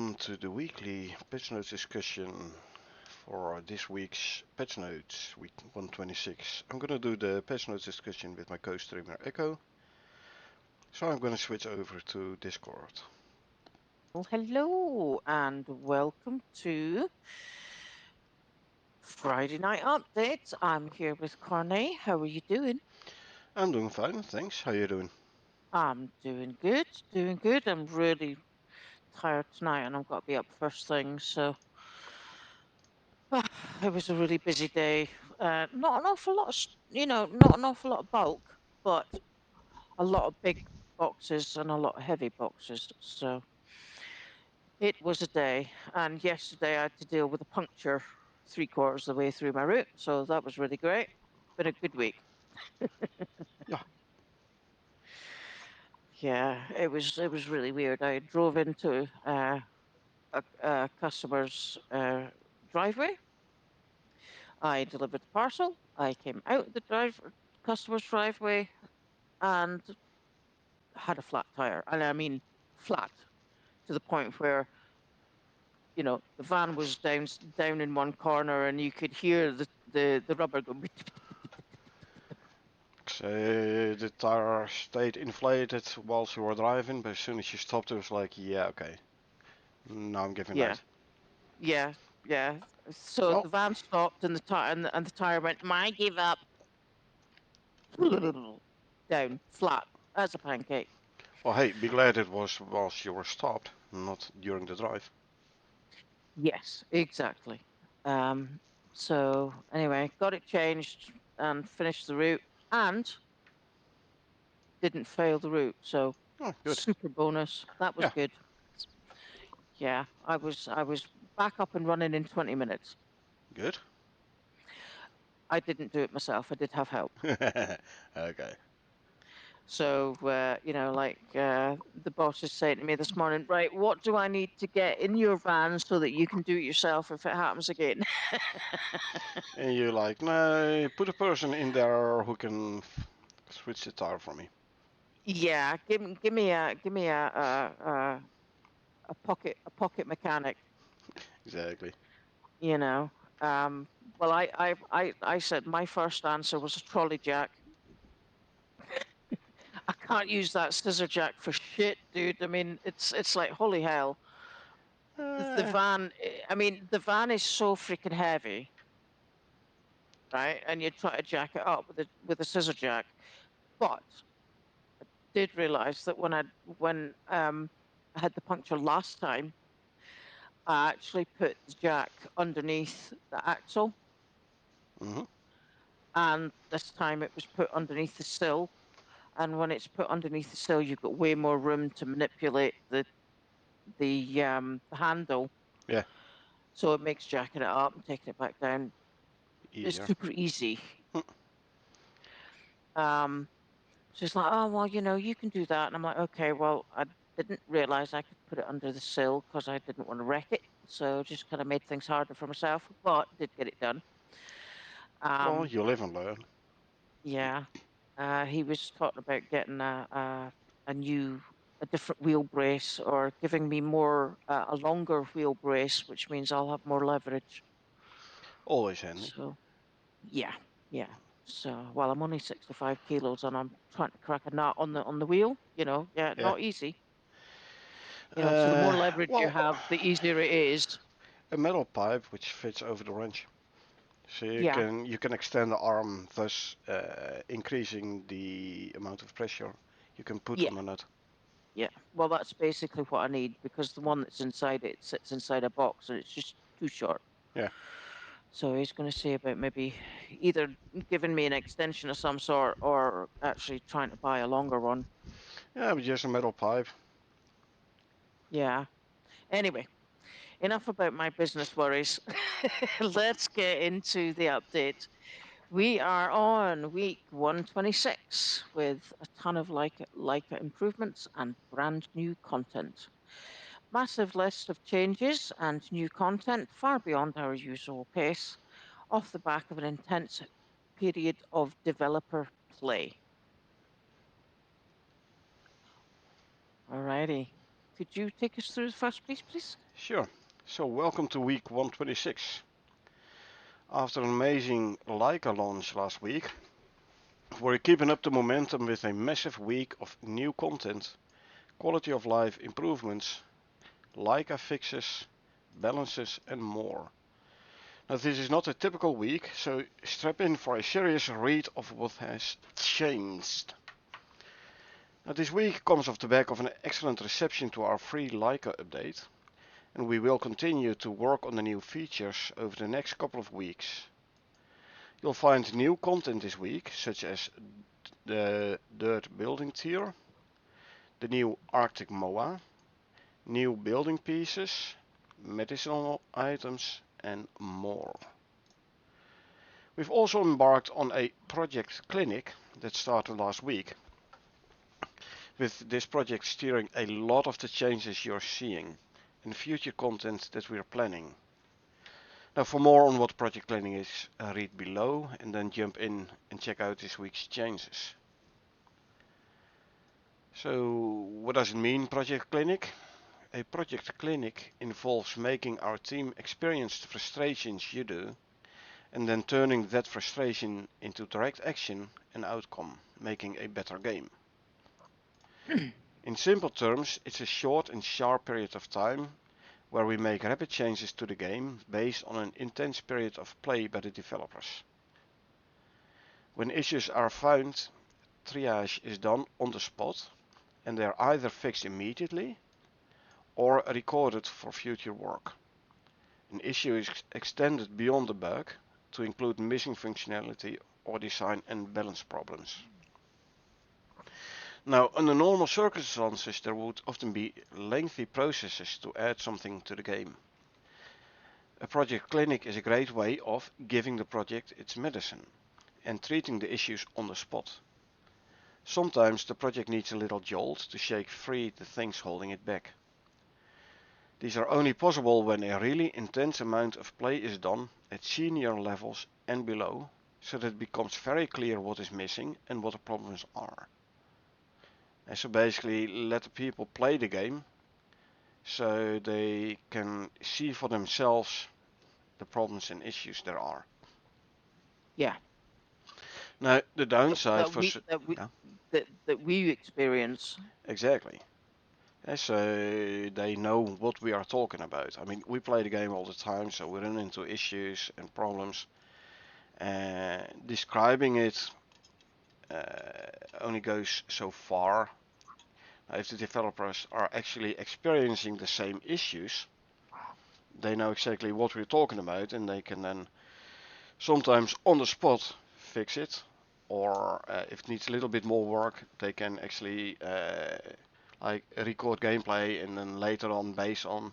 welcome to the weekly Patchnotes discussion for this week's Patchnotes, week 126. I'm gonna do the Patchnotes discussion with my co-streamer Echo, so I'm gonna switch over to Discord. Well, hello and welcome to Friday Night Updates. I'm here with Corney. How are you doing? I'm doing fine, thanks. How you doing? I'm doing good, doing good. I'm really tired tonight and I've got to be up first thing, so it was a really busy day. Not an awful lot, not an awful lot of bulk, but a lot of big boxes and a lot of heavy boxes. So it was a day. And yesterday I had to deal with a puncture 3/4 of the way through my route. So that was really great. Been a good week. Yeah. Yeah, it was really weird. I drove into a customer's driveway. I delivered the parcel. I came out the customer's driveway and had a flat tire. And I mean flat to the point where the van was down in one corner and you could hear the rubber go. So the tire stayed inflated whilst you were driving, but as soon as you stopped, it was like, yeah, okay, now I'm giving Yeah, out. yeah, yeah. So Well, the van stopped and the tire and the tire went. I give up. Down flat as a pancake. well, hey, be glad it was whilst you were stopped, not during the drive. Yes, exactly. Um, so anyway, got it changed and finished the route and didn't fail the route. So Oh, good. super bonus. That was Yeah, good. Yeah, I was back up and running in 20 minutes. good. I didn't do it myself. I did have help. Okay. So, the boss is saying to me this morning, right, what do I need to get in your van so that you can do it yourself if it happens again? And you're like, no, put a person in there who can switch the tire for me. Yeah, give me a pocket mechanic, Exactly. you know. Um, well, I said my first answer was a trolley jack. I can't use that scissor jack for shit, dude. I mean, it's like holy hell. The Uh, van, I mean, the van is so freaking heavy, right? And you try to jack it up with a scissor jack, but did realize that when I had the puncture last time, I actually put the jack underneath the axle, mhm. and this time it was put underneath the sill. And when it's put underneath the sill, you've got way more room to manipulate the handle, Yeah, so it makes jacking it up and taking it back down is easier. super easy. Um, she's like, oh well, you can do that, and I'm like, okay, well, I didn't realize I could put it under the sill because I didn't want to wreck it, so just kind of made things harder for myself, but did get it done. Well, Um, you live and learn. yeah. He was talking about getting a new, a different wheel brace or giving me a longer wheel brace, which means I'll have more leverage. Always handy. So, yeah, yeah. So, while I'm only 65 kilos and I'm trying to crack a nut on the wheel, yeah, Yeah. not easy. So the Uh, more leverage you well, have, the easier it is. a metal pipe which fits over the wrench, so you Yeah, can you can extend the arm, thus increasing the amount of pressure you can put yeah, on the nut. yeah. Well, that's basically what I need because the one that's inside it sits inside a box and it's just too short. Yeah. So he's going to say about maybe either giving me an extension of some sort or actually trying to buy a longer one. Yeah, but just a metal pipe. Yeah. Anyway, enough about my business worries. Let's get into the update. We are on week 126 with a ton of Leica improvements and brand new content. Massive list of changes and new content far beyond our usual pace, off the back of an intense period of developer play. Alrighty. Could you take us through the first piece, please? Sure. So welcome to week 126. After an amazing Leica launch last week, we're keeping up the momentum with a massive week of new content, quality of life improvements, Leica fixes, balances and more. Now this is not a typical week, so strap in for a serious read of what has changed. Now this week comes off the back of an excellent reception to our free Leica update, and we will continue to work on the new features over the next couple of weeks. You'll find new content this week, such as the dirt building tier, the new Arctic MOA, new building pieces, medicinal items and more. We've also embarked on a project clinic that started last week, with this project steering a lot of the changes you're seeing and future content that we're planning. Now for more on what Project Clinic is, read below and then jump in and check out this week's changes. So what does it mean, Project Clinic? A Project Clinic involves making our team experience the frustrations you do and then turning that frustration into direct action and outcome, making a better game. In simple terms, it's a short and sharp period of time where we make rapid changes to the game based on an intense period of play by the developers. When issues are found, triage is done on the spot and they are either fixed immediately or recorded for future work. An issue is extended beyond the bug to include missing functionality or design and balance problems. Now, under normal circumstances, there would often be lengthy processes to add something to the game. A project clinic is a great way of giving the project its medicine and treating the issues on the spot. Sometimes the project needs a little jolt to shake free the things holding it back. These are only possible when a really intense amount of play is done at senior levels and below, so that it becomes very clear what is missing and what the problems are. And so basically let the people play the game so they can see for themselves the problems and issues there are. Yeah. Now the downside that for we that we yeah, that we experience. exactly. So they know what we are talking about. I mean, we play the game all the time, so we run into issues and problems. Describing it only goes so far. If the developers are actually experiencing the same issues, they know exactly what we're talking about, and they can then sometimes on the spot fix it, or if it needs a little bit more work, they can actually like record gameplay, and then later on, based on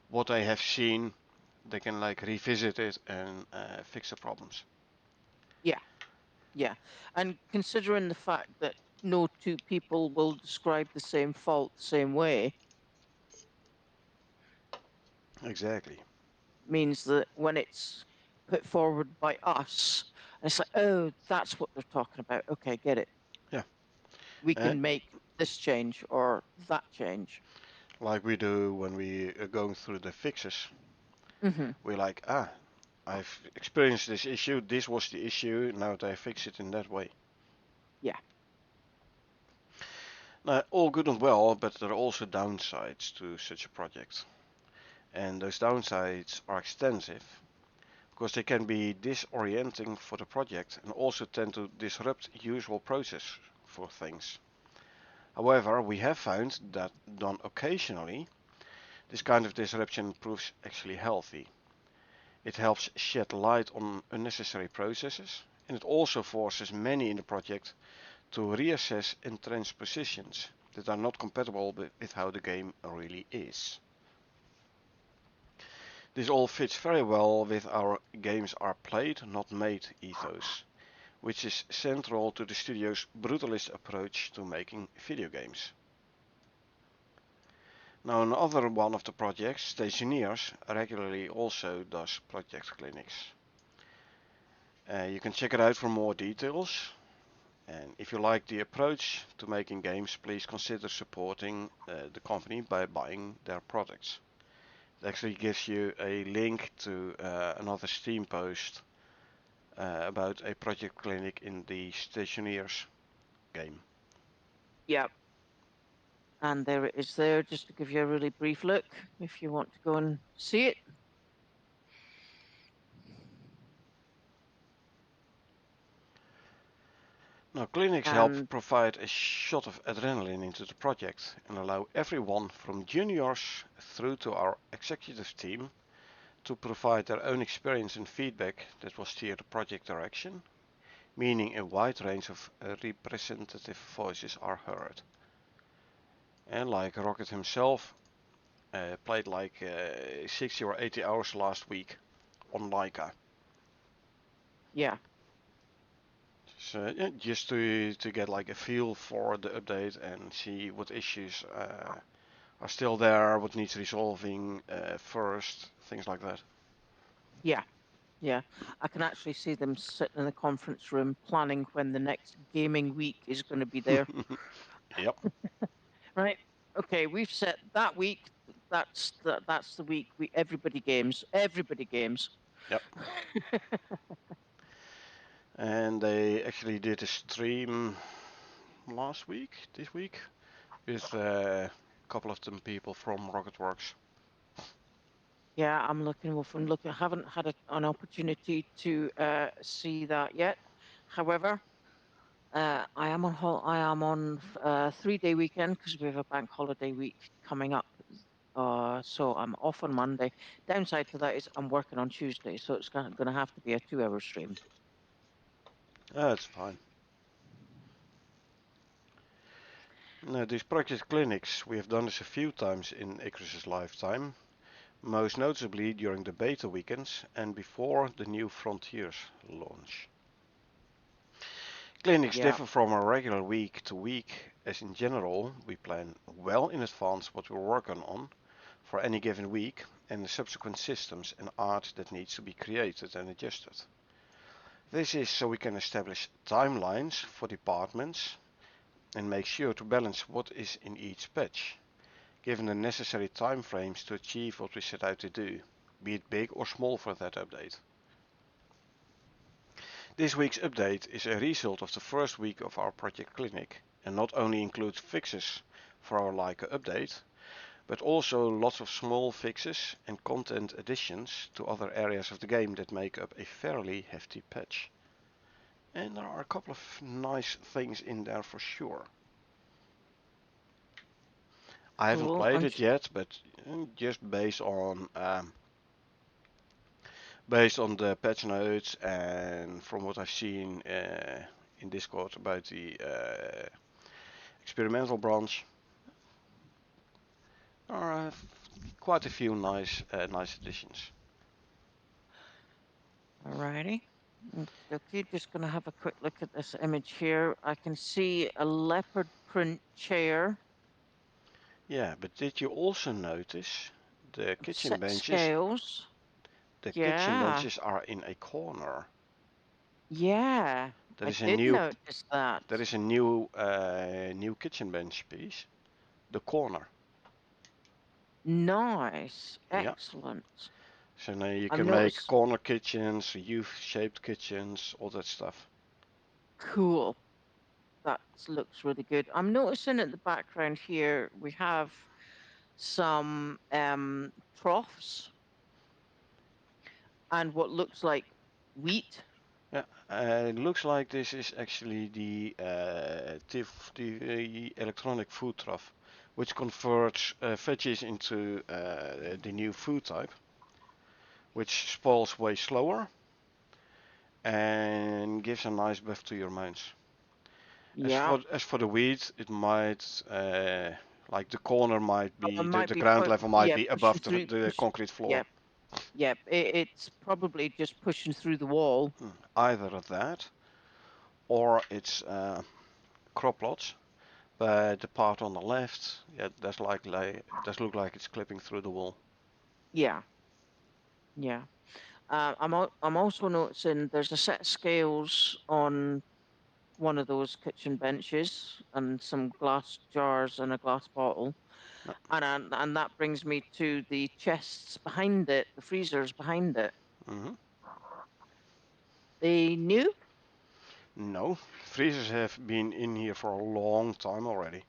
what they have seen, they can like revisit it and fix the problems. Yeah, yeah. And considering the fact that no two people will describe the same fault the same way, Exactly. means that when it's put forward by us, it's like, oh, that's what they're talking about. Okay, get it. Yeah. We Uh, can make this change or that change. like we do when we are going through the fixes. Hmm. We're like, I've experienced this issue. This was the issue. Now they fix it in that way. Yeah. Now, all good and well, but there are also downsides to such a project. And those downsides are extensive because they can be disorienting for the project and also tend to disrupt usual process for things. However, we have found that done occasionally, this kind of disruption proves actually healthy. It helps shed light on unnecessary processes, and it also forces many in the project to reassess entrenched positions that are not compatible with how the game really is. This all fits very well with our games are played, not made ethos, which is central to the studio's brutalist approach to making video games. Now another one of the projects, Stationeers, regularly also does project clinics. You can check it out for more details. And if you like the approach to making games, please consider supporting the company by buying their products. actually gives you a link to another Steam post about a project clinic in the Stationeers game. Yep. And there it is there, just to give you a really brief look if you want to go and see it. Now, clinics help And provide a shot of adrenaline into the project and allow everyone from juniors through to our executive team to provide their own experience and feedback that will steer the project direction, meaning a wide range of representative voices are heard. And like Rocket himself, played like 60 or 80 hours last week on Laika. yeah, So yeah, just to get like a feel for the update and see what issues are still there, what needs resolving first, things like that. yeah, yeah. I can actually see them sitting in the conference room planning when the next gaming week is going to be there. Yep, Right. Okay, we've set that week. That's the week we everybody games. Everybody games. yep. And they actually did a stream last week, this week, with a couple of them people from Rocketworks. Yeah, I'm looking. I'm looking. I haven't had an opportunity to see that yet. However, I am on 3-day weekend because we have a bank holiday week coming up. So I'm off on Monday. Downside to that is I'm working on Tuesday, so it's going to have to be a 2-hour stream. That's fine. Now, these project clinics, we have done this a few times in Icarus's lifetime, most notably during the beta weekends and before the new Frontiers launch. Clinics Yeah, differ from a regular week to week, as in general we plan well in advance what we're working on for any given week and the subsequent systems and art that needs to be created and adjusted. This is so we can establish timelines for departments and make sure to balance what is in each patch, given the necessary time frames to achieve what we set out to do, be it big or small for that update. This week's update is a result of the first week of our project clinic and not only includes fixes for our Leica update, but also lots of small fixes and content additions to other areas of the game that make up a fairly hefty patch. And there are a couple of nice things in there for sure. I haven't cool. played it yet, but just based on the patch notes and from what I've seen in Discord about the experimental branch, there are quite a few nice additions. Alrighty. Okay, just going to have a quick look at this image here. I can see a leopard print chair, Yeah, but did you also notice the kitchen set benches? scales. The kitchen Yeah, benches are in a corner. yeah, There I is a did new notice that. there is a new kitchen bench piece. The corner. Nice, Yeah. excellent. So now you I'm can make notice corner kitchens, U-shaped kitchens, all that stuff. cool. That looks really good. I'm noticing at the background here we have some troughs and what looks like wheat. Yeah, it looks like this is actually the electronic food trough, which converts veggies into the new food type, which spoils way slower and gives a nice buff to your mounts. Yeah, As for the wheat, it might like the corner might it be might the be ground level might yeah be pushing above through the push. concrete floor. Yep, yep. It's probably just pushing through the wall. Either of that, or it's crop plots. But the part on the left, yeah, does look like it's clipping through the wall. Yeah, yeah. I'm also noticing there's a set of scales on one of those kitchen benches and some glass jars and a glass bottle. No. And that brings me to the chests behind it, the freezers behind it. Hmm. They new? No, freezers have been in here for a long time already.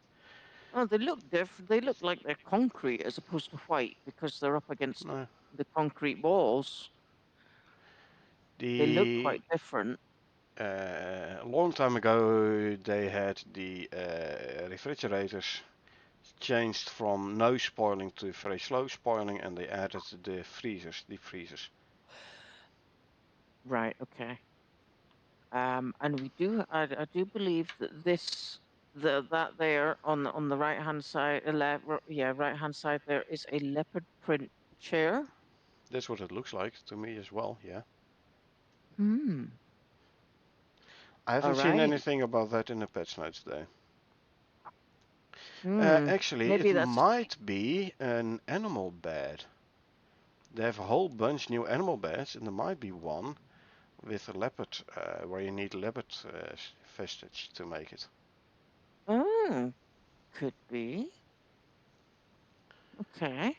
Oh, they look different. They look like they're concrete as opposed to white because they're up against No, the concrete walls. They look the quite different. a long time ago they had the refrigerators changed from no spoiling to very slow spoiling, and they added the freezers, deep freezers. Right, okay. And I do believe that that there on the right hand side, yeah, right hand side there is a leopard print chair. That's what it looks like to me as well. Yeah, Hmm. I All haven't seen right. anything about that in the patch notes though. Hmm. Actually, Maybe it that's might be an animal bed. They have a whole bunch new animal beds, and there might be one with a leopard, where you need leopard vestige to make it. oh, could be. Okay.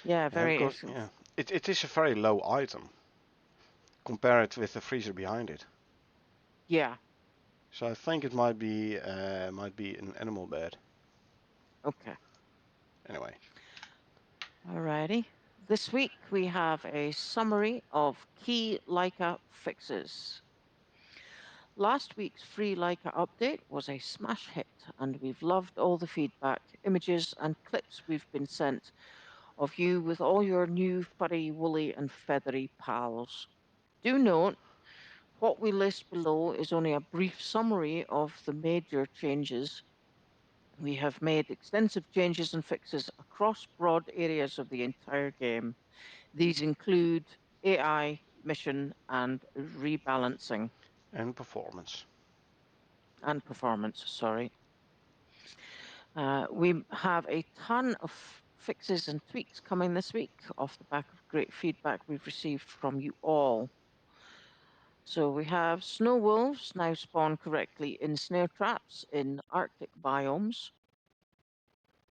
Yeah, Yeah, very. because yeah, it is a very low item. Compare it with the freezer behind it. Yeah. So I think it might be an animal bed. Okay. Anyway, Alrighty. This week we have a summary of key Leica fixes. Last week's free Leica update was a smash hit, and we've loved all the feedback, images, and clips we've been sent of you with all your new furry, woolly, and feathery pals. Do note, what we list below is only a brief summary of the major changes. We have made extensive changes and fixes across broad areas of the entire game. These include AI, mission, and rebalancing and performance. and performance, sorry. We have a ton of fixes and tweaks coming this week off the back of great feedback we've received from you all. So we have snow wolves now spawn correctly in snare traps in Arctic biomes.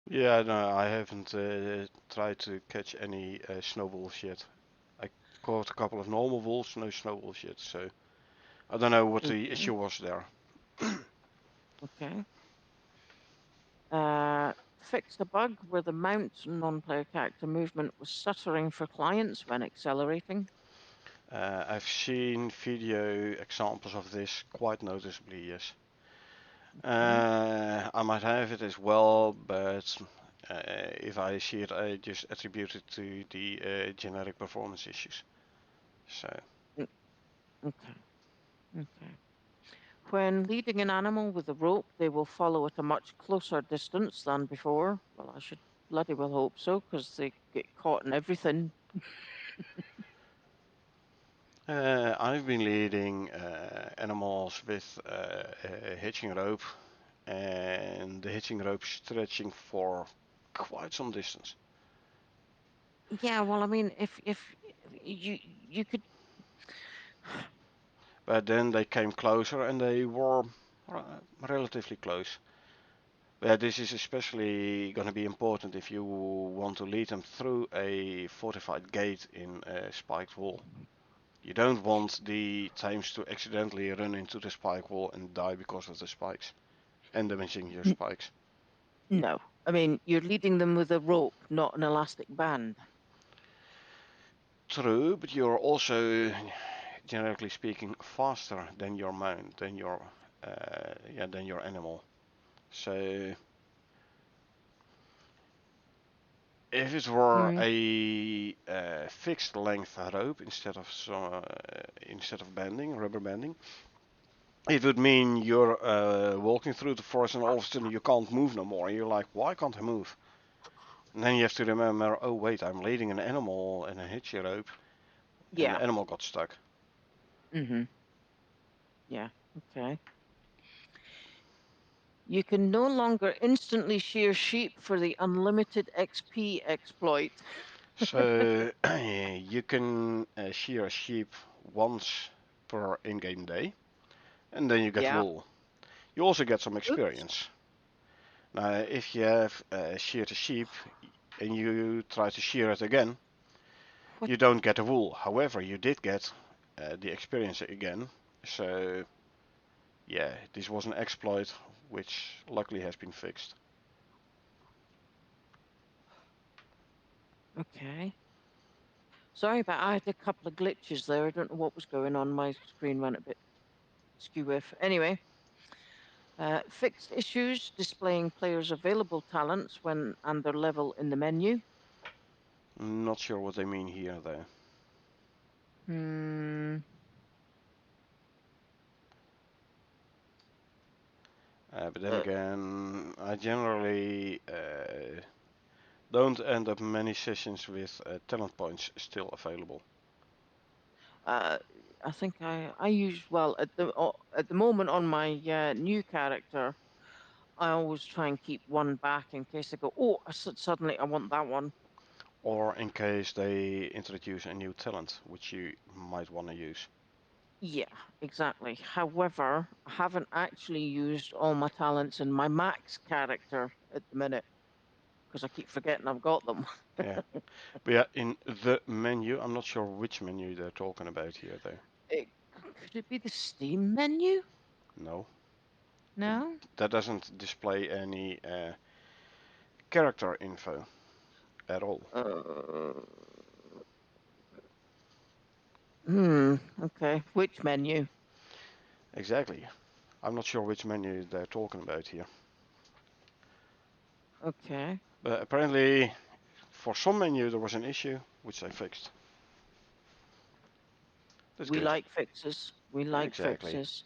Yeah, no, I haven't tried to catch any snow wolves yet. I caught a couple of normal wolves, no snow wolves yet. So I don't know what the Okay, issue was there. okay. Fixed a bug where the mount non-player character movement was stuttering for clients when accelerating. I've seen video examples of this quite noticeably, yes. Okay. I might have it as well, but if I see it, I just attribute it to the generic performance issues. So, mm, Okay. Okay. When leading an animal with a rope, they will follow at a much closer distance than before. Well, I should bloody well hope so, because they get caught in everything. I've been leading animals with a hitching rope, and the hitching rope stretching for quite some distance. Yeah, well, I mean, if you could, But then they came closer, and they were relatively close. Yeah, this is especially going to be important if you want to lead them through a fortified gate in a spiked wall. You don't want the times to accidentally run into the spike wall and die because of the spikes and damaging your n- spikes. no. I mean, you're leading them with a rope, not an elastic band. True, but you're also, generically speaking, faster than your mount, than your animal. So if it were Mm, a fixed length rope instead of banding, rubber banding, it would mean you're walking through the forest and all of a sudden you can't move no more. And you're like, why can't I move? And then you have to remember, oh wait, I'm leading an animal in a hitchy rope, and yeah. the animal got stuck. Mm-hmm. Yeah. Okay. You can no longer instantly shear sheep for the unlimited XP exploit. So you can shear a sheep once per in-game day, and then you get Yeah. wool. You also get some Oops. experience. Now, if you have sheared a sheep and you try to shear it again, What? you don't get the wool. However, you did get the experience again. So, yeah, this was an exploit which luckily has been fixed. Okay. Sorry about I had a couple of glitches there. I don't know what was going on. My screen went a bit skew-whiff. Anyway, fixed issues displaying players' available talents when and their level in the menu. Not sure what they mean here, though. Hmm. But then Uh, again, I generally don't end up many sessions with talent points still available. uh, I think I use well at the moment on my new character. I always try and keep one back in case I go, oh, suddenly I want that one. Or in case they introduce a new talent, which you might want to use. Yeah, exactly. However, I haven't actually used all my talents in my max character at the minute because I keep forgetting I've got them. Yeah. But yeah, in the menu, I'm not sure which menu they're talking about here, though. It, could it be the Steam menu? No, No? that doesn't display any character info at all. Uh, okay. Which menu? Exactly. I'm not sure which menu they're talking about here. Okay. But apparently, for some menu, there was an issue, which they fixed. That's We good. like fixes. We like Exactly. fixes.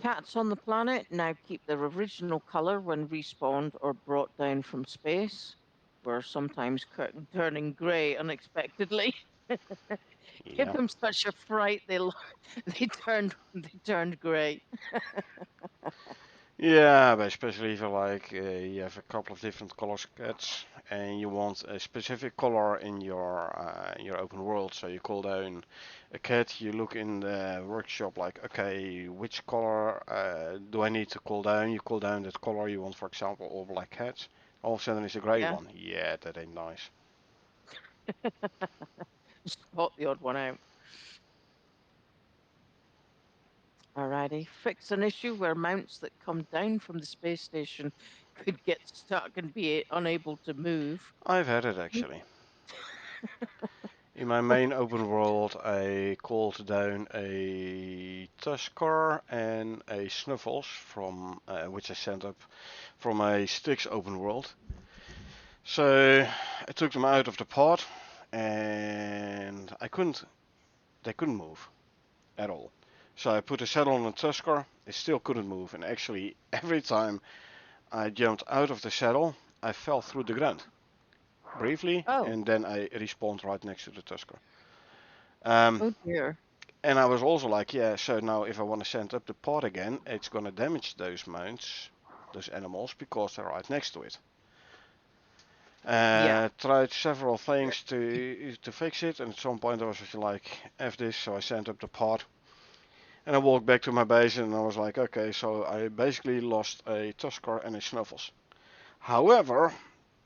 Cats on the planet now keep their original color when respawned or brought down from space, where sometimes turning grey unexpectedly. Give Yeah. them such a fright they turned grey. Yeah, but especially if you have a couple of different color sketches and you want a specific color in your open world, so you call down a cat, you look in the workshop like, okay, which color do I need to call down? You call down that color you want, for example, all black cats. All of a sudden it's a grey Yeah, one. Yeah, that ain't nice. spot the odd one out. Alrighty, fix an issue where mounts that come down from the space station could get stuck and be unable to move. I've had it actually. In my main open world, I called down a Tusker and a Snuffles from which I sent up from a Styx open world. So I took them out of the pod, and they couldn't move at all. So I put a saddle on a Tusker, it still couldn't move, and actually every time I jumped out of the saddle, I fell through the ground briefly, Oh, and then I respawned right next to the Tusker. Um, oh dear. And I was also like, yeah, so now if I want to send up the pod again, it's gonna damage those mounts, those animals, because they're right next to it. Yeah. Tried several things to fix it, and at some point I was just like, F this, so I sent up the pod. And I walked back to my base, and I was like, okay, so I basically lost a Tusker and a Snuffles. However,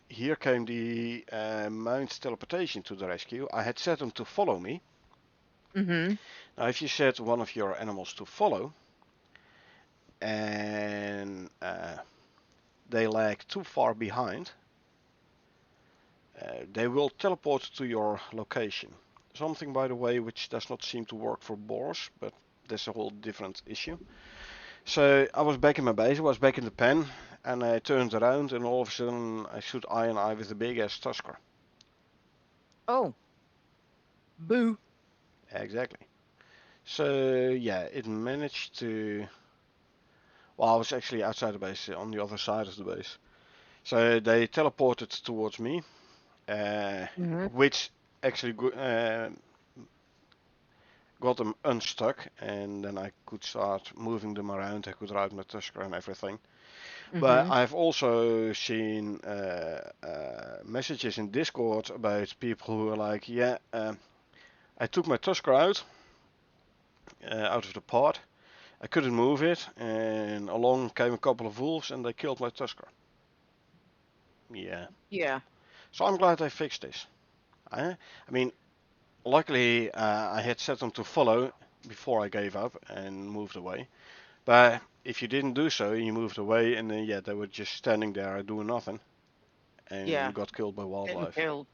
here came the mount teleportation to the rescue. I had set them to follow me. Mm-hmm. Now, if you set one of your animals to follow, and they lag too far behind, they will teleport to your location. Something, by the way, which does not seem to work for boars, but that's a whole different issue. So I was back in my base, I was back in the pen, and I turned around, and all of a sudden I stood eye and eye with a big ass Tusker. Oh, boo. Exactly. So yeah, it managed to. Well, I was actually outside the base, on the other side of the base. So they teleported towards me, uh, Mm-hmm. which actually got them unstuck, and then I could start moving them around. I could ride my Tusker and everything. But Mm-hmm. I've also seen messages in Discord about people who are like, yeah, I took my Tusker out of the pod, I couldn't move it, and along came a couple of wolves and they killed my Tusker. Yeah. Yeah. So I'm glad they fixed this. I mean, luckily I had set them to follow before I gave up and moved away. But if you didn't do so, you moved away, and then yeah, they were just standing there doing nothing, Yeah. and got killed by Getting wildlife. killed.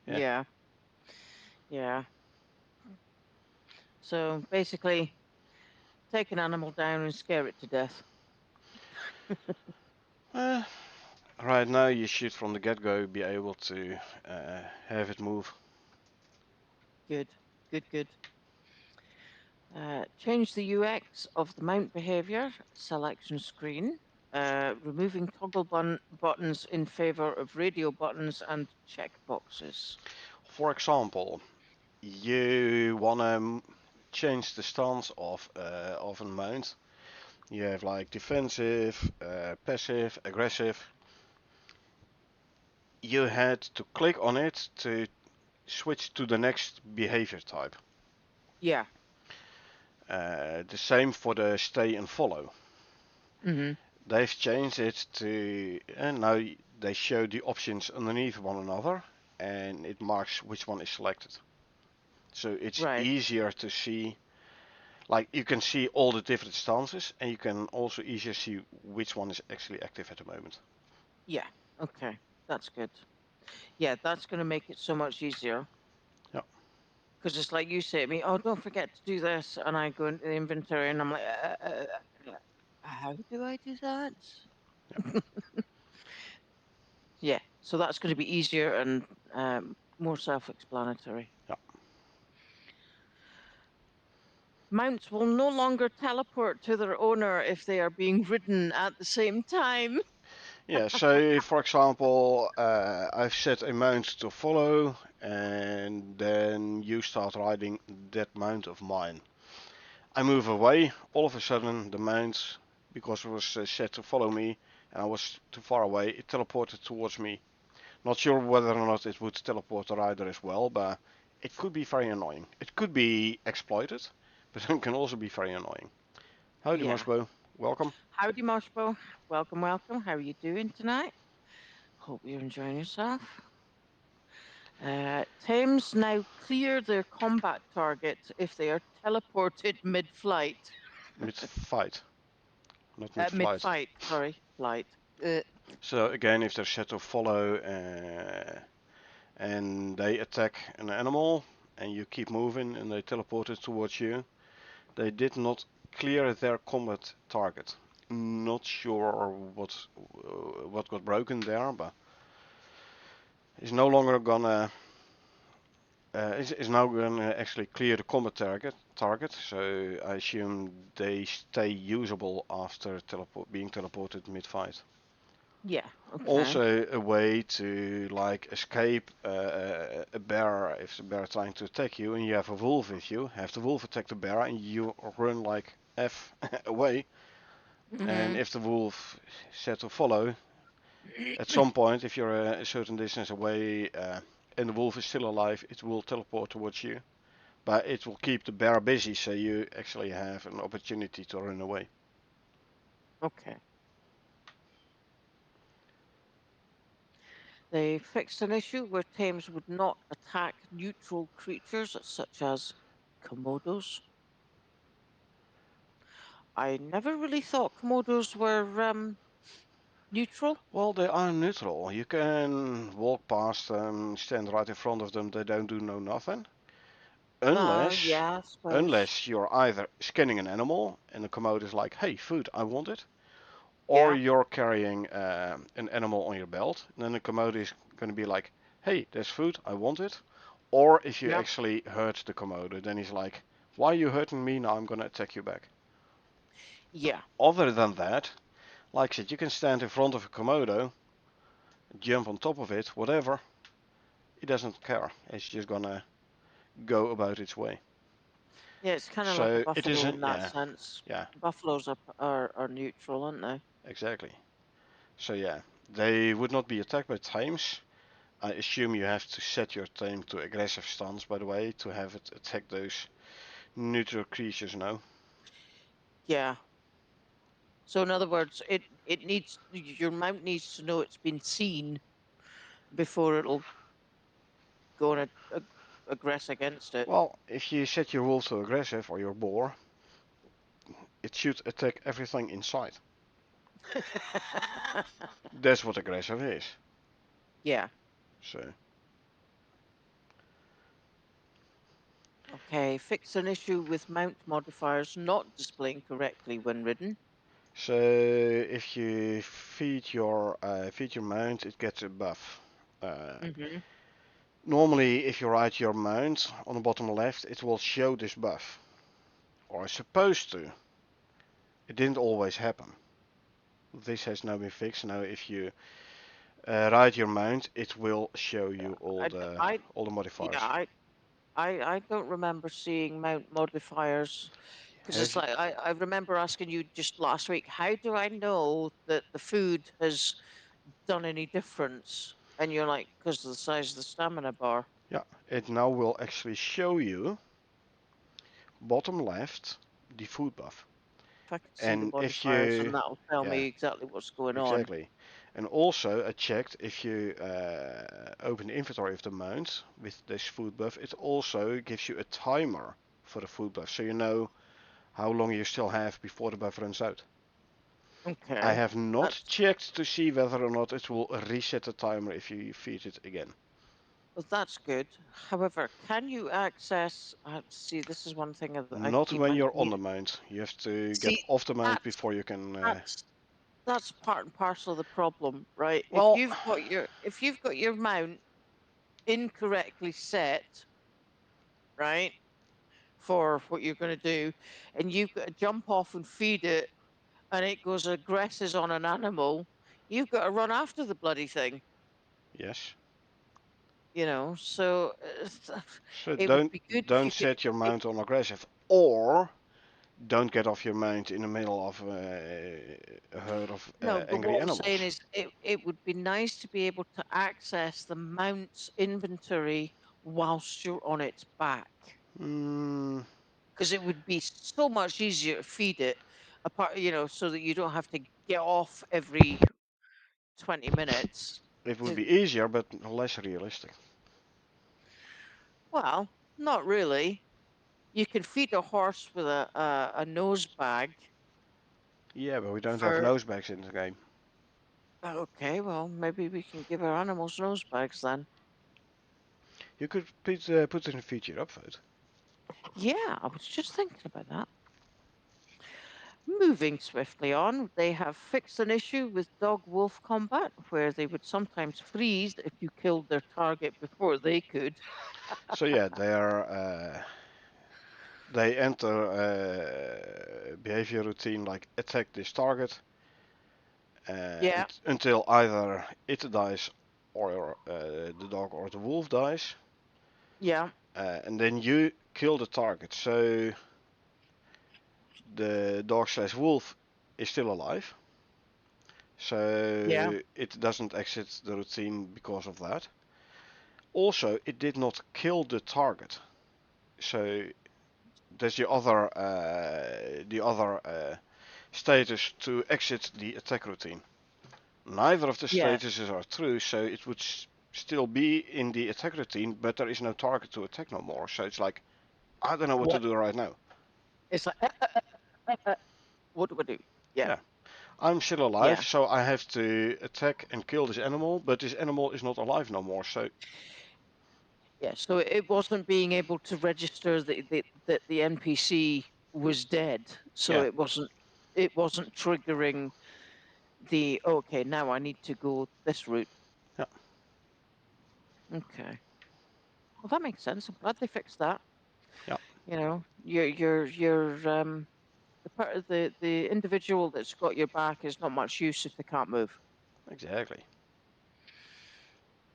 Yeah. Yeah. Yeah. So basically, take an animal down and scare it to death. Uh, right now, you should from the get-go be able to have it move. Good. Good. Good. Change the UX of the mount behavior selection screen, removing toggle buttons in favor of radio buttons and checkboxes. For example, you wanna change the stance of a mount. You have like defensive, passive, aggressive. You had to click on it to switch to the next behavior type. Yeah. The same for the stay and follow. Mm-hmm. They've changed it to, and now they show the options underneath one another, and it marks which one is selected. So it's Right. easier to see, like you can see all the different stances, and you can also easier see which one is actually active at the moment. Yeah. Okay. That's good. Yeah, that's going to make it so much easier. Yeah. Because it's like you say to me, oh, don't forget to do this. And I go into the inventory and I'm like, how do I do that? Yeah. Yeah. So that's going to be easier and more self explanatory. Yeah. Mounts will no longer teleport to their owner if they are being ridden at the same time. Yeah, so for example, I've set a mount to follow, and then you start riding that mount of mine. I move away, all of a sudden the mount, because it was set to follow me, and I was too far away, it teleported towards me. Not sure whether or not it would teleport the rider as well, but it could be very annoying. It could be exploited, but it can also be very annoying. Howdy, Yeah. Mushbo. Welcome. Howdy, Moshbo. Welcome, welcome. How are you doing tonight? Hope you're enjoying yourself. Thames now clear their combat target if they are teleported mid-flight. Mid-fight, not mid-flight. Mid-fight, sorry, flight. Uh, So again, if they're set to follow and they attack an animal and you keep moving and they teleport it towards you, they did not clear their combat target. Not sure what got broken there, but is no longer gonna is now gonna actually clear the combat target. So I assume they stay usable after being teleported mid-fight. yeah, okay. Also a way to like escape a bear if the bear is trying to attack you and you have a wolf with you. Have the wolf attack the bear and you run like F away. And Hmm. if the wolf set to follow, at some point, if you're a certain distance away and the wolf is still alive, it will teleport towards you. But it will keep the bear busy, so you actually have an opportunity to run away. Okay. They fixed an issue where Thames would not attack neutral creatures such as Komodos. I never really thought Komodos were neutral. Well, they are neutral. You can walk past them, stand right in front of them. They don't do no nothing. Unless, Yeah, I suppose. unless you're either scanning an animal and the Komodo is like, "Hey, food, I want it," or Yeah, you're carrying an animal on your belt, and then the Komodo is going to be like, "Hey, there's food, I want it." Or if you yeah, actually hurt the Komodo, then he's like, "Why are you hurting me? Now I'm going to attack you back." yeah, Other than that, like I said, you can stand in front of a Komodo, jump on top of it, whatever. It doesn't care. It's just gonna go about its way. yeah. It's kind of like a So it buffalo isn't, in that yeah, sense. yeah, Buffaloes are neutral, aren't they? exactly. So yeah, they would not be attacked by tames. I assume you have to set your tame to aggressive stance, by the way, to have it attack those neutral creatures now. Yeah. So in other words, it needs your mount needs to know it's been seen before it'll go and aggress against it. Well, if you set your wolf to aggressive or your boar, it should attack everything in sight. That's what aggressive is. Yeah. So, Okay. Fix an issue with mount modifiers not displaying correctly when ridden. so if you feed your mount, it gets a buff. Uh, Hmm. Normally, if you ride your mount on the bottom left, it will show this buff, or it's supposed to. It didn't always happen. This has now been fixed. Now, if you ride your mount, it will show you I, I, all the yeah, modifiers. I don't remember seeing mount modifiers because it's Have like I remember asking you just last week, how do I know that the food has done any difference? And you're like, because of the size of the stamina bar. Yeah, it now will actually show you bottom left the food buff. If I could see the And if modifiers, you, and that'll tell yeah, me exactly what's going on. exactly. And also, I checked if you open the inventory of the mount with this food buff, it also gives you a timer for the food buff, so you know how long you still have before the buff runs out. I Okay, have not that's checked to see whether or not it will reset the timer if you feed it again. well, that's good. However, can you access? See, this is one thing that Not you when might you're on need. the mount. You have to get See, off the mount that's before you can. that's that's part and parcel of the problem, right? Well, If you've got your mount incorrectly set, right, for what you're going to do, and you've got to jump off and feed it, and it goes aggresses on an animal, you've got to run after the bloody thing, yes. So So it would don't be good if don't you could. set your mount on aggressive, or don't get off your mount in the middle of a herd of No, but angry what I'm animals. saying is it would be nice to be able to access the mount's inventory whilst you're on its back. Mm, Because it would be so much easier to feed it so that you don't have to get off every 20 minutes. it would To, be easier, but less realistic. well, not really. You can feed a horse with a nose bag Yeah, but we don't have for. nose bags in the game. Okay, well, maybe we can give our animals nose bags then. You could put it in feature upvote. Yeah, I was just thinking about that. Moving swiftly on, they have fixed an issue with dog wolf combat where they would sometimes freeze if you killed their target before they could. So yeah, they enter behavior routine like attack this target Yeah, until either it dies or the dog or the wolf dies, yeah, and then you kill the target. So the dog slash wolf is still alive, yeah, so it doesn't exit the routine because of that. Also, it did not kill the target, so that's the other status to exit the attack routine. Neither of the yeah. statuses are true, so it would still be in the attack routine, but there is no target to attack no more. So it's like, I don't know what to What? do right now. It's like, what do I do? Yeah, Yeah, I'm still alive, yeah, so I have to attack and kill this animal, but this animal is not alive no more. So yeah. So it wasn't being able to register that the NPC was dead. So yeah, it wasn't triggering the okay, now I need to go this route. yeah, Okay. Well, that makes sense. I'm glad they fixed that. yeah, Your the part of the individual that's got your back is not much use if they can't move. exactly.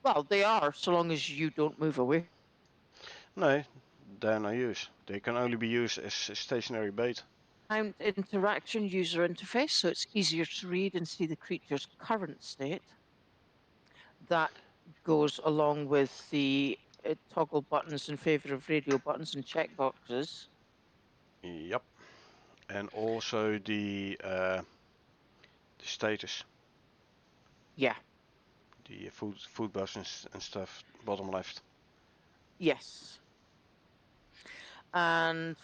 Well, they are so long as you don't move away. No, they're no use. They can only be used as stationary bait. Mount interaction user interface, so it's easier to read and see the creature's current state. That goes along with the toggle buttons in favor of radio buttons and checkboxes. Yep. And also the status, Yeah. the food buttons and stuff, bottom left. Yes. And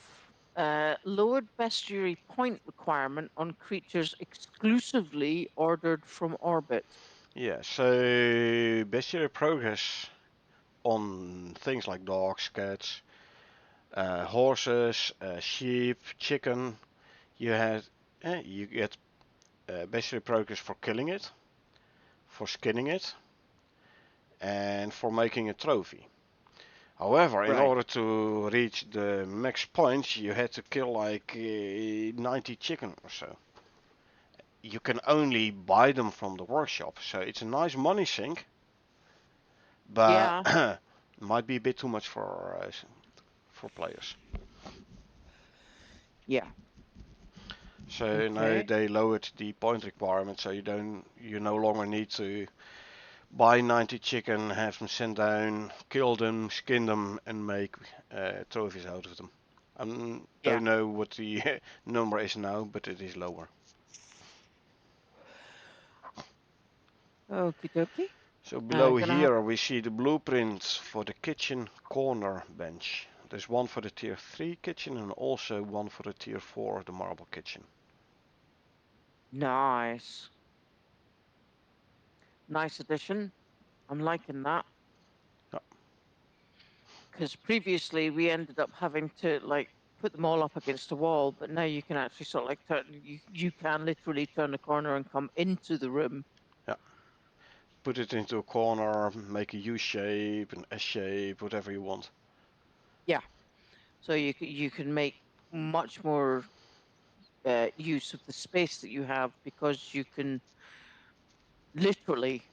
lowered bestiary point requirement on creatures exclusively ordered from orbit. Yeah, so bestiary progress on things like dogs, cats, horses, sheep, chicken. You get bestiary progress for killing it, for skinning it, and for making a trophy. However, in Right. order to reach the max points, you had to kill like 90 chicken or so. You can only buy them from the workshop, so it's a nice money sink, but Yeah. might be a bit too much for players. Yeah. So now Okay. they lowered the point requirement, so you no longer need to buy 90 chicken, have them sent down, kill them, skin them, and make trophies out of them. I Yeah. don't know what the number is now, but it is lower. Okie dokie. So below Gonna have. here we see the blueprints for the kitchen corner bench. There's one for the tier 3 kitchen and also one for the tier 4, the marble kitchen. Nice. Nice addition. I'm liking that. Yeah, Because previously we ended up having to like put them all up against a wall, but now you can actually sort of like you can literally turn the corner and come into the room. yeah. Put it into a corner, make a U shape, an S shape, whatever you want. Yeah. So you can make much more use of the space that you have because you can literally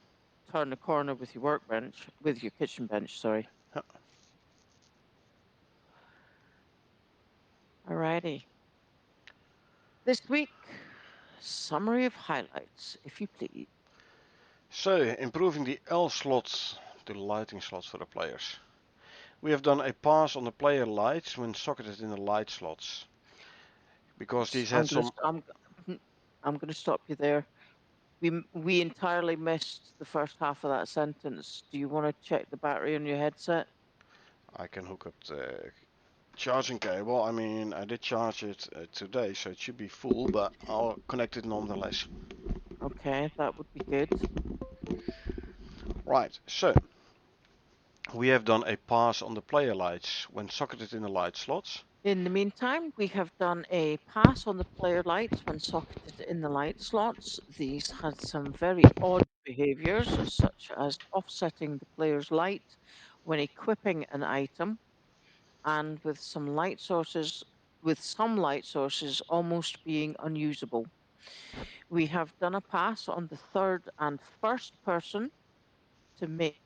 turn the corner with your workbench, with your kitchen bench, sorry. Yeah. Alrighty. This week, summary of highlights, if you please. So, improving the L slots, the lighting slots for the players. We have done a pass on the player lights when socketed in the light slots. Because these had I'm gonna some. I'm gonna stop you there. We entirely missed the first half of that sentence. Do you want to check the battery on your headset? I can hook up the charging cable. I mean, I did charge it today, so it should be full, but I'll connect it nonetheless. Okay, that would be good. Right, so we have done a pass on the player lights when socketed in the light slots. In the meantime, we have done a pass on the player lights when socketed in the light slots. These had some very odd behaviors, such as offsetting the player's light when equipping an item, and with some light sources almost being unusable. We have done a pass on the third and first person to make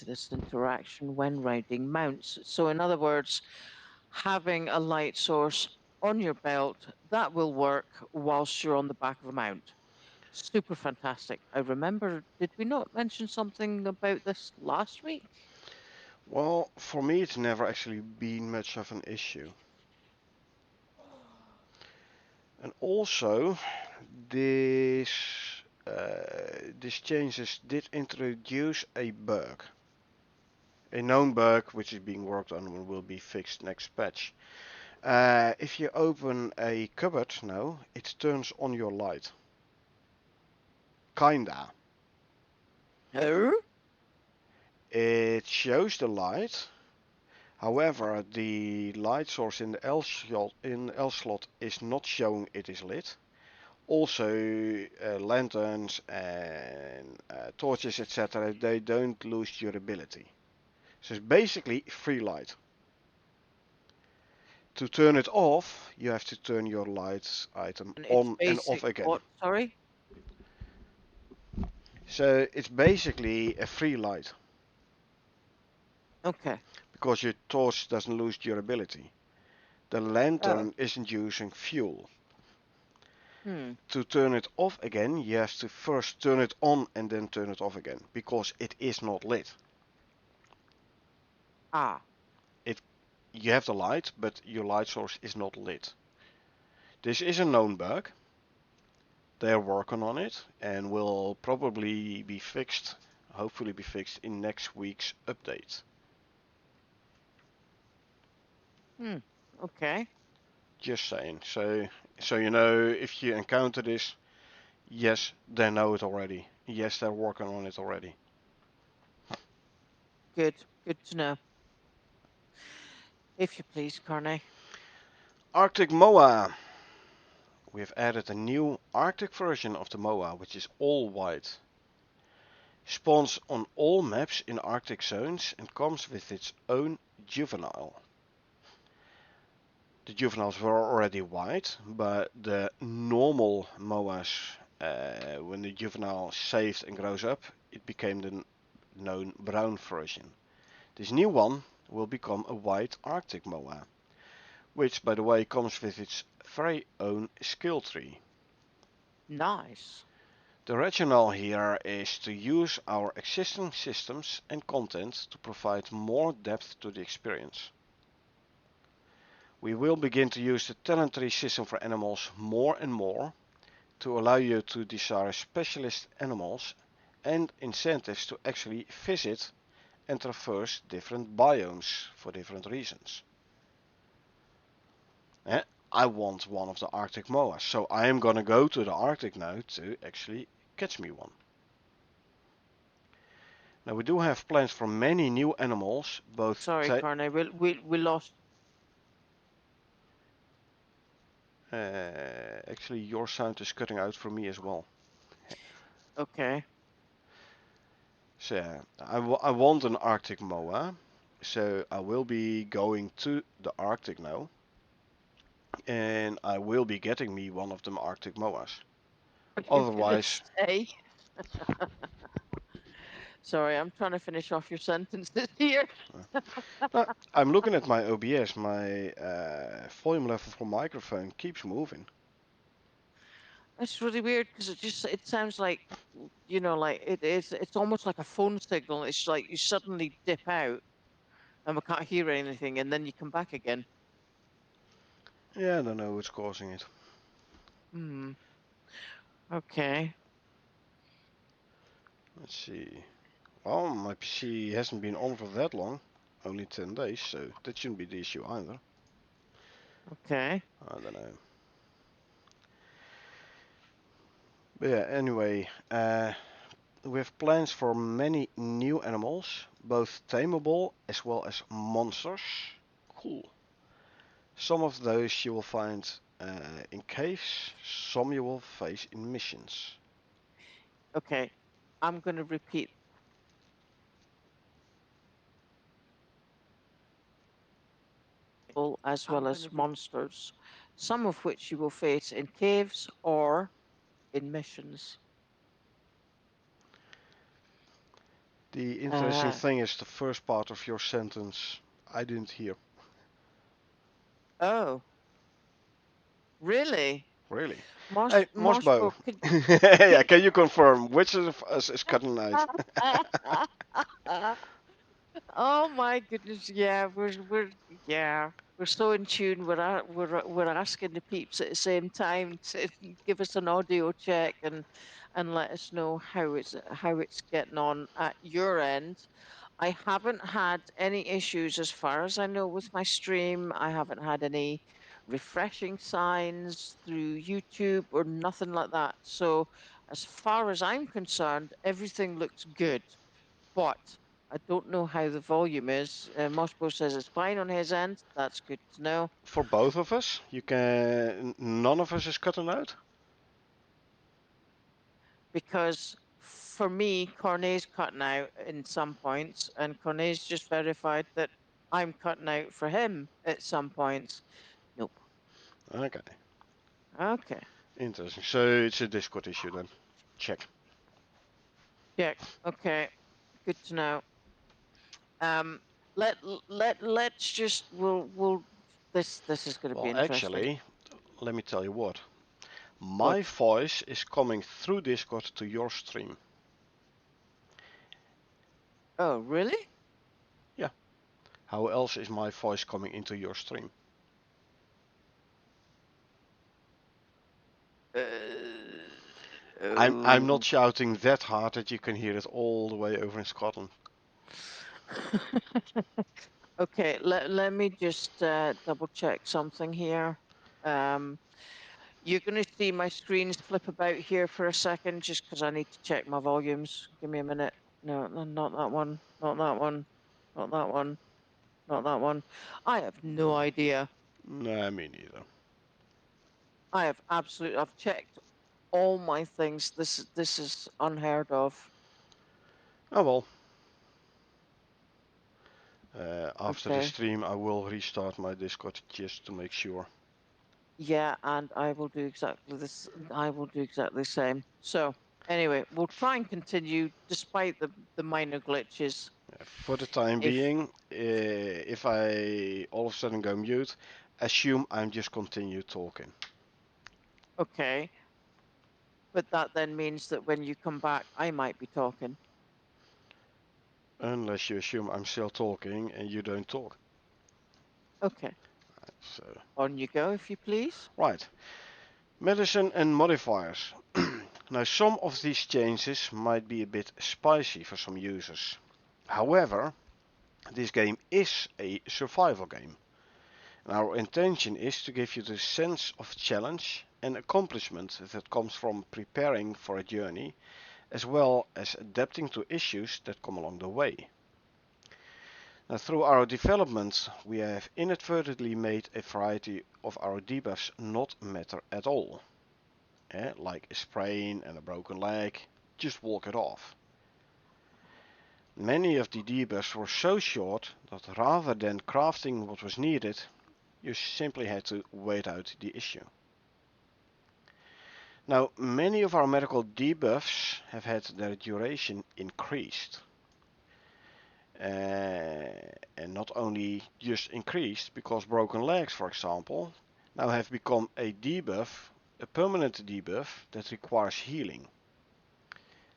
this interaction when riding mounts. So, in other words, having a light source on your belt that will work whilst you're on the back of a mount. Super fantastic. I remember, did we not mention something about this last week? Well, for me, it's never actually been much of an issue. And also, this this changes did introduce a bug, a known bug which is being worked on and will be fixed next patch. If you open a cupboard now, it turns on your light. Kinda. No. It shows the light. However, the light source in the L slot is not showing it is lit. Also, lanterns and torches, etc., they don't lose durability. So it's basically free light. To turn it off, you have to turn your light item And it's on and off basic. again. What? Sorry. So it's basically a free light Okay. because your torch doesn't lose durability. The Oh. lantern isn't using fuel. Hmm. To turn it off again, you have to first turn it on and then turn it off again because it is not lit. Ah, You have the light, but your light source is not lit. This is a known bug. They're working on it and will probably be fixed, hopefully be fixed in next week's update. hmm, okay, Just saying. So you know, if you encounter this, yes, they know it already. Yes, they're working on it already. good, good to know. If you please, Corny. Arctic Moa. We have added a new Arctic version of the Moa, which is all white. Spawns on all maps in Arctic zones and comes with its own juvenile. The juveniles were already white, but the normal Moas, when the juvenile saved and grows up, it became the known brown version. This new one will become a white Arctic Moa, which by the way comes with its very own skill tree. Nice. The rationale here is to use our existing systems and content to provide more depth to the experience. We will begin to use the talent tree system for animals more and more to allow you to desire specialist animals and incentives to actually visit and traverse different biomes for different reasons. I want one of the Arctic moas, so I am gonna go to the Arctic now to actually catch me one. Now we do have plans for many new animals, both Sorry, Corny. We lost. actually your sound is cutting out for me as well. Okay. So yeah, I want an Arctic moa, so I will be going to the Arctic now, and I will be getting me one of them Arctic moas. Are you gonna Otherwise, say? Sorry, I'm trying to finish off your sentences here. no, I'm looking at my OBS. My volume level for microphone keeps moving. It's really weird because it sounds like like it's almost like a phone signal. It's like you suddenly dip out and we can't hear anything, and then you come back again. Yeah, I don't know what's causing it. Hmm. Okay. Let's see. Well, my PC hasn't been on for that long, only 10 days, so that shouldn't be the issue either. Okay. I don't know. But yeah, anyway, we have plans for many new animals, both tameable as well as monsters. Cool. Some of those you will find in caves, some you will face in missions. Okay. I'm going to repeat as well as monsters, some of which you will face in caves or in missions. The interesting Uh, thing is the first part of your sentence I didn't hear. oh, really? Really? Mosh Hey, Moshbo Moshbo. could Yeah, could can you confirm which of us is cutting out? Oh my goodness, yeah, we're so in tune. We're asking the peeps at the same time to give us an audio check and let us know how it's getting on at your end. I haven't had any issues as far as I know with my stream. I haven't had any refreshing signs through YouTube or nothing like that. So as far as I'm concerned, everything looks good. But I don't know how the volume is. Moshbo says it's fine on his end. That's good to know. For both of us, you can. None of us is cutting out. Because for me, Cornet's cutting out in some points, and Cornet's just verified that I'm cutting out for him at some points. Nope. Okay, Okay. interesting. So it's a Discord issue then. Check. Check. Okay. Good to know. Um, let's just we'll this is going to be Well, interesting. actually, let me tell you what. My What? voice is coming through Discord to your stream. Oh, really? Yeah. How else is my voice coming into your stream? I'm not Oh. shouting that hard that you can hear it all the way over in Scotland. Okay, let me just double check something here. Um, you're going to see my screens flip about here for a second just because I need to check my volumes. Give me a minute. No, not that one. Not that one. Not that one. Not that one. I have no idea. Nah, me neither. I have absolutely. I've checked all my things. This is unheard of. Oh well. After the Okay. stream, I will restart my Discord just to make sure. Yeah, and I will do exactly this. I will do exactly the same. So anyway, we'll try and continue despite the minor glitches. For the time If being, if I all of a sudden go mute, assume I'm just continue talking. okay, but that then means that when you come back, I might be talking. Unless you assume I'm still talking and you don't talk. Okay, So, on you go, if you please. right. Medicine and modifiers. Now, some of these changes might be a bit spicy for some users. However, this game is a survival game. And our intention is to give you the sense of challenge and accomplishment that comes from preparing for a journey, as well as adapting to issues that come along the way. Now, through our development, we have inadvertently made a variety of our debuffs not matter at all. Like a sprain and a broken leg, just walk it off. Many of the debuffs were so short that rather than crafting what was needed, you simply had to wait out the issue. Now, many of our medical debuffs have had their duration increased. And not only just increased, because broken legs, for example, now have become a debuff, a permanent debuff that requires healing.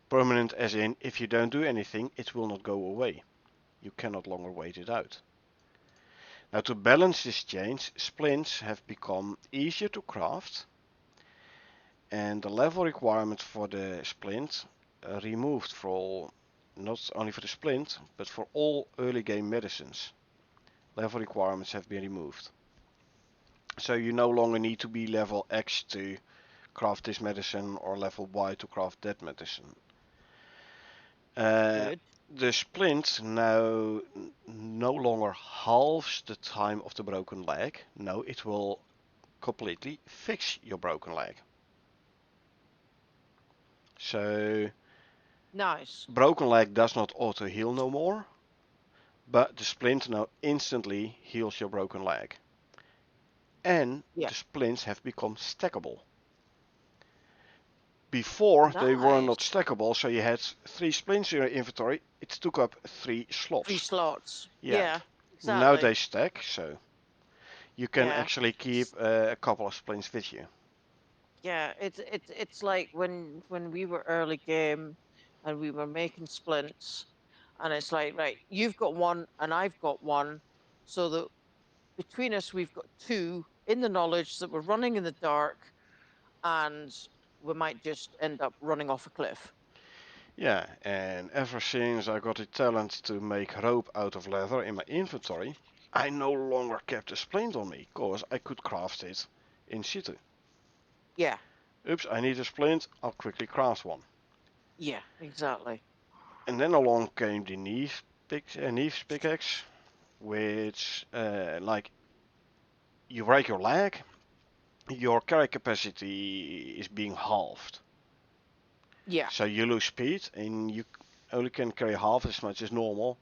Permanent as in, if you don't do anything, it will not go away. You cannot longer wait it out. Now, to balance this change, splints have become easier to craft, and the level requirement for the splint removed for not only for the splint, but for all early game medicines. Level requirements have been removed. So you no longer need to be level X to craft this medicine or level Y to craft that medicine. Good. The splint now no longer halves the time of the broken leg. No, it will completely fix your broken leg. So Nice. broken leg does not auto heal no more, but the splint now instantly heals your broken leg. And Yeah. the splints have become stackable. Before they were not Nice. stackable, so you had 3 splints in your inventory, it took up 3 Three slots. slots. Yeah, Yeah, now exactly. they stack, so you can Yeah. actually keep a couple of splints with you. Yeah, it's like when we were early game and we were making splints, and it's like, right, you've got one and I've got one, so that between us we've got two in the knowledge that we're running in the dark and we might just end up running off a cliff. Yeah, and ever since I got the talent to make rope out of leather in my inventory, I no longer kept a splint on me, cause I could craft it in situ. Yeah, Oops, I need a splint, I'll quickly craft one. yeah, exactly. And then along came the Neve's pickaxe, which, like, you break your leg, your carry capacity is being halved. Yeah, So you lose speed, and you only can carry half as much as normal.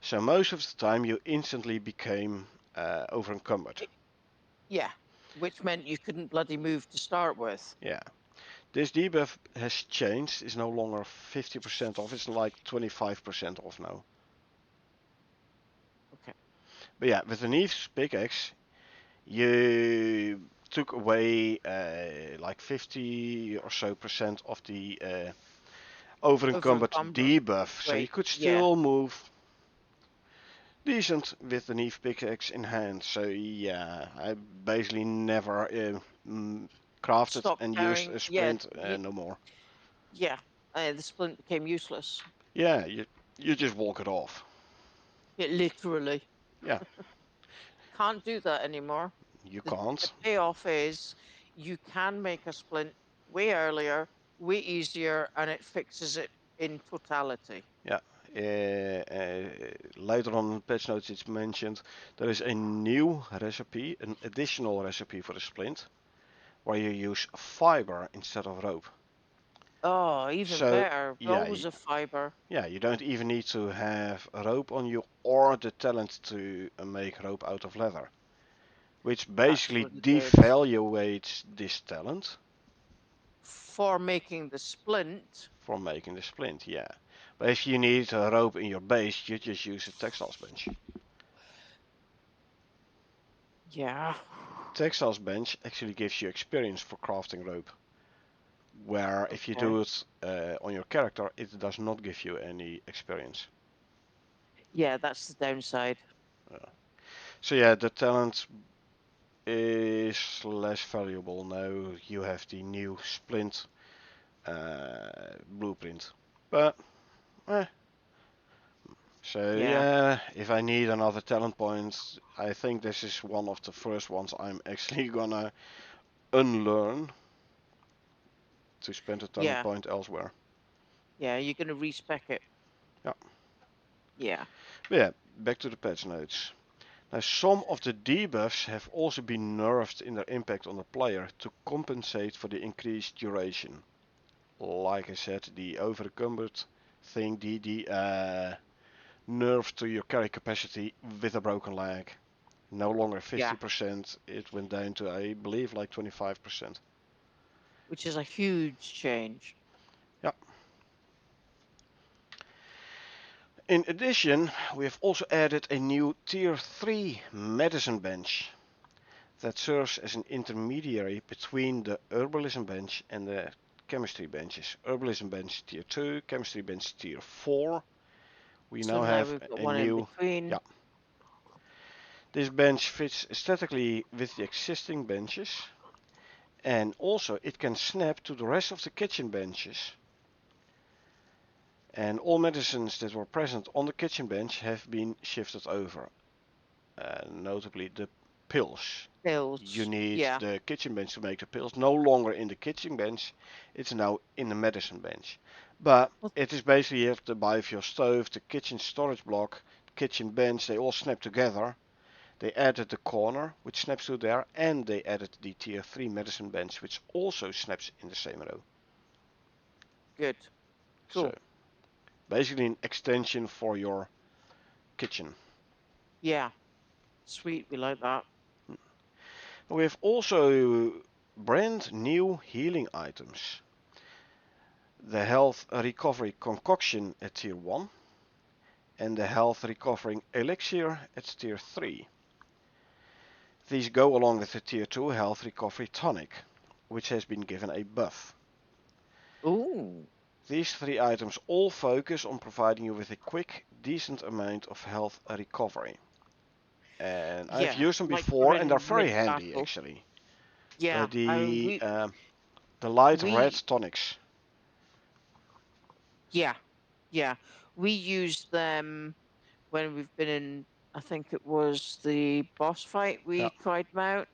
So most of the time you instantly became over encumbered. it, yeah, which meant you couldn't bloody move to start with. Yeah. This debuff has changed. It's no longer 50% off. It's like 25% off now. Okay. But yeah, with the Neve's pickaxe, you took away like 50 or so percent of the over Over encumbered encumber. debuff. So you Wait, could yeah, still move decent with the Neve pickaxe in hand. So yeah, I basically never crafted Stop and used carrying. a Yeah, splint no more. yeah. The splint became useless. Yeah, you just walk it off. It literally Yeah, can't do that anymore. you The can't. payoff is you can make a splint way earlier, way easier, and it fixes it in totality. Yeah. Later on in patch notes it's mentioned there is a new recipe, an additional recipe for the splint, where you use fiber instead of rope. Oh, even So better. yeah, Rolls of fiber. yeah, you don't even need to have a rope on you or the talent to make rope out of leather, which That's basically really good. devaluates this talent For making the splint. from making the splint. Yeah, but if you need a rope in your base, you just use a textiles bench. Yeah. Textiles bench actually gives you experience for crafting rope, where if you Okay. do it on your character, it does not give you any experience. Yeah, that's the downside. Uh, so yeah, the talent is less valuable now. You have the new splint blueprint, but eh. So Yeah. yeah, if I need another talent point, I think this is one of the first ones I'm actually gonna unlearn to spend a talent Yeah. point elsewhere. Yeah. You're going to respec it. Yeah. Yeah. But yeah, back to the patch notes. Now, some of the debuffs have also been nerfed in their impact on the player to compensate for the increased duration. Like I said, the overencumbered thing, the nerf to your carry capacity with a broken leg. No longer Yeah. 50%, it went down to, I believe, like 25%. Which is a huge change. Yeah. In addition, we have also added a new tier 3 medicine bench that serves as an intermediary between the herbalism bench and the chemistry benches. Herbalism bench tier 2, chemistry bench tier 4. We So now now have we've got a one in new, between. yeah. This bench fits aesthetically with the existing benches, and also it can snap to the rest of the kitchen benches. And all medicines that were present on the kitchen bench have been shifted over, notably the pills. You Pills. need Yeah. the kitchen bench to make the pills. No longer in the kitchen bench, it's now in the medicine bench. But Well, it is basically you have the biofuel stove, the kitchen storage block, the kitchen bench, they all snap together. They added the corner, which snaps to there, and they added the tier 3 medicine bench, which also snaps in the same row. good. So Cool. basically an extension for your kitchen. Yeah. Sweet. We like that. We have also brand new healing items. The health recovery concoction at tier 1 and the health recovering elixir at tier 3. These go along with the tier 2 health recovery tonic, which has been given a buff. Ooh. These three items all focus on providing you with a quick, decent amount of health recovery. And I've Yeah. used them Like for before and they're in very mid handy battle. actually. The Yeah. I mean, the uh, the light red we tonics. yeah. Yeah. We use them when we've been in, I think it was the boss fight, Yeah, we tried them out,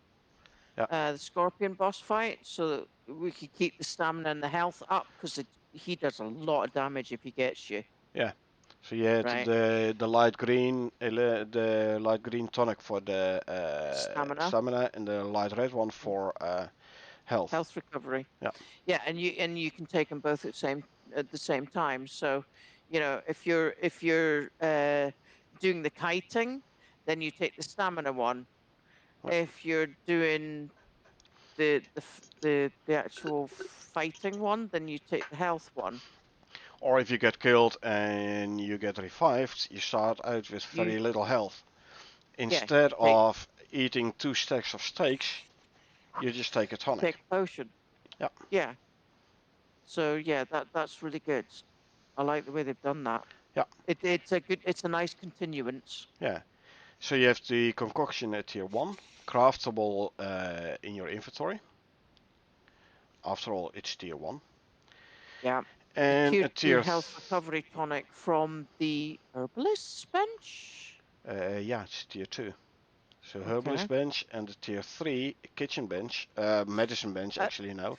yeah, the scorpion boss fight, so that we could keep the stamina and the health up because he does a lot of damage if he gets you, yeah. So you had right? the light green, the light green tonic for the Stamina, stamina, and the light red one and for health. health recovery. Yeah, Yeah, and you can take them both at the same time. So, if you're doing the kiting, then you take the stamina one. yeah. If you're doing the actual fighting one, then you take the health one. Or if you get killed and you get revived, you start out with You very little health. Yeah, Instead you take of eating 2 stacks of steaks, you just take a you tonic. take a potion. Yeah, Yeah. So yeah, that's really good. I like the way they've done that. Yeah. It's a nice continuance. Yeah. So you have the concoction at tier 1, craftable in your inventory. After all, it's tier 1. Yeah. The And tier at 2 tier health recovery tonic from the herbalist's bench. yeah, it's tier 2. So Okay. herbalist bench and the tier 3 kitchen bench, medicine bench Uh, actually now,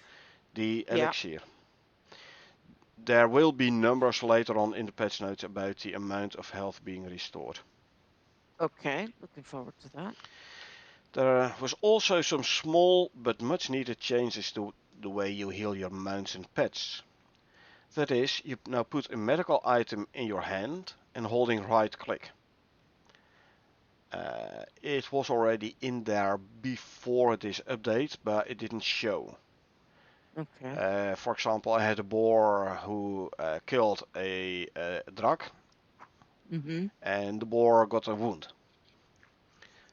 the yeah. elixir. There will be numbers later on in the patch notes about the amount of health being restored. Okay. Looking forward to that. There was also some small but much needed changes to the way you heal your mounts and pets. That is, you now put a medical item in your hand and holding right click. It was already in there before this update, but it didn't show. Okay. For example, I had a boar who killed a drug, Mm-hmm. and the boar got a wound.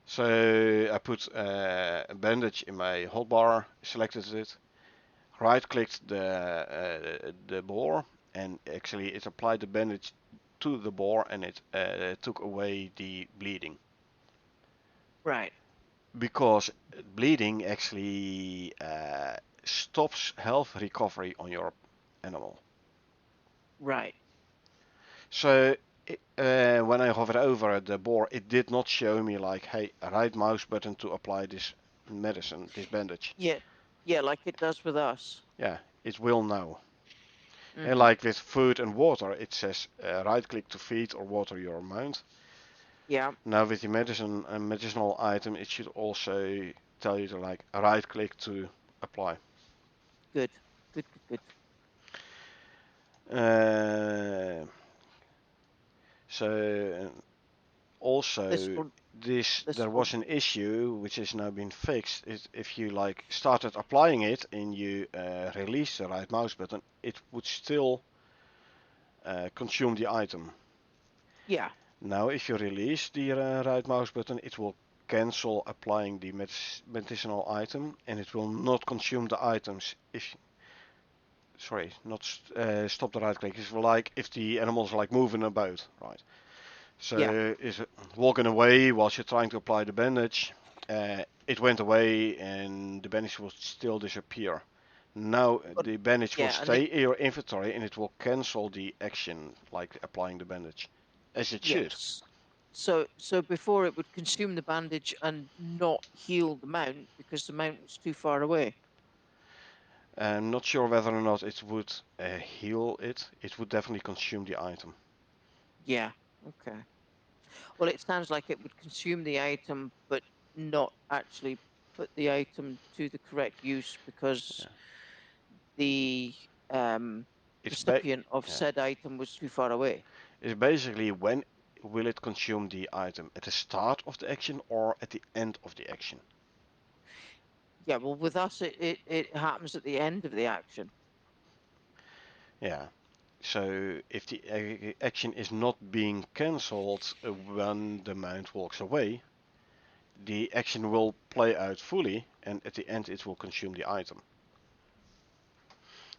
So I put a bandage in my hotbar, selected it, right-clicked the boar, and actually it applied the bandage to the boar, and it took away the bleeding. Right. Because bleeding actually stops health recovery on your animal. Right. So when I hovered over the boar, it did not show me like, hey, right mouse button to apply this medicine, this bandage. Yeah. Yeah, like it does with us. Yeah, it will now. And Mm-hmm. like with food and water, it says right click to feed or water your mount. Yeah. Now with the medicine and medicinal item, it should also tell you to like right click to apply. Good. Good. Good. Good. Uh, so This also will. this This there will. was an issue which has now been fixed. Is if you like started applying it and you release the right mouse button, it would still consume the item. Yeah. Now if you release the right mouse button, it will cancel applying the medicinal item, and it will not consume the items. If sorry, not stop the right click. It's like if the animal's like moving about, right? Yeah. So is it walking away whilst you're trying to apply the bandage? It went away and the bandage will still disappear. Now But the bandage will yeah, and it. stay in your inventory and it will cancel the action like applying the bandage, as it should. Yes. So before it would consume the bandage and not heal the mount because the mount was too far away. I'm not sure whether or not it would heal it. It would definitely consume the item. Yeah. Okay. Well, it sounds like it would consume the item, but not actually put the item to the correct use because Yeah. the It's recipient of yeah. said item was too far away. It's basically when will it consume the item at the start of the action or at the end of the action. Yeah, well, with us, it happens at the end of the action. Yeah. So if the action is not being cancelled when the mount walks away, the action will play out fully, and at the end it will consume the item.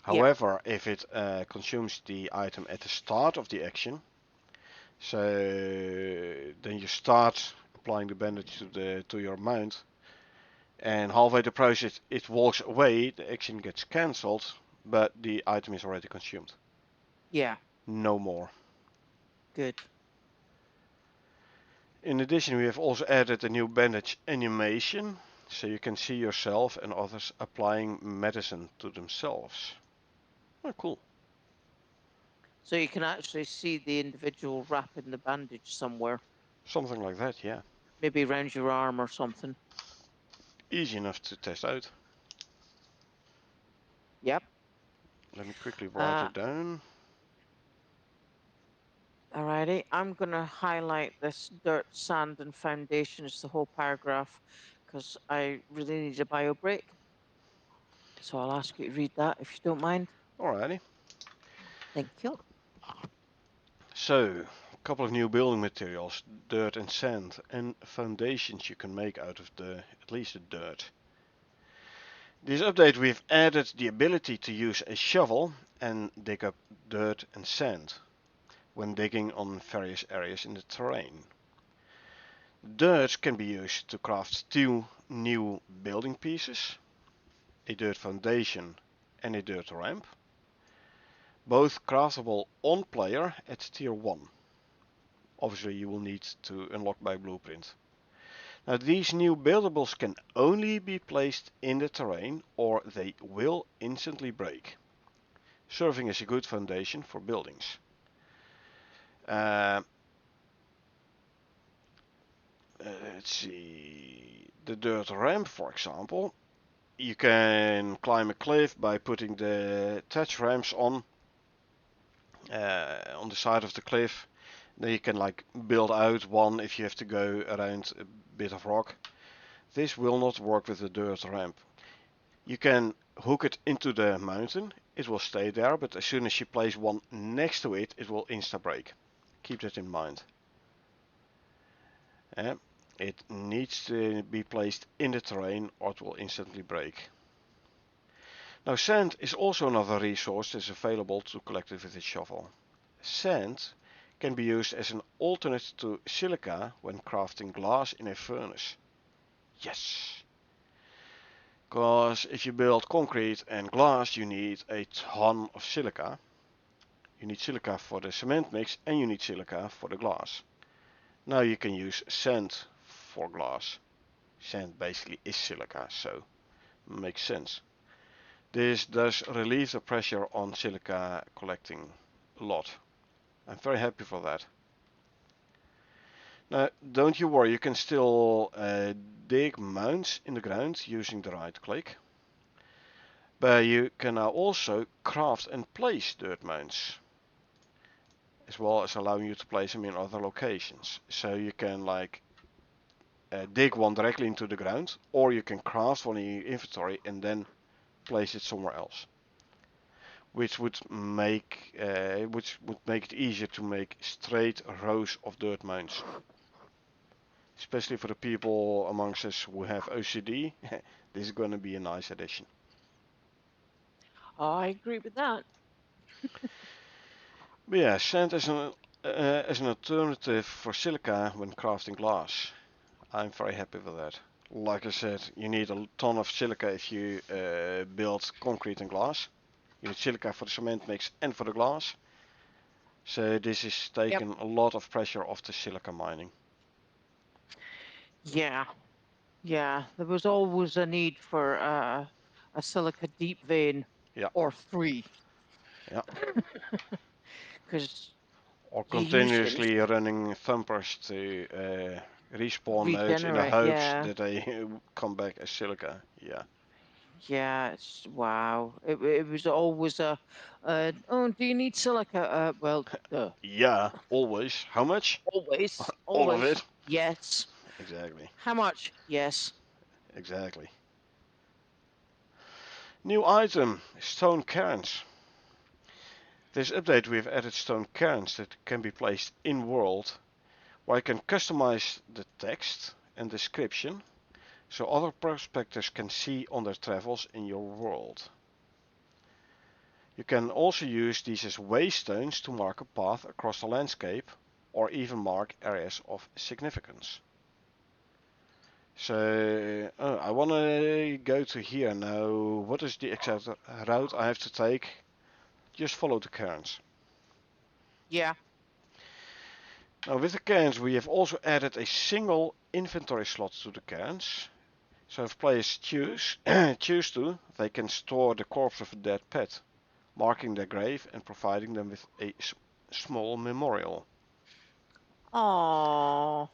Yeah, However, if it consumes the item at the start of the action, so then you start applying the bandage to your mount, and halfway the process it walks away, the action gets cancelled, but the item is already consumed. yeah, No more. good. In addition, we have also added a new bandage animation, so you can see yourself and others applying medicine to themselves. Oh, cool. So you can actually see the individual wrapping the bandage somewhere, Something like that, yeah. maybe around your arm or something. Easy enough to test out. Yep. Let me quickly write Uh, it down. Alrighty, I'm going to highlight this dirt, sand, and foundation as the whole paragraph because I really need a bio break. So I'll ask you to read that if you don't mind. Alrighty. Thank you. So, a couple of new building materials, dirt and sand, and foundations you can make out of at least the dirt. This update we've added the ability to use a shovel and dig up dirt and sand. when digging on various areas in the terrain. Dirt can be used to craft two new building pieces, a dirt foundation and a dirt ramp, both craftable on player at tier 1. Obviously you will need to unlock by blueprint. Now these new buildables can only be placed in the terrain or they will instantly break, serving as a good foundation for buildings. Uh, let's see, the dirt ramp for example, you can climb a cliff by putting the thatch ramps on the side of the cliff. Then you can like build out one if you have to go around a bit of rock. This will not work with the dirt ramp. You can hook it into the mountain, it will stay there, but as soon as you place one next to it, it will insta-break. Keep that in mind. It needs to be placed in the terrain or it will instantly break. Now sand is also another resource that is available to collect it with a shovel. Sand can be used as an alternate to silica when crafting glass in a furnace. Yes! Because if you build concrete and glass you need a ton of silica. You need silica for the cement mix and you need silica for the glass. Now you can use sand for glass. Sand basically is silica, so makes sense. This does relieve the pressure on silica collecting a lot. I'm very happy for that. Now, don't you worry, you can still dig mounds in the ground using the right click. But you can now also craft and place dirt mounds, as well as allowing you to place them in other locations. So you can like dig one directly into the ground, or you can craft one in your inventory and then place it somewhere else. Which would make it easier to make straight rows of dirt mounds. Especially for the people amongst us who have OCD, this is going to be a nice addition. I agree with that. But yeah, sand as an alternative for silica when crafting glass. I'm very happy with that. Like I said, you need a ton of silica if you build concrete and glass. You need silica for the cement mix and for the glass. So this is Yep. taking a lot of pressure off the silica mining. Yeah. Yeah. There was always a need for a silica deep vein Yeah, or three. yeah. Because Or you use them continuously running thumpers to respawn nodes in the regenerate. hopes Yeah. that they come back as silica. Yeah. Yeah. It's wow. It was always oh, do you need silica? Well, Yeah, always. How much? always, All of always. it. Yes. Exactly. How much? Yes. Exactly. New item, stone cairns. This update we have added stone cairns that can be placed in world, where you can customize the text and description so other prospectors can see on their travels in your world. You can also use these as waystones to mark a path across the landscape or even mark areas of significance. So I want to go to here now. What is the exact route I have to take? Just follow the cairns. Yeah. Now with the cairns we have also added a single inventory slot to the cairns. So if players choose to, they can store the corpse of a dead pet, marking their grave and providing them with a small memorial. Oh,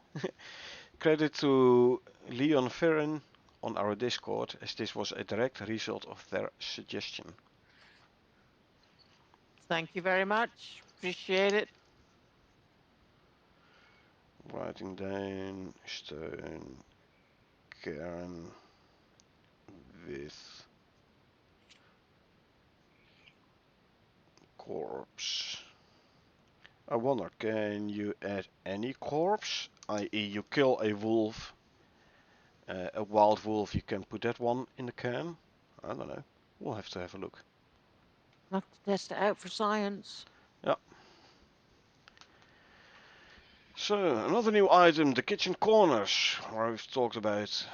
Credit to Leon Ferrin on our Discord, as this was a direct result of their suggestion. thank you very much. Appreciate it. Writing down stone cairn with corpse. I wonder, can you add any corpse? I.e. you kill a wolf, a wild wolf, you can put that one in the cairn? I don't know. We'll have to have a look. Have to test it out for science. Yeah. So, another new item, the kitchen corners, where we've talked about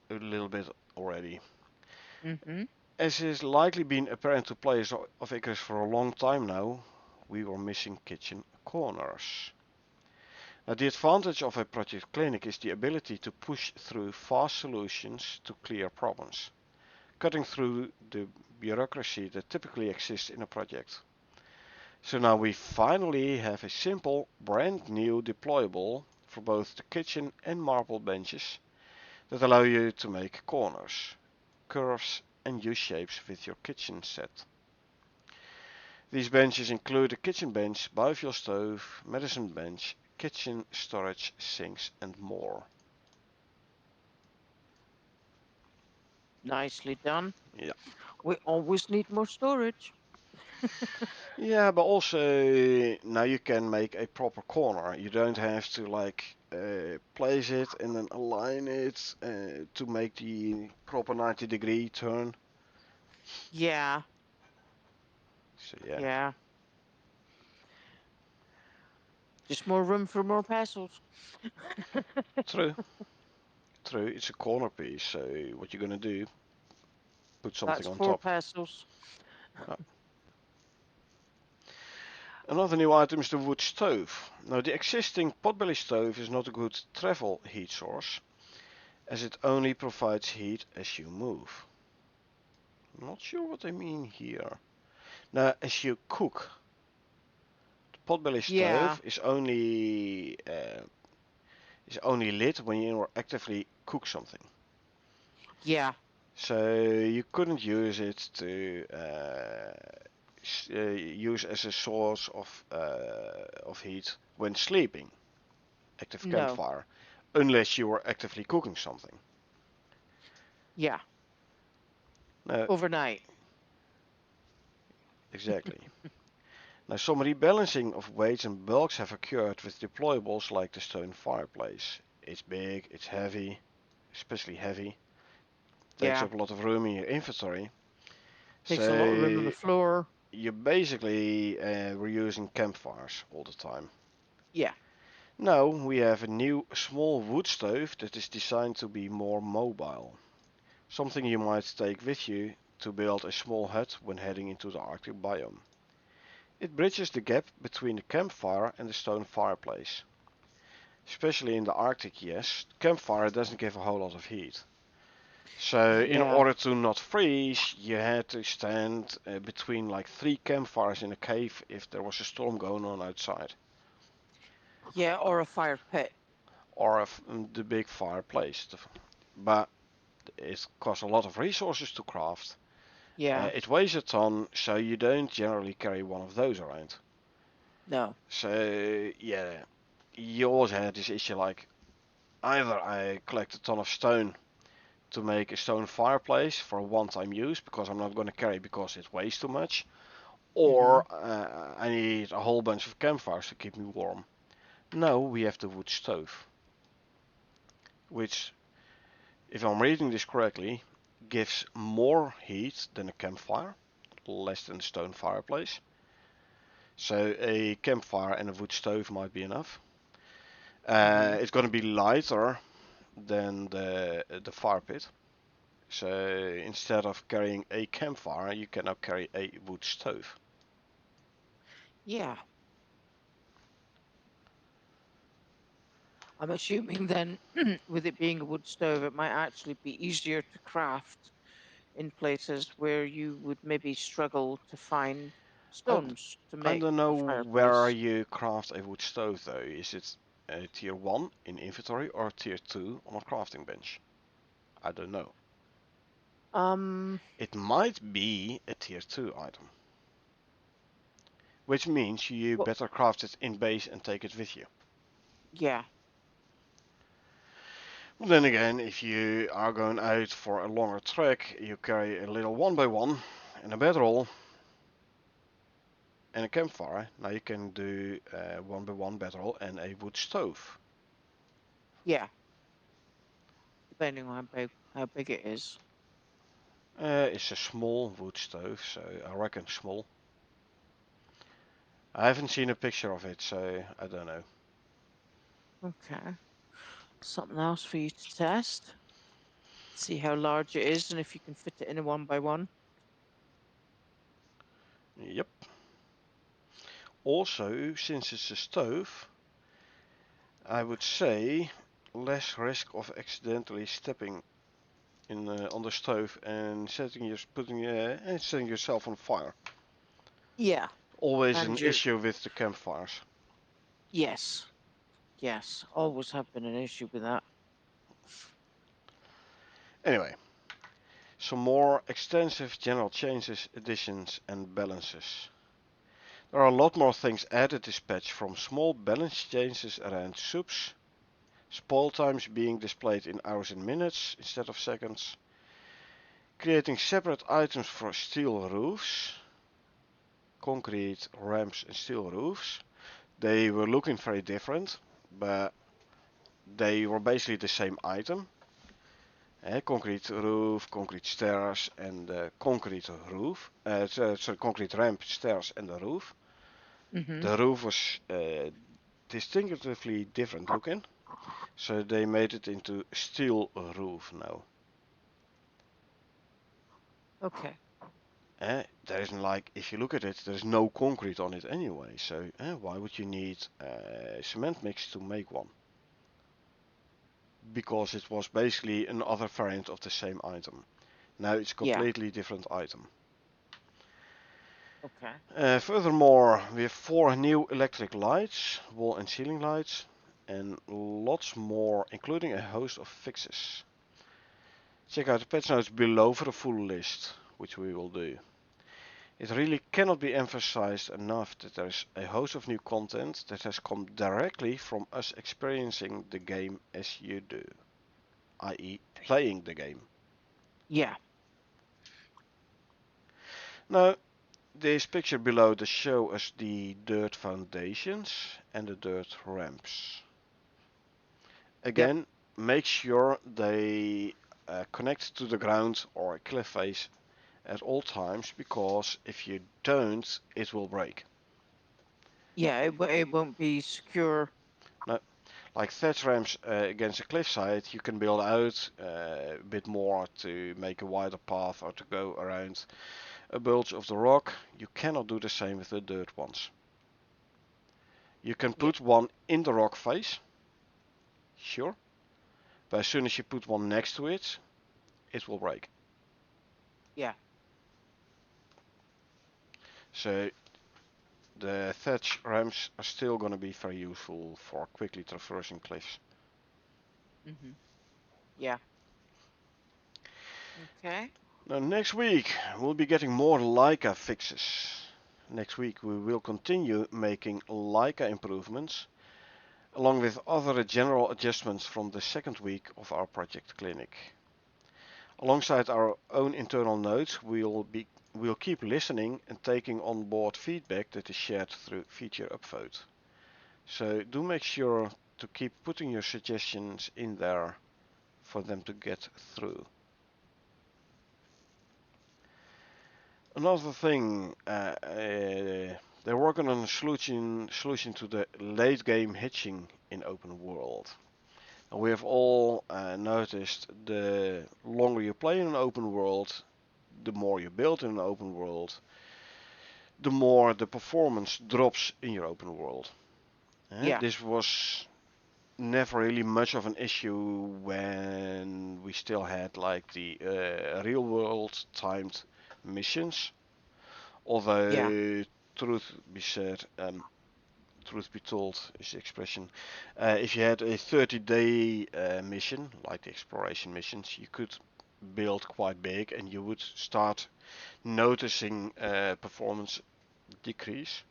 a little bit already. Mm-hmm. As is likely been apparent to players of Icarus for a long time now, we were missing kitchen corners. Now, the advantage of a project clinic is the ability to push through fast solutions to clear problems, cutting through the bureaucracy that typically exists in a project. So now we finally have a simple, brand new deployable for both the kitchen and marble benches that allow you to make corners, curves and U-shapes with your kitchen set. These benches include a kitchen bench, biofuel stove, medicine bench, kitchen storage, sinks and more. Nicely done. Yeah. We always need more storage. Yeah, but also now you can make a proper corner. You don't have to place it and then align it to make the proper 90-degree turn. Yeah, So yeah, yeah. Just more room for more parcels. true, true. It's a corner piece, so what you're gonna do? Put something That's on four top. parcels. Uh, Another new item is the wood stove. Now the existing potbelly stove is not a good travel heat source, as it only provides heat as you move. Not sure what I mean here. Now, as you cook, the potbelly Yeah, stove is only lit when you actively cook something. yeah, So you couldn't use it to use as a source of heat when sleeping, active no, campfire, unless you were actively cooking something. yeah. Now, Overnight. exactly. Now, some rebalancing of weights and bulks have occurred with deployables like the stone fireplace. It's big, it's heavy, especially heavy, takes Yeah, up a lot of room in your inventory. takes a lot of room on the So floor. you basically were using campfires all the time. Yeah, Now we have a new small wood stove that is designed to be more mobile. Something you might take with you to build a small hut when heading into the Arctic biome. It bridges the gap between the campfire and the stone fireplace. Especially in the Arctic, yes, campfire doesn't give a whole lot of heat. So in yeah, order to not freeze, you had to stand between like 3 campfires in a cave if there was a storm going on outside, yeah. Or a fire pit. or the big fireplace. But it costs a lot of resources to craft. Yeah, It weighs a ton, so you don't generally carry one of those around. no. So yeah, you always had this issue like either I collect a ton of stone to make a stone fireplace for a one-time use because I'm not going to carry because it weighs too much, Mm-hmm. or I need a whole bunch of campfires to keep me warm. Now we have the wood stove, which, if I'm reading this correctly, gives more heat than a campfire, less than a stone fireplace. So a campfire and a wood stove might be enough. Mm-hmm. It's going to be lighter than the fire pit. So instead of carrying a campfire, you can now carry a wood stove. Yeah. I'm assuming then, with it being a wood stove, it might actually be easier to craft in places where you would maybe struggle to find I, stones to I make don't a know where fireplace. you craft a wood stove though. Is it a tier 1 in inventory or tier 2 on a crafting bench? I don't know. Um, It might be a tier 2 item, which means you well, better craft it in base and take it with you. yeah, Well, then again, if you are going out for a longer trek, you carry a little 1x1 and a bedroll and a campfire. Now you can do 1x1 bedroll and a wood stove. yeah, depending on how big it is. It's a small wood stove, so I reckon small. I haven't seen a picture of it, so I don't know. Okay. Something else for you to test. See how large it is and if you can fit it in a 1x1. Yep. Also, since it's a stove, I would say less risk of accidentally stepping in on the stove and setting yourself on fire. Yeah. Always And an you're, issue with the campfires. yes. Yes. Always have been an issue with that. Anyway, some more extensive general changes, additions and balances. There are a lot more things added this patch, from small balance changes around subs, spoil times being displayed in hours and minutes instead of seconds, creating separate items for steel roofs, concrete ramps and steel roofs. They were looking very different, but they were basically the same item. Concrete roof, concrete stairs, and concrete roof. Concrete ramp, stairs, and the roof. Mm-hmm. The roof was distinctively different looking, so they made it into steel roof now. Okay. There isn't, like, if you look at it, there's no concrete on it anyway, so why would you need cement mix to make one? Because it was basically another variant of the same item. Now it's a Yeah. completely different item. Okay. Furthermore, we have 4 new electric lights, wall and ceiling lights, and lots more, including a host of fixes. Check out the patch notes below for the full list, which we will do. It really cannot be emphasized enough that there is a host of new content that has come directly from us experiencing the game as you do, i.e. playing the game. Yeah. Now, this picture below does show us the dirt foundations and the dirt ramps. Yep. Again, make sure they connect to the ground or a cliff face at all times, because if you don't, it will break. Yeah. It won't be secure. Now, like thatch ramps against a cliffside, you can build out a bit more to make a wider path or to go around a bulge of the rock. You cannot do the same with the dirt ones. You can Yeah. put one in the rock face, sure, but as soon as you put one next to it, it will break. Yeah. So the thatch ramps are still going to be very useful for quickly traversing cliffs. Mm-hmm. Yeah. Okay. Now, next week we'll be getting more Leica fixes. Next week we will continue making Leica improvements, along with other general adjustments from the second week of our project clinic. Alongside our own internal notes, we'll keep listening and taking on board feedback that is shared through feature upvote. So do make sure to keep putting your suggestions in there for them to get through. Another thing, they're working on a solution to the late game hitching in open world. And we have all noticed the longer you play in an open world, the more you build in an open world, the more the performance drops in your open world. Yeah. This was never really much of an issue when we still had like the real world timed missions. Yeah. Although truth be said, truth be told is the expression. If you had a 30-day mission, like the exploration missions, you could build quite big and you would start noticing performance decrease.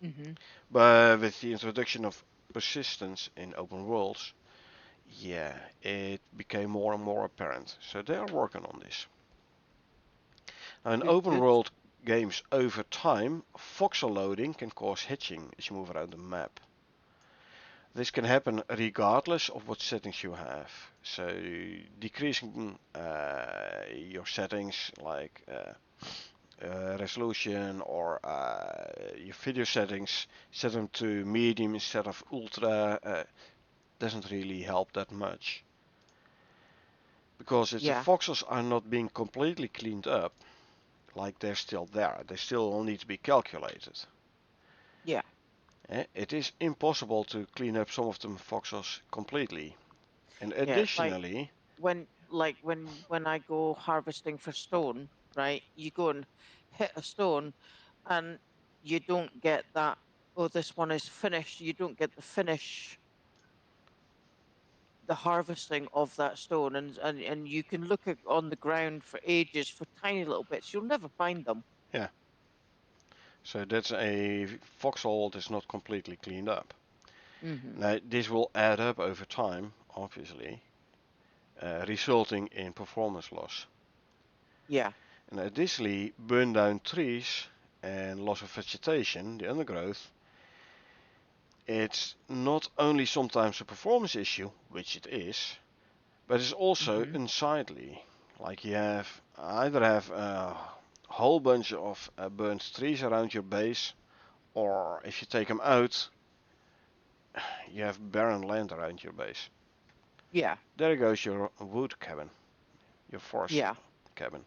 Mm-hmm. But with the introduction of persistence in open worlds, yeah, it became more and more apparent. So they are working on this. Now, in Good. open Good. world games over time, voxel loading can cause hitching as you move around the map. This can happen regardless of what settings you have. So decreasing your settings like resolution or your video settings, set them to medium instead of ultra. doesn't really help that much. Because if the Yeah. voxels are not being completely cleaned up, like they're still there, they still need to be calculated. Yeah. It is impossible to clean up some of the voxels completely. And Yeah. It's like additionally, when I go harvesting for stone, right? You go and hit a stone, and you don't get that. Oh, this one is finished. You don't get the finish, the harvesting of that stone, and you can look at, on the ground for ages for tiny little bits. You'll never find them. yeah, so that's a voxel that's not completely cleaned up. Hmm. Now, this will add up over time, obviously, resulting in performance loss. Yeah. And additionally, burn down trees and loss of vegetation, the undergrowth, it's not only sometimes a performance issue, which it is, but it's also Hmm. unsightly. Like you either have a whole bunch of burnt trees around your base, or if you take them out, you have barren land around your base. Yeah. There goes your wood cabin, your forest Yeah. cabin.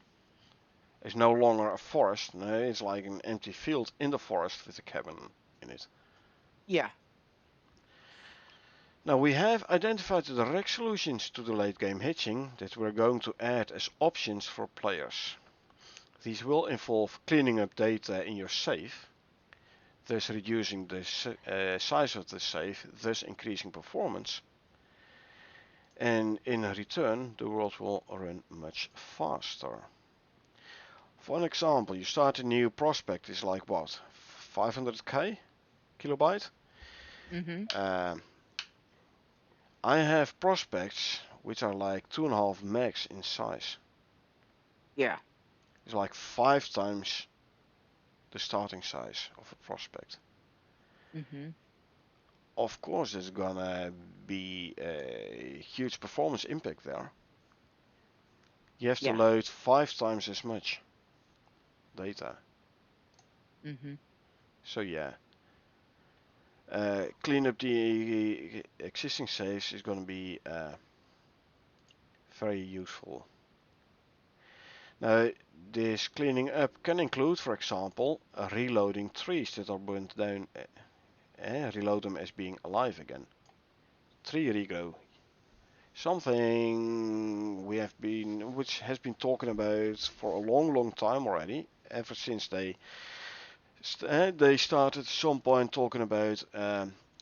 It's no longer a forest, no, it's like an empty field in the forest with a cabin in it. Yeah. Now we have identified the direct solutions to the late game hitching that we're going to add as options for players. These will involve cleaning up data in your save, thus reducing the size of the save, thus increasing performance. And in return, the world will run much faster. For an example, you start a new prospect, is like what? 500k kilobyte? Hmm. Um, I have prospects which are like 2.5 megs in size. Yeah. It's like 5 times the starting size of a prospect. Hmm. Of course, there's gonna be a huge performance impact there. You have to Yeah. load 5 times as much data. Hmm. So yeah, clean up the existing saves is gonna be very useful. Now, this cleaning up can include, for example, reloading trees that are burnt down, reload them as being alive again. Tree regrow, something which has been talking about for a long, long time already, ever since they started at some point talking about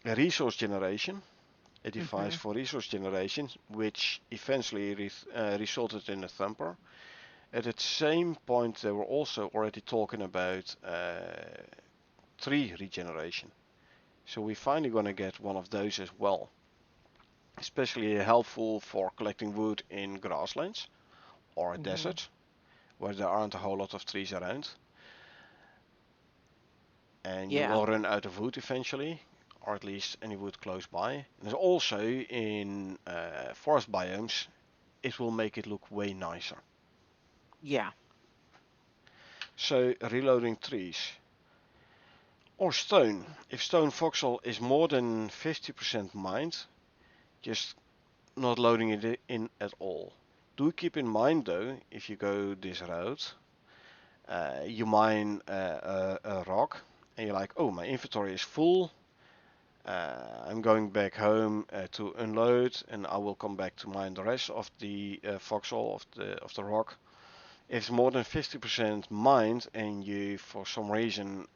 resource generation, a device Hmm. for resource generation, which eventually resulted in a thumper. At the same point, they were also already talking about tree regeneration. So we're finally going to get one of those as well. Especially helpful for collecting wood in grasslands or a Hmm. desert where there aren't a whole lot of trees around. And you Yeah. will run out of wood eventually, or at least any wood close by. And there's also in forest biomes, it will make it look way nicer. Yeah. So reloading trees. Or stone. If stone voxel is more than 50% mined, just not loading it in at all. Do keep in mind though, if you go this route, you mine a rock and you're like, oh, my inventory is full. I'm going back home to unload, and I will come back to mine the rest of the voxel of the rock. If it's more than 50% mined, and you for some reason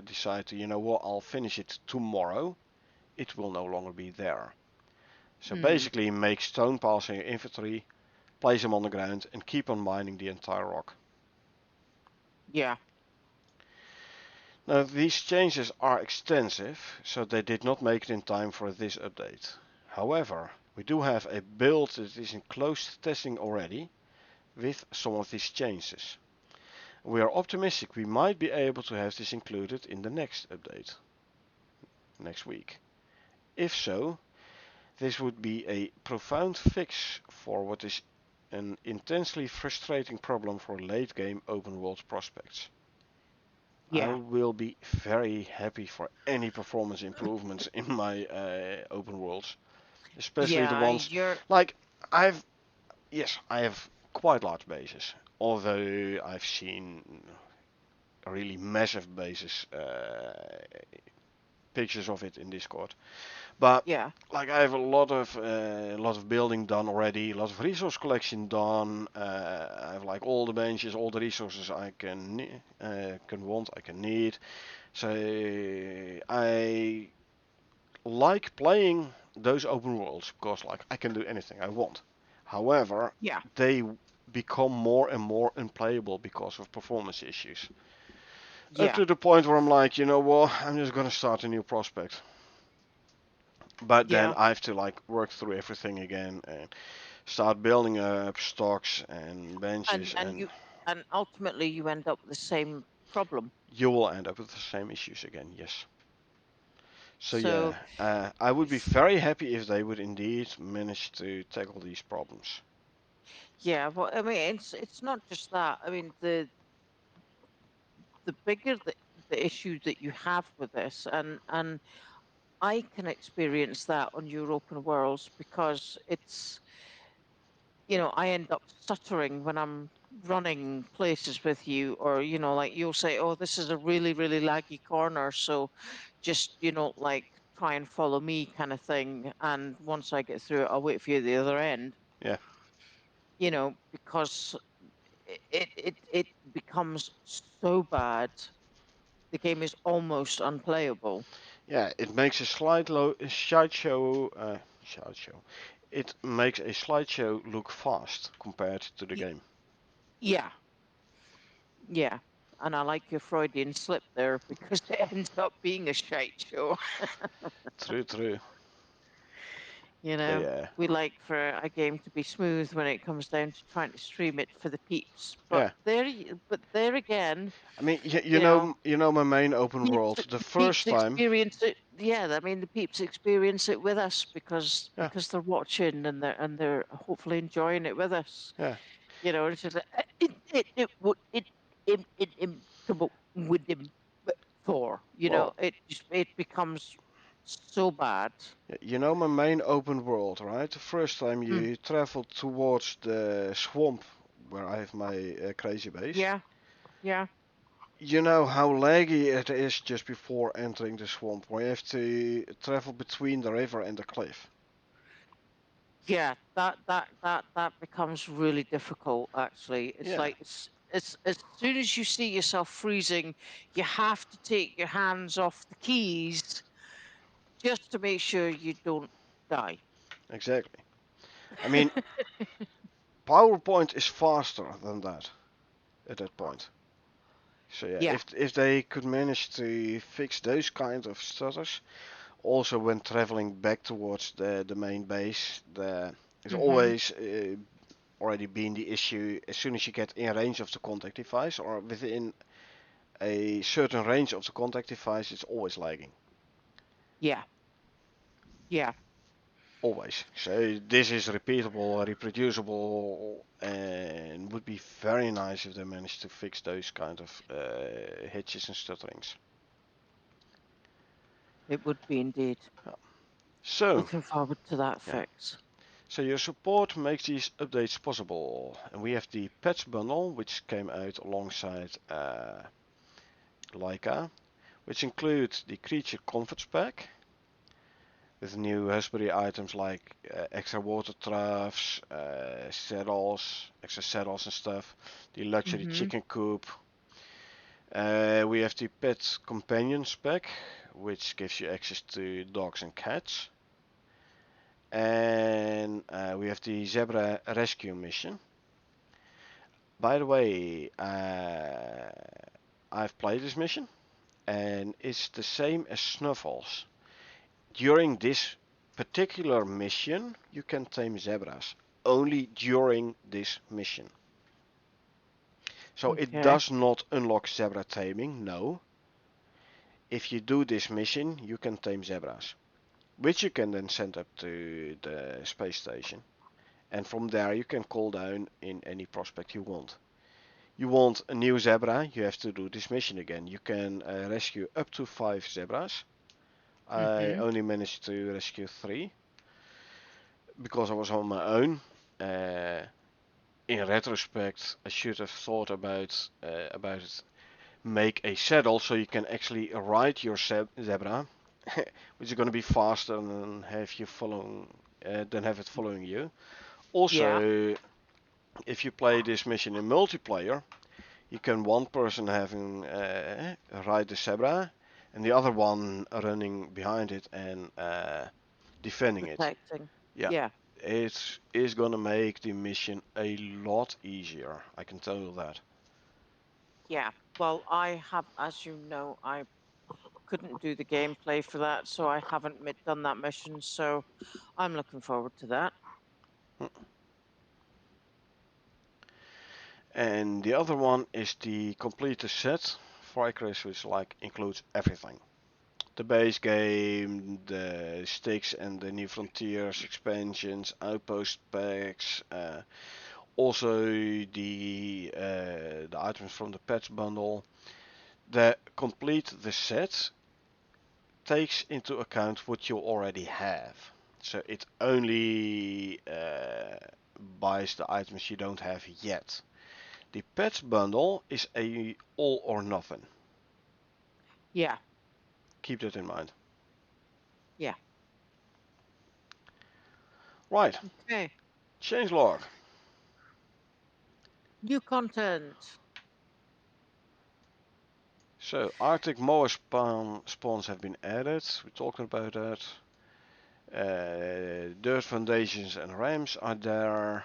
decide to, you know what, I'll finish it tomorrow, it will no longer be there. So Mm. basically, make stone piles in your inventory, place them on the ground, and keep on mining the entire rock. Yeah. Now, these changes are extensive, so they did not make it in time for this update. However, we do have a build that is in close testing already with some of these changes. We are optimistic we might be able to have this included in the next update next week. If so, this would be a profound fix for what is an intensely frustrating problem for late game open world prospects. I Yeah. will be very happy for any performance improvements in my open worlds. especially the Yeah, ones you're like I've yes, I have quite large bases. Although I've seen really massive bases, pictures of it in Discord. But yeah, like I have a lot of building done already, a lot of resource collection done. I have like all the benches, all the resources I I can need. So I like playing those open worlds because like I can do anything I want. However, yeah, they become more and more unplayable because of performance issues. Up yeah, to the point where I'm like, you know what, I'm just gonna start a new prospect. But then yeah. I have to like work through everything again and start building up stocks and And benches, and and you and ultimately you end up with the same problem. you will end up with the same issues again. Yes. So So yeah, I would be very happy if they would indeed manage to tackle these problems. yeah, well, I mean, it's not just that. I mean, the bigger the issue that you have with this, and I can experience that on your open worlds because it's, I end up stuttering when I'm running places with you, or, like you'll say, oh, this is a really, really laggy corner. So just, like try and follow me kind of thing. And once I get through it, I'll wait for you at the other end, Yeah, because it becomes so bad. The game is almost unplayable. yeah, it makes a slideshow. Slideshow. It makes a slideshow look fast compared to the Y- game. Yeah, yeah. And I like your Freudian slip there because it ends up being a shite show. True, true. You But know, yeah, we like for a game to be smooth when it comes down to trying to stream it for the peeps. But yeah. there again, I mean, you know, you know my main open peeps world. The peeps first time, experience it. Yeah, I mean the peeps experience it with us yeah, because they're watching and they're hopefully enjoying it with us. yeah. It's just like, it come up with him for. Well, It becomes so bad. you know my main open world, right? The first time Mm, you travel towards the swamp where I have my crazy base. yeah, yeah. You know how laggy it is just before entering the swamp, where you have to travel between the river and the cliff. Yeah, that becomes really difficult actually. It's Yeah, like it's as soon as you see yourself freezing, you have to take your hands off the keys just to make sure you don't die. exactly. I mean, PowerPoint is faster than that at that point. So yeah, Yeah. if they could manage to fix those kind of stutters, also when traveling back towards the main base, there's Mhm. always already been the issue as soon as you get in range of the contact device or within a certain range of the contact device, it's always lagging. Yeah. Yeah. Always. So this is repeatable, reproducible, and would be very nice if they managed to fix those kind of hitches and stutterings. It would be indeed. Yeah. So, Looking forward to that yeah. fix. So your support makes these updates possible, and we have the patch bundle, which came out alongside Leica, which includes the creature comforts pack with new husbandry items like extra water troughs, extra saddles and stuff, the luxury Mhm. chicken coop. We have the pet companions pack, which gives you access to dogs and cats. And we have the zebra rescue mission. By the way, I've played this mission, and it's the same as Snuffles. During this particular mission, you can tame zebras. Only during this mission. So it Okay. does not unlock zebra taming, no. If you do this mission, you can tame zebras, which you can then send up to the space station. And from there you can call down in any prospect you want. You want a new zebra, you have to do this mission again. You can rescue up to 5 zebras. I Mhm. only managed to rescue 3. because I was on my own. In retrospect, I should have thought about it. Make a saddle so you can actually ride your zebra, which is going to be faster than have it following you. Yeah. Also, if you play this mission in multiplayer, you can one person having ride the zebra, and the other one running behind it and defending it. Protecting. Yeah, Yeah. it is gonna make the mission a lot easier. I can tell you that. Yeah. Well, I have, as you know, I couldn't do the gameplay for that, so I haven't done that mission. So I'm looking forward to that. And the other one is the completed set for Icarus, which like includes everything. The base game, the sticks and the New Frontiers expansions, outpost packs, also the items from the patch bundle. The set takes into account what you already have. So it only buys the items you don't have yet. The patch bundle is a all or nothing. Yeah. Keep that in mind. Yeah. Right, Okay. changelog. New content. So Arctic moa spawns have been added. We talked about that. Dirt foundations and ramps are there.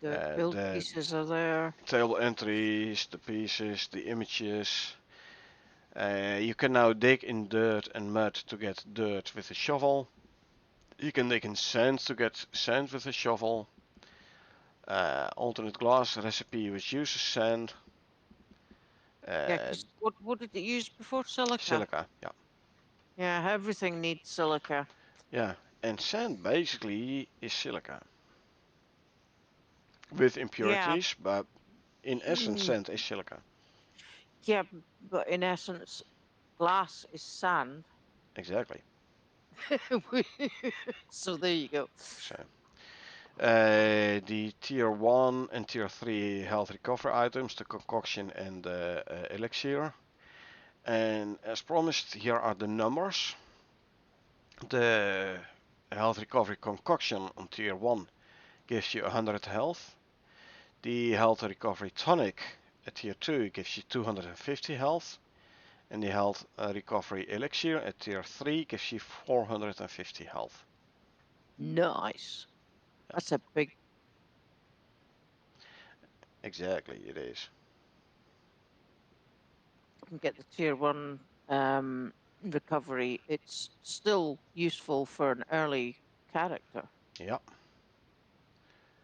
The build The pieces are there. table entries, the pieces, the images. You can now dig in dirt and mud to get dirt with a shovel. You can dig in sand to get sand with a shovel. Alternate glass recipe which uses sand. Yeah, Uh, because what did it use before? Silica. Silica, yeah. Yeah, everything needs silica. Yeah, and sand basically is silica with Yeah. impurities, but in essence, sand is silica. Yeah, but in essence, glass is sand. Exactly. So there you go. So, the tier 1 and tier 3 health recovery items, the concoction and the elixir. And as promised, here are the numbers. The health recovery concoction on tier 1 gives you 100 health. The health recovery tonic at tier 2 gives you 250 health. And the health recovery elixir at tier 3 gives you 450 health. Nice. Yeah, That's a big. exactly, it is. You can get the tier one recovery. It's still useful for an early character. Yeah,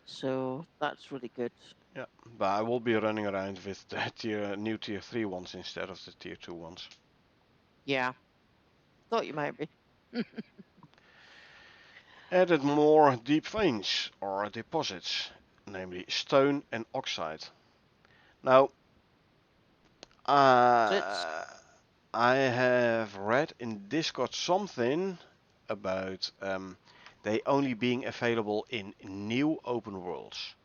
So that's really good. yeah. But I will be running around with the new tier 3 ones instead of the tier 2 ones. Yeah, thought you might be. Added more deep veins or deposits, namely stone and oxide. Now, It's uh, I have read in Discord something about they only being available in new open worlds.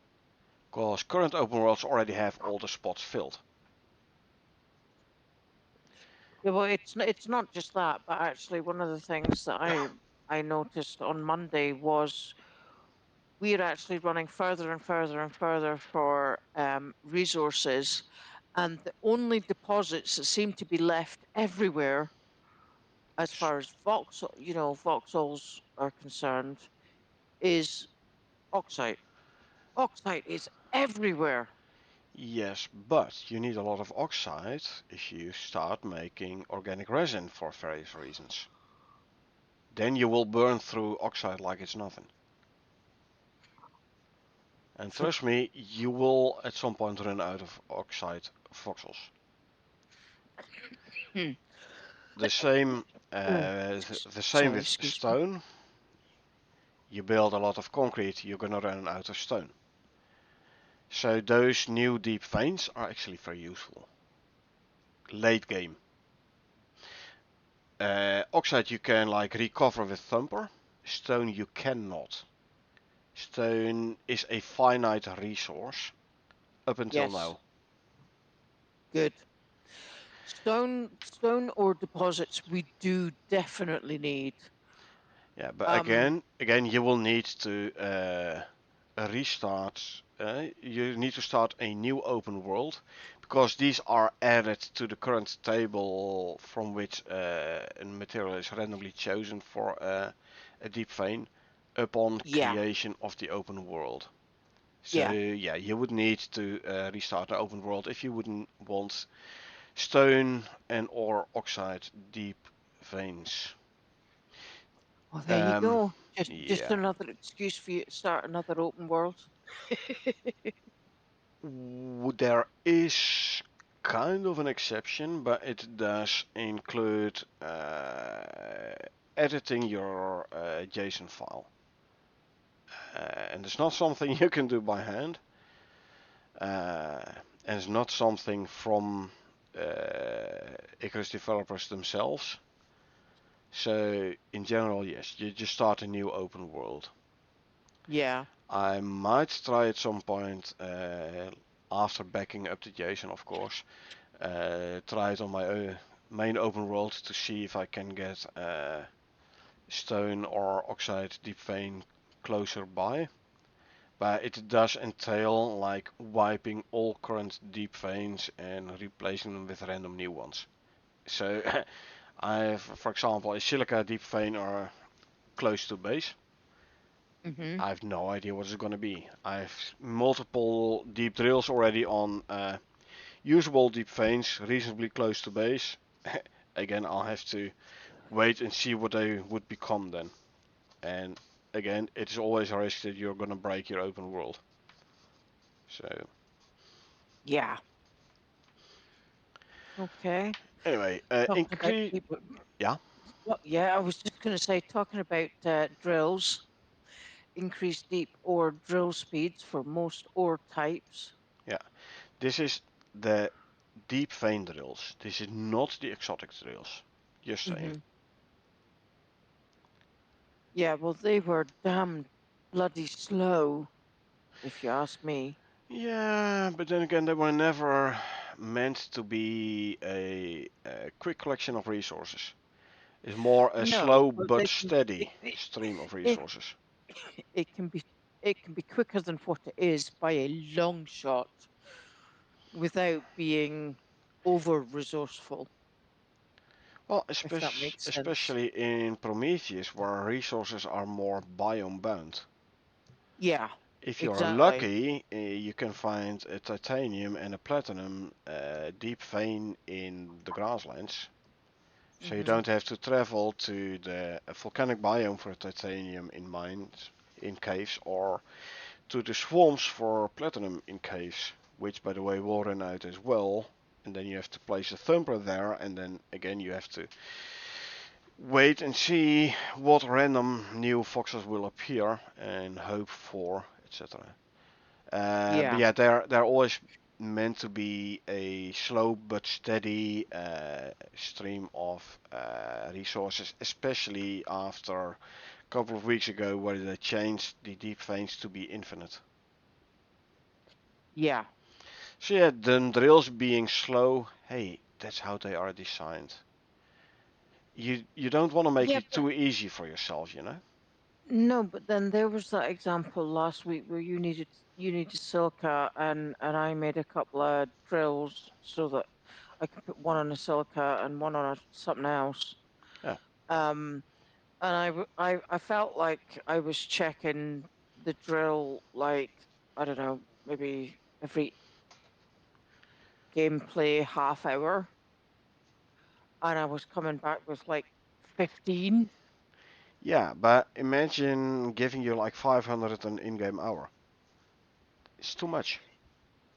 Because current open worlds already have all the spots filled. yeah, well, it's not just that, but actually one of the things that I noticed on Monday was we're actually running further and further and further for resources, and the only deposits that seem to be left everywhere, as far as voxels are concerned, is oxide. Oxide is everywhere. Yes, but you need a lot of oxide if you start making organic resin for various reasons. Then you will burn through oxide like it's nothing. And trust me, you will at some point run out of oxide voxels. Hmm. The same, the same Sorry, with excuse me. stone. You build a lot of concrete, you're gonna run out of stone. So those new deep veins are actually very useful. Late game. Oxide you can like recover with thumper Stone you cannot. Stone is a finite resource up until Yes. now. Good. Stone or deposits we do definitely need. Yeah, but Um, again, you will need to restart. You need to start a new open world because these are added to the current table from which a material is randomly chosen for a deep vein upon yeah, creation of the open world. So yeah. yeah, you would need to restart the open world if you wouldn't want stone and or oxide deep veins. Well, there you Um, go. Just yeah. another excuse for you to start another open world. There is kind of an exception, but it does include editing your JSON file. And it's not something you can do by hand, uh, and it's not something from Icarus developers themselves. So, in general, yes, you just start a new open world. Yeah. I might try at some point, after backing up the JSON, of course, try it on my main open world to see if I can get stone or oxide deep vein closer by. But it does entail like wiping all current deep veins and replacing them with random new ones. So I have, for example, a silica deep vein or close to base. Mm-hmm. I have no idea what it's going to be. I have multiple deep drills already on usable deep veins reasonably close to base. Again, I'll have to wait and see what they would become then. And again, it's always a risk that you're gonna break your open world. So Yeah. Okay. anyway, Talking about increase. deep. Yeah, Well, yeah, I was just going to say, talking about drills, increase deep ore drill speeds for most ore types. yeah. This is the deep vein drills. This is not the exotic drills. Just saying. Hmm. Yeah, well, they were damn bloody slow, if you ask me. Yeah, but then again, they were never meant to be a quick collection of resources. It's more a No, slow but but they can. steady stream of It, resources. it can be it can be quicker than what it is by a long shot without being over resourceful, Well, if that makes sense. especially in Prometheus, where resources are more biome bound. Yeah, If you are exactly. lucky, you can find a titanium and a platinum deep vein in the grasslands. So you Hmm. don't have to travel to the volcanic biome for titanium in mines, in caves, or to the swamps for platinum in caves, which by the way will run out as well. And then you have to place a thumper there, and then again you have to wait and see what random new foxes will appear and hope for, etc. But Yeah, yeah, they're always meant to be a slow but steady stream of resources, especially after a couple of weeks ago where they changed the deep veins to be infinite. yeah, So yeah, the drills being slow, hey, that's how they are designed. You don't want to make yeah. it too easy for yourself, you know? No, but then there was that example last week where you needed silica, and I made a couple of drills so that I could put one on a silica and one on something else. Yeah. Um, and I felt like I was checking the drill like, I don't know, maybe every gameplay half hour, and I was coming back with like 15. Yeah, but imagine giving you like 500 an in-game hour. It's too much.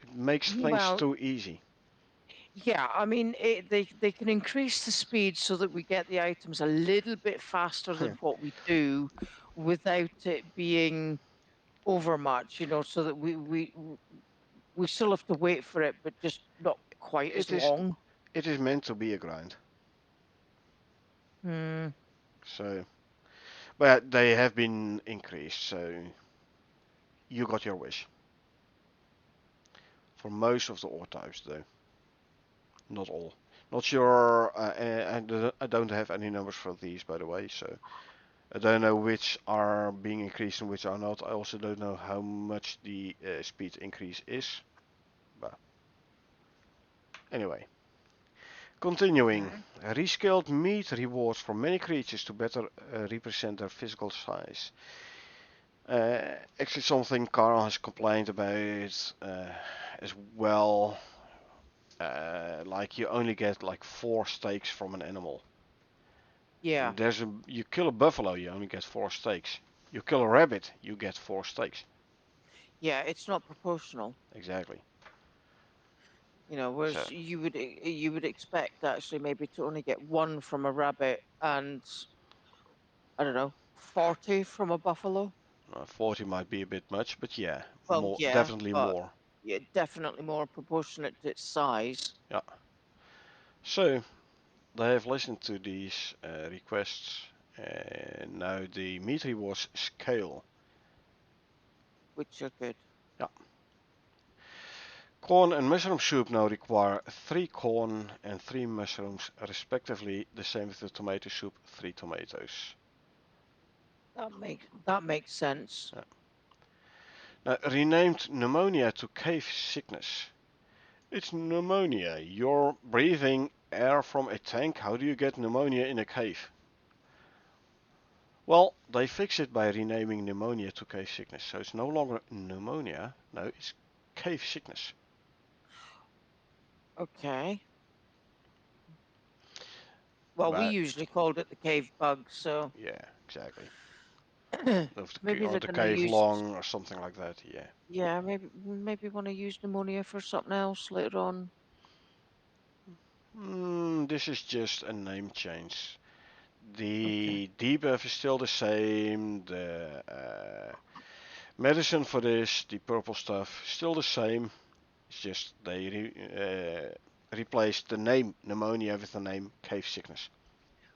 It makes things Well, too easy. yeah, I mean, they can increase the speed so that we get the items a little bit faster than what we do without it being overmuch, so that we still have to wait for it, but just not quite as it is long. it is meant to be a grind. Hmm. So, But they have been increased, so you got your wish. For most of the ore types, though. Not all. Not sure, I don't have any numbers for these, by the way, so I don't know which are being increased and which are not. I also don't know how much the speed increase is. But anyway, continuing. Okay. Rescaled meat rewards for many creatures to better represent their physical size. Actually, something Carl has complained about as well. Like you only get like 4 steaks from an animal. Yeah. You kill a buffalo, you only get 4 steaks. You kill a rabbit, you get 4 steaks. Yeah, it's not proportional. Exactly. So, Whereas you would expect actually maybe to only get one from a rabbit and I don't know, 40 from a buffalo. 40 might be a bit much, but yeah, Well, more, yeah, definitely but more. yeah, definitely more proportionate to its size, Yeah. So, they have listened to these requests, and now the meat rewards scale. which are good. Yeah. Corn and mushroom soup now require 3 corn and 3 mushrooms respectively, the same with the tomato soup, 3 tomatoes. That makes sense. Yeah. Renamed pneumonia to cave sickness. It's pneumonia. You're breathing air from a tank. How do you get pneumonia in a cave? Well, they fix it by renaming pneumonia to cave sickness. So it's no longer pneumonia. No, it's cave sickness. Okay. Well, we But usually called it the cave bug, so yeah, exactly. maybe Or they're the gonna cave use long or something like that. Yeah. yeah, maybe want to use pneumonia for something else later on. This is just a name change. Okay. The debuff is still the same. The medicine for this, the purple stuff, still the same. It's just they replaced the name pneumonia with the name cave sickness.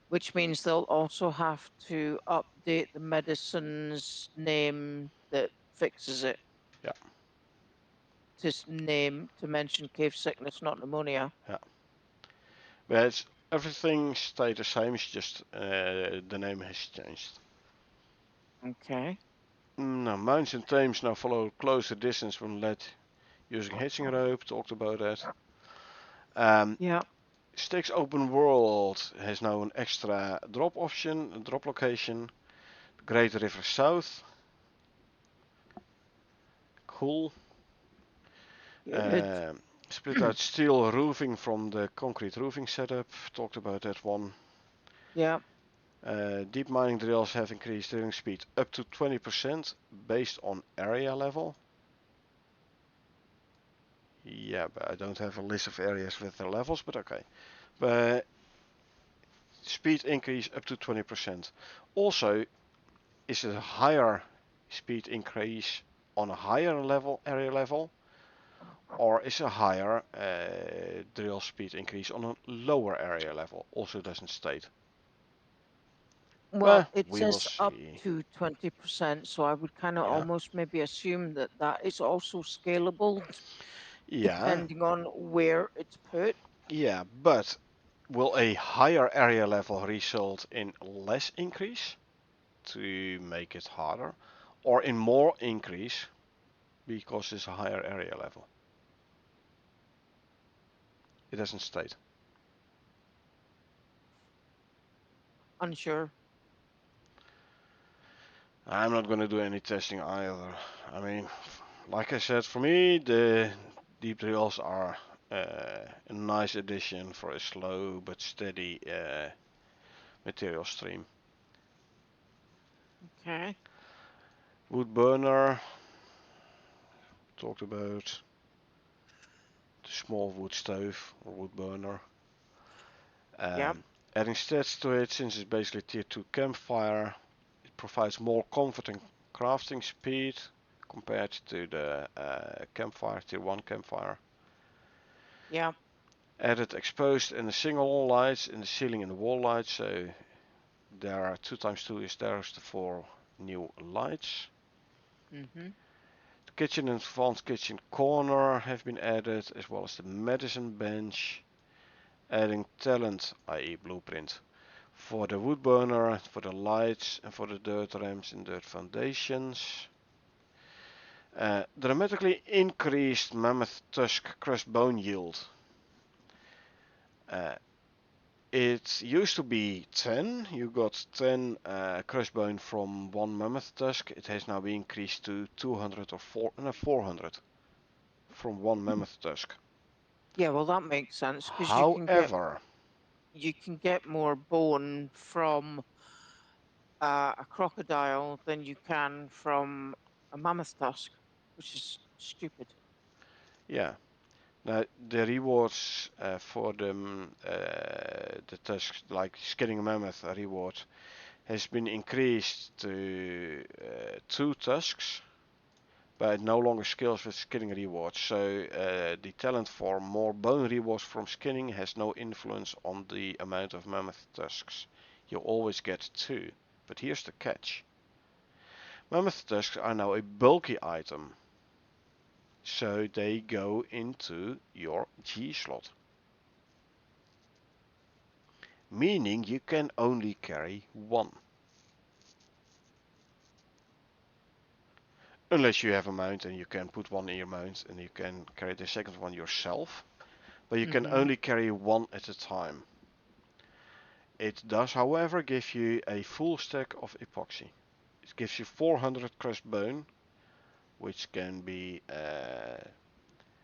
Which means they'll also have to update the medicine's name that fixes it Yeah, to mention cave sickness, not pneumonia. yeah. But everything stayed the same. It's just the name has changed. Okay. Now, mounts and tames now follow closer distance when led using hitching rope. Talked about that. Um, Yeah. Sticks Open World has now an extra drop option, a drop location. Great River South. Cool. Good. Um, Split out steel roofing from the concrete roofing setup. Talked about that one. Yeah. Deep mining drills have increased drilling speed up to 20% based on area level. Yeah, but I don't have a list of areas with the levels, but okay. But speed increase up to 20%. Also, is it a higher speed increase on a higher level, area level, or is a higher drill speed increase on a lower area level? Also doesn't state. Well, But it we will says up see. to 20%, so I would kind of Yeah, almost maybe assume that that is also scalable yeah, depending on where it's put. yeah. But will a higher area level result in less increase to make it harder, or in more increase because it's a higher area level? It doesn't state. Unsure. I'm not going to do any testing either. I mean, like I said, for me, the deep drills are a nice addition for a slow but steady material stream. Okay. Wood burner, talked about the small wood stove or wood burner. Yep. Um, Adding stats to it, since it's basically tier 2 campfire, it provides more comfort and crafting speed compared to the campfire, tier 1 campfire. Yep. Added exposed and the single lights in the ceiling and the wall lights, so There are 2 times 2 is there's the 4 new lights. Mhm. The kitchen and advanced kitchen corner have been added, as well as the medicine bench. Adding talent, i.e. blueprint, for the wood burner, for the lights, and for the dirt ramps and dirt foundations. Dramatically increased mammoth tusk crushed bone yield. Uh, it used to be 10. You got 10 crushed bone from one mammoth tusk. It has now been increased to 200 or 400 from one mammoth tusk. Yeah, well, that makes sense because However, you can get more bone from a crocodile than you can from a mammoth tusk, which is stupid. yeah, now the rewards for the tasks like skinning a mammoth reward has been increased to 2 tasks, but it no longer scales with skinning rewards. So the talent for more bone rewards from skinning has no influence on the amount of mammoth tusks. You always get 2, but here's the catch. Mammoth tusks are now a bulky item, so they go into your G slot. Meaning you can only carry 1. Unless you have a mount and you can put 1 in your mount and you can carry the second one yourself. But you can Mhm. only carry 1 at a time. It does, however, give you a full stack of epoxy. It gives you 400 crushed bone, which can be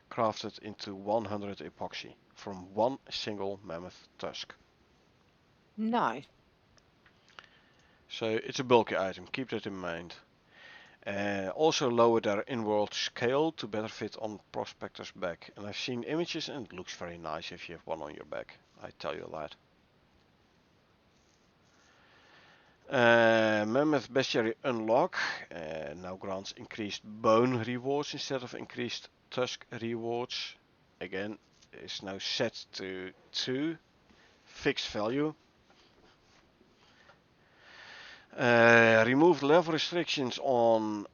crafted into 100 epoxy from one single mammoth tusk. Nice. So it's a bulky item, keep that in mind. Also lower their in-world scale to better fit on Prospector's back. And I've seen images and it looks very nice if you have one on your back. I tell you that. Mammoth Bestiary Unlock now grants increased bone rewards instead of increased tusk rewards. Again, is now set to 2, fixed value. Removed level restrictions on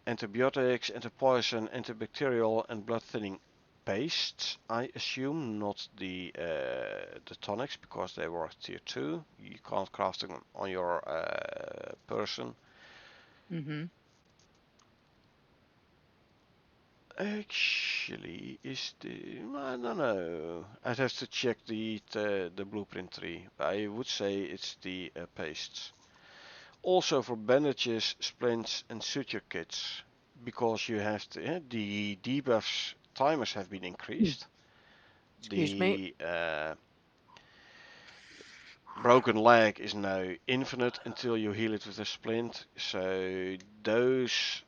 antibiotics, antipoison, antibacterial, and blood thinning pastes. I assume not the tonics because they were tier 2. You can't craft them on your person. Mhm. Actually, is the I don't know. I'd have to check the blueprint tree. I would say it's the pastes. Also for bandages, splints, and suture kits, because you have the debuffs timers have been increased. Excuse me. The broken leg is now infinite until you heal it with a splint. So those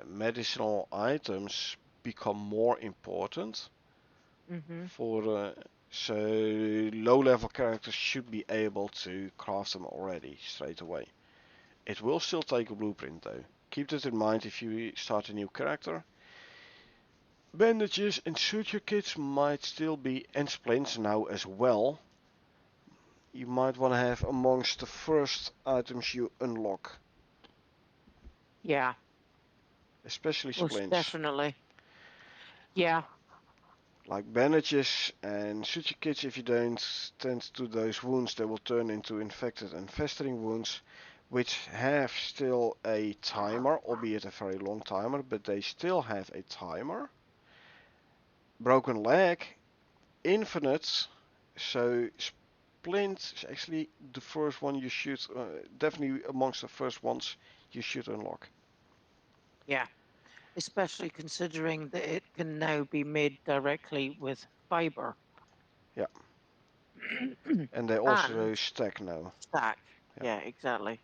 medicinal items become more important Mhm. for so low level characters should be able to craft them already straight away. It will still take a blueprint though. Keep that in mind if you start a new character. Bandages and suture kits might still be, and splints now as well. You might want to have amongst the first items you unlock, Yeah. especially Most splints. definitely. Yeah. Like bandages and suture kits, if you don't tend to those wounds, they will turn into infected and festering wounds, which have still a timer, albeit a very long timer, but they still have a timer. Broken leg, infinite, so splint is actually the first one you should, definitely amongst the first ones you should unlock. Yeah. Especially considering that it can now be made directly with fiber Yeah, and they and also stack now. stack. Yeah. Yeah, exactly.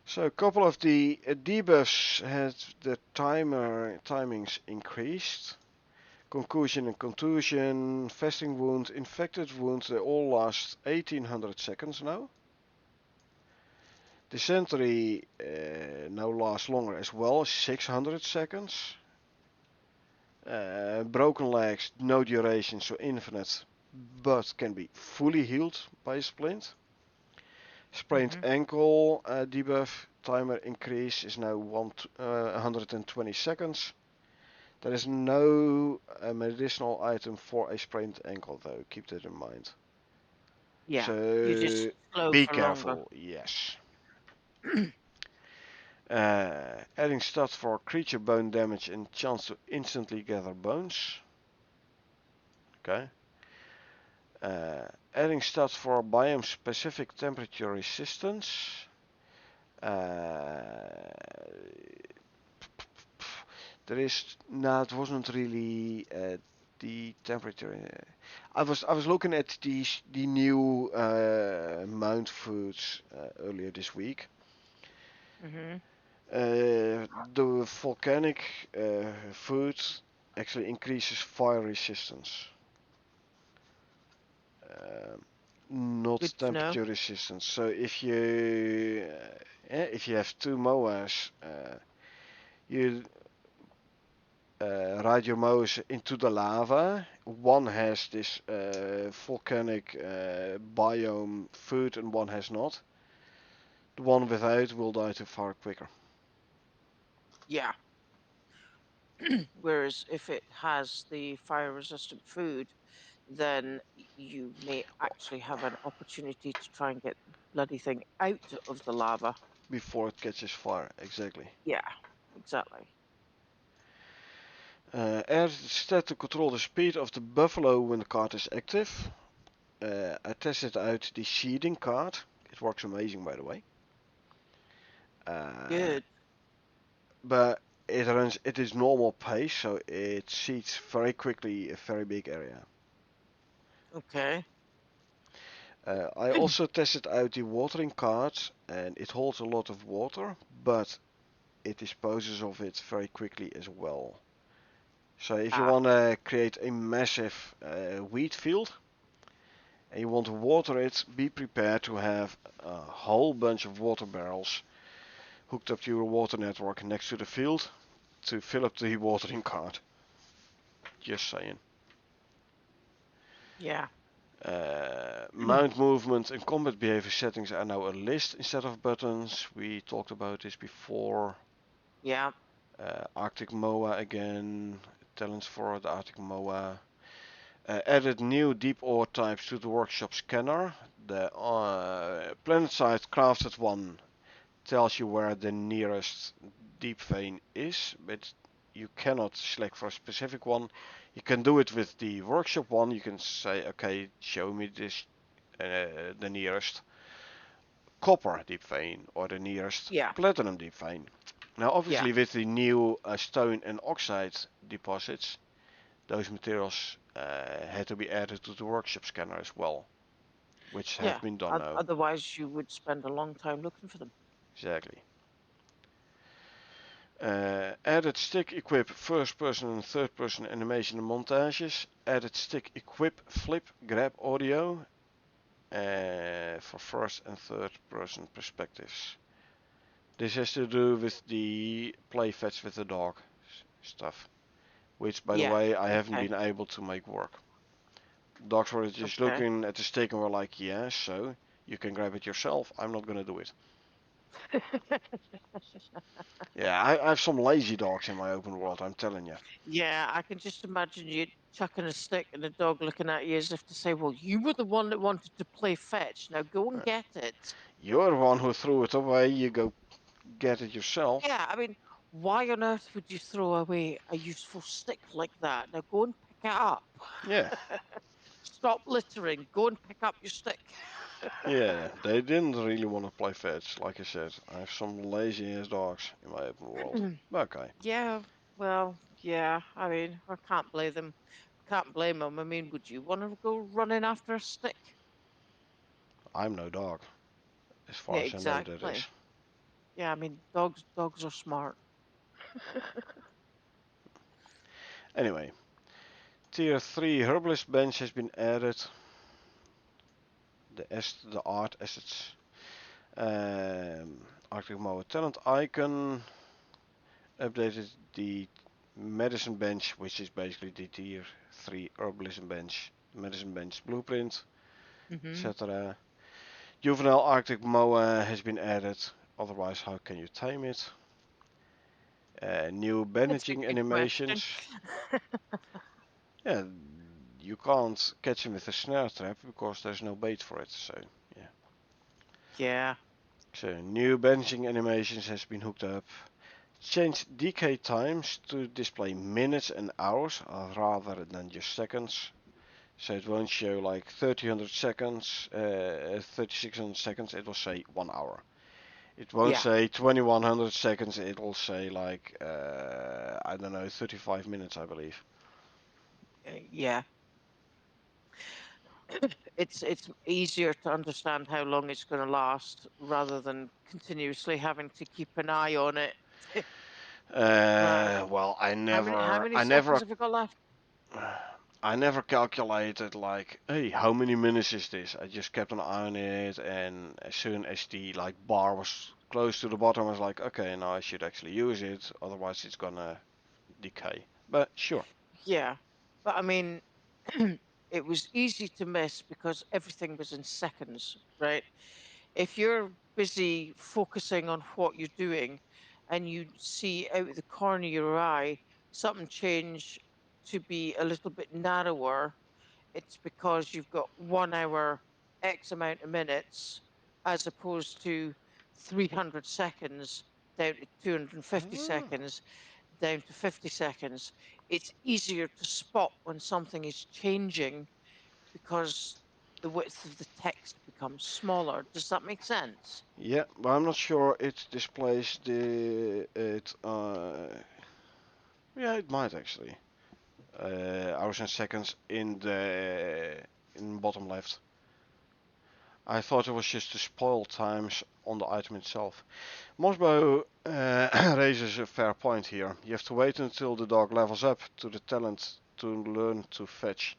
So a couple of the debuffs had the timings increased. Concussion and contusion, fasting wound, infected wounds, they all last 1800 seconds now. Dysentery now lasts longer as well, 600 seconds. Broken legs, no duration, so infinite, but can be fully healed by a splint. Sprained Mhm. ankle debuff timer increase is now 120 seconds. There is no medicinal item for a sprained ankle though, keep that in mind. Yeah. You just So slow be for longer. careful, yes. Adding stats for creature bone damage and chance to instantly gather bones. Okay. Adding stats for biome specific temperature resistance. Uh, there is no, it wasn't really the temperature. I was looking at the new mount foods earlier this week. Mhm. The volcanic food actually increases fire resistance, um, not Good to know. temperature resistance. So if you have two moas, you ride your moas into the lava. One has this volcanic biome food, and one has not. The one without will die to far quicker. Yeah. Whereas if it has the fire resistant food, then you may actually have an opportunity to try and get the bloody thing out of the lava. Before it catches fire, exactly. Yeah, exactly. Add stat to control the speed of the buffalo when the card is active. I tested out the seeding card. It works amazing, by the way. Uh, Good. but it is normal pace, so it seeds very quickly a very big area. Okay. I also tested out the watering card, and it holds a lot of water, but it disposes of it very quickly as well. So if you Ah, want to create a massive wheat field and you want to water it, be prepared to have a whole bunch of water barrels hooked up to your water network next to the field to fill up the watering cart. Just saying. yeah. Mount movement and combat behavior settings are now a list instead of buttons. We talked about this before. Yeah. Arctic Moa again. Talents for the Arctic Moa. Added new deep ore types to the workshop scanner. The planet-side crafted one tells you where the nearest deep vein is, but you cannot select for a specific one. You can do it with the workshop one. You can say, okay, show me this, the nearest copper deep vein or the nearest Yeah. platinum deep vein. Now, Yeah. obviously, with the new stone and oxide deposits, those materials had to be added to the workshop scanner as well, which have Yeah. been done now. Otherwise, you would spend a long time looking for them. Exactly. Added stick equip first person and third person animation and montages. Added stick equip flip grab audio for first and third person perspectives. This has to do with the play fetch with the dog stuff, which by the Yeah. way I haven't Okay. been able to make work. Dogs were just Okay. looking at the stick and were like, yeah, so you can grab it yourself. I'm not gonna do it. Yeah, I have some lazy dogs in my open world, I'm telling you. Yeah, I can just imagine you chucking a stick and a dog looking at you as if to say, "Well, you were the one that wanted to play fetch. Now go and Uh, get it." You're the one who threw it away, you go get it yourself. Yeah, I mean, why on earth would you throw away a useful stick like that? Now go and pick it up. Yeah, Stop littering. Go and pick up your stick. yeah, they didn't really want to play fetch, like I said. I have some lazy ass dogs in my open world. Okay, Yeah, well, yeah. I mean, I can't blame them. Can't blame them. I mean, would you want to go running after a stick? I'm no dog, as far Yeah, as I know that is. exactly. Yeah, I mean, dogs are smart. Anyway, tier 3 herbalist bench has been added. The art assets. Arctic Mower talent icon. Updated the medicine bench, which is basically the tier 3 herbalism bench. medicine bench blueprint, Mm-hmm. etc. Juvenile Arctic moa has been added. Otherwise, how can you tame it? New That's a bandaging good question. animations. Yeah, you can't catch him with a snare trap because there's no bait for it. So yeah. Yeah. So new bandaging animations has been hooked up. Change decay times to display minutes and hours rather than just seconds. So it won't show like 3000 seconds, 3600 seconds, it will say 1 hour. It won't Yeah. say 2100 seconds, it will say like, I don't know, 35 minutes, I believe. Yeah. It's easier to understand how long it's going to last rather than continuously having to keep an eye on it. Right. Well, How many seconds have we got left? I never calculated like, hey, how many minutes is this? I just kept an eye on it, and as soon as the like bar was close to the bottom, I was like, okay, now I should actually use it, otherwise it's gonna decay. But sure. Yeah. But I mean, it was easy to miss because everything was in seconds, right? If you're busy focusing on what you're doing and you see out the corner of your eye something change to be a little bit narrower, it's because you've got 1 hour, X amount of minutes, as opposed to 300 seconds down to 250 Ah. seconds down to 50 seconds. It's easier to spot when something is changing because the width of the text becomes smaller. Does that make sense? Yeah, but I'm not sure it displays the it. Yeah, it might actually. Hours and seconds in bottom left. I thought it was just the spoil times on the item itself. Mosbo raises a fair point here. You have to wait until the dog levels up to the talent to learn to fetch.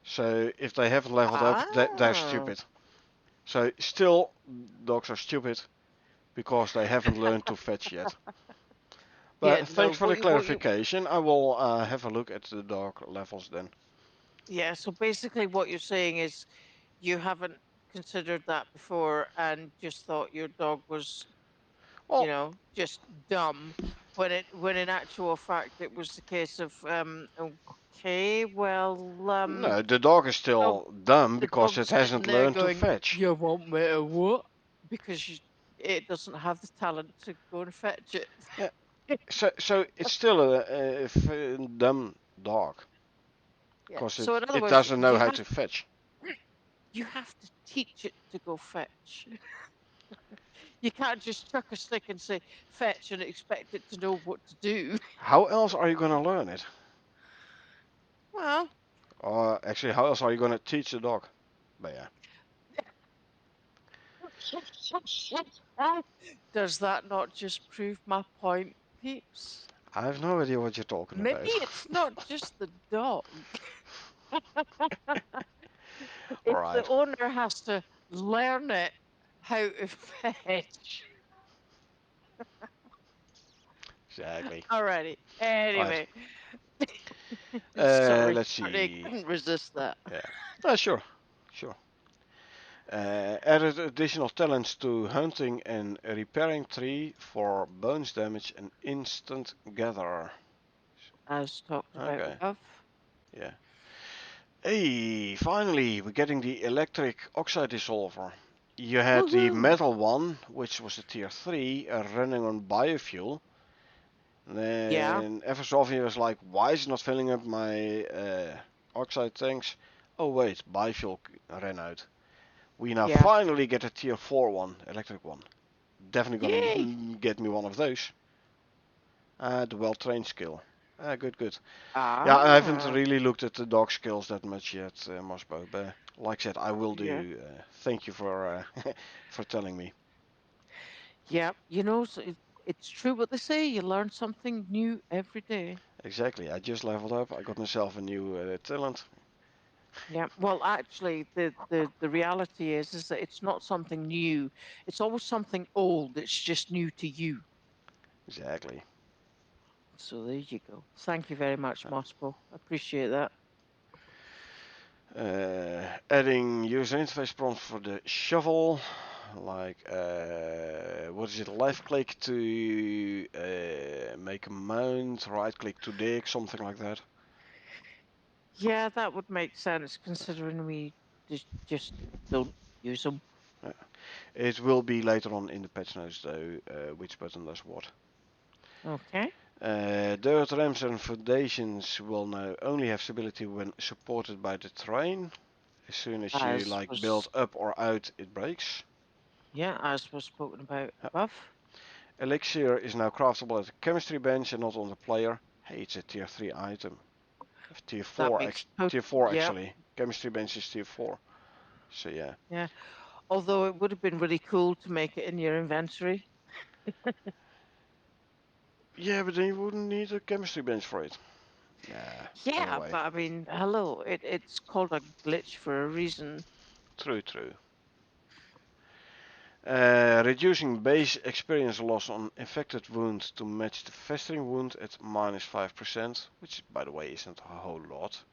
So if they haven't leveled up, they're Ah, stupid. So still, dogs are stupid because they haven't learned to fetch yet. yeah, But no, thanks for the clarification. I will have a look at the dog levels then. yeah, so basically what you're saying is you haven't considered that before and just thought your dog was, Well, just dumb when in actual fact it was the case of okay, well, no, the dog is dog, still dumb the because it dog's hasn't sitting there learned to going, fetch. "You want me to what?" Because it doesn't have the talent to go and fetch it. Yeah, so it's still a dumb dog Yeah. because So in other it words, doesn't know how to fetch. you have to teach it to go fetch. You can't just chuck a stick and say fetch and expect it to know what to do. How else are you gonna learn it? Well, Or actually, how else are you gonna teach the dog? But yeah, does that not just prove my point, peeps? I have no idea what you're talking Maybe about. it's not just the dog. All If the right, owner has to learn it how to fetch. exactly. Alrighty. Right. Anyway, sorry, Let's I see. couldn't resist that. Yeah. Sure, sure. Added additional talents to hunting and repairing tree for bones damage and instant gatherer. As talked about Okay, above. yeah. Hey, finally, we're getting the electric oxide dissolver. You had the Woohoo! metal one, which was a tier 3, running on biofuel. Yeah, Then ever so often he was like, why is it not filling up my oxide tanks? Oh wait, biofuel ran out. We now yeah. finally get a tier 4 one, electric one. Definitely Yay! gonna get me one of those. The well-trained skill. Good, good. Yeah, I haven't Ah, really looked at the dog skills that much yet, Mosbo. But like I said, I will yeah. do. Thank you for for telling me. Yeah, so it's true what they say. You learn something new every day. Exactly. I just leveled up. I got myself a new talent. Yeah. Well, actually, the reality is that it's not something new. It's always something old. It's just new to you. Exactly. So there you go. Thank you very much, Mospo. Appreciate that. Adding user interface prompts for the shovel, like what is it? Left click to make a mound, right click to dig, something like that. Yeah, that would make sense considering we just don't use them. It will be later on in the patch notes though, which button does what. Okay. Dirt ramps and foundations will now only have stability when supported by the terrain. As soon as you As like build was, up or out, it breaks. yeah, as was spoken about Yeah. above. Elixir is now craftable at the chemistry bench and not on the player. Hey, it's a tier 3 item. Tier That 4, makes tier 4 yeah, actually. Chemistry bench is tier 4. So yeah. yeah. Although it would have been really cool to make it in your inventory. Yeah, but then you wouldn't need a chemistry bench for it. Nah, Yeah, anyway. but I mean, hello, it's called a glitch for a reason. True, true. Reducing base experience loss on infected wound to match the festering wound at minus 5%, which by the way isn't a whole lot.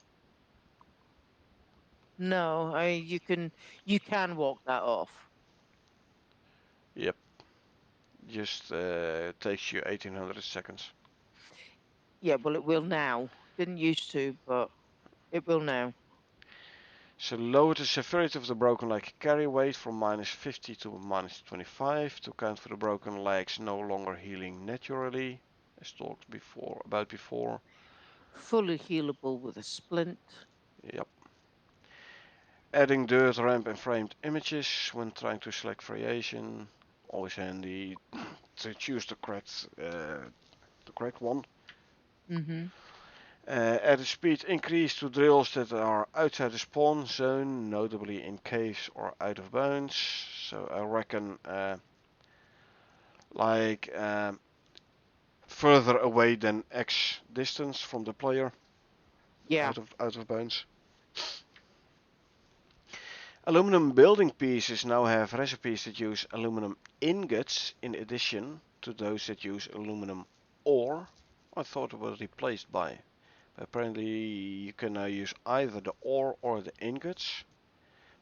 No, you can walk that off. Yep, just takes you 1800 seconds. Yeah, well, it will now. Didn't used to, but it will now. So lower the severity of the broken leg carry weight from minus 50 to minus 25 to account for the broken legs no longer healing naturally, as talked about before. Fully healable with a splint. Yep. Adding dirt, ramp and framed images when trying to select variation. Always handy to choose the correct one. Mm-hmm. Add a speed increase to drills that are outside the spawn zone, notably in caves or out of bounds. So I reckon like further away than X distance from the player, Yeah, out of bounds. Aluminum building pieces now have recipes that use aluminum ingots in addition to those that use aluminum ore. I thought it was replaced by. But apparently you can now use either the ore or the ingots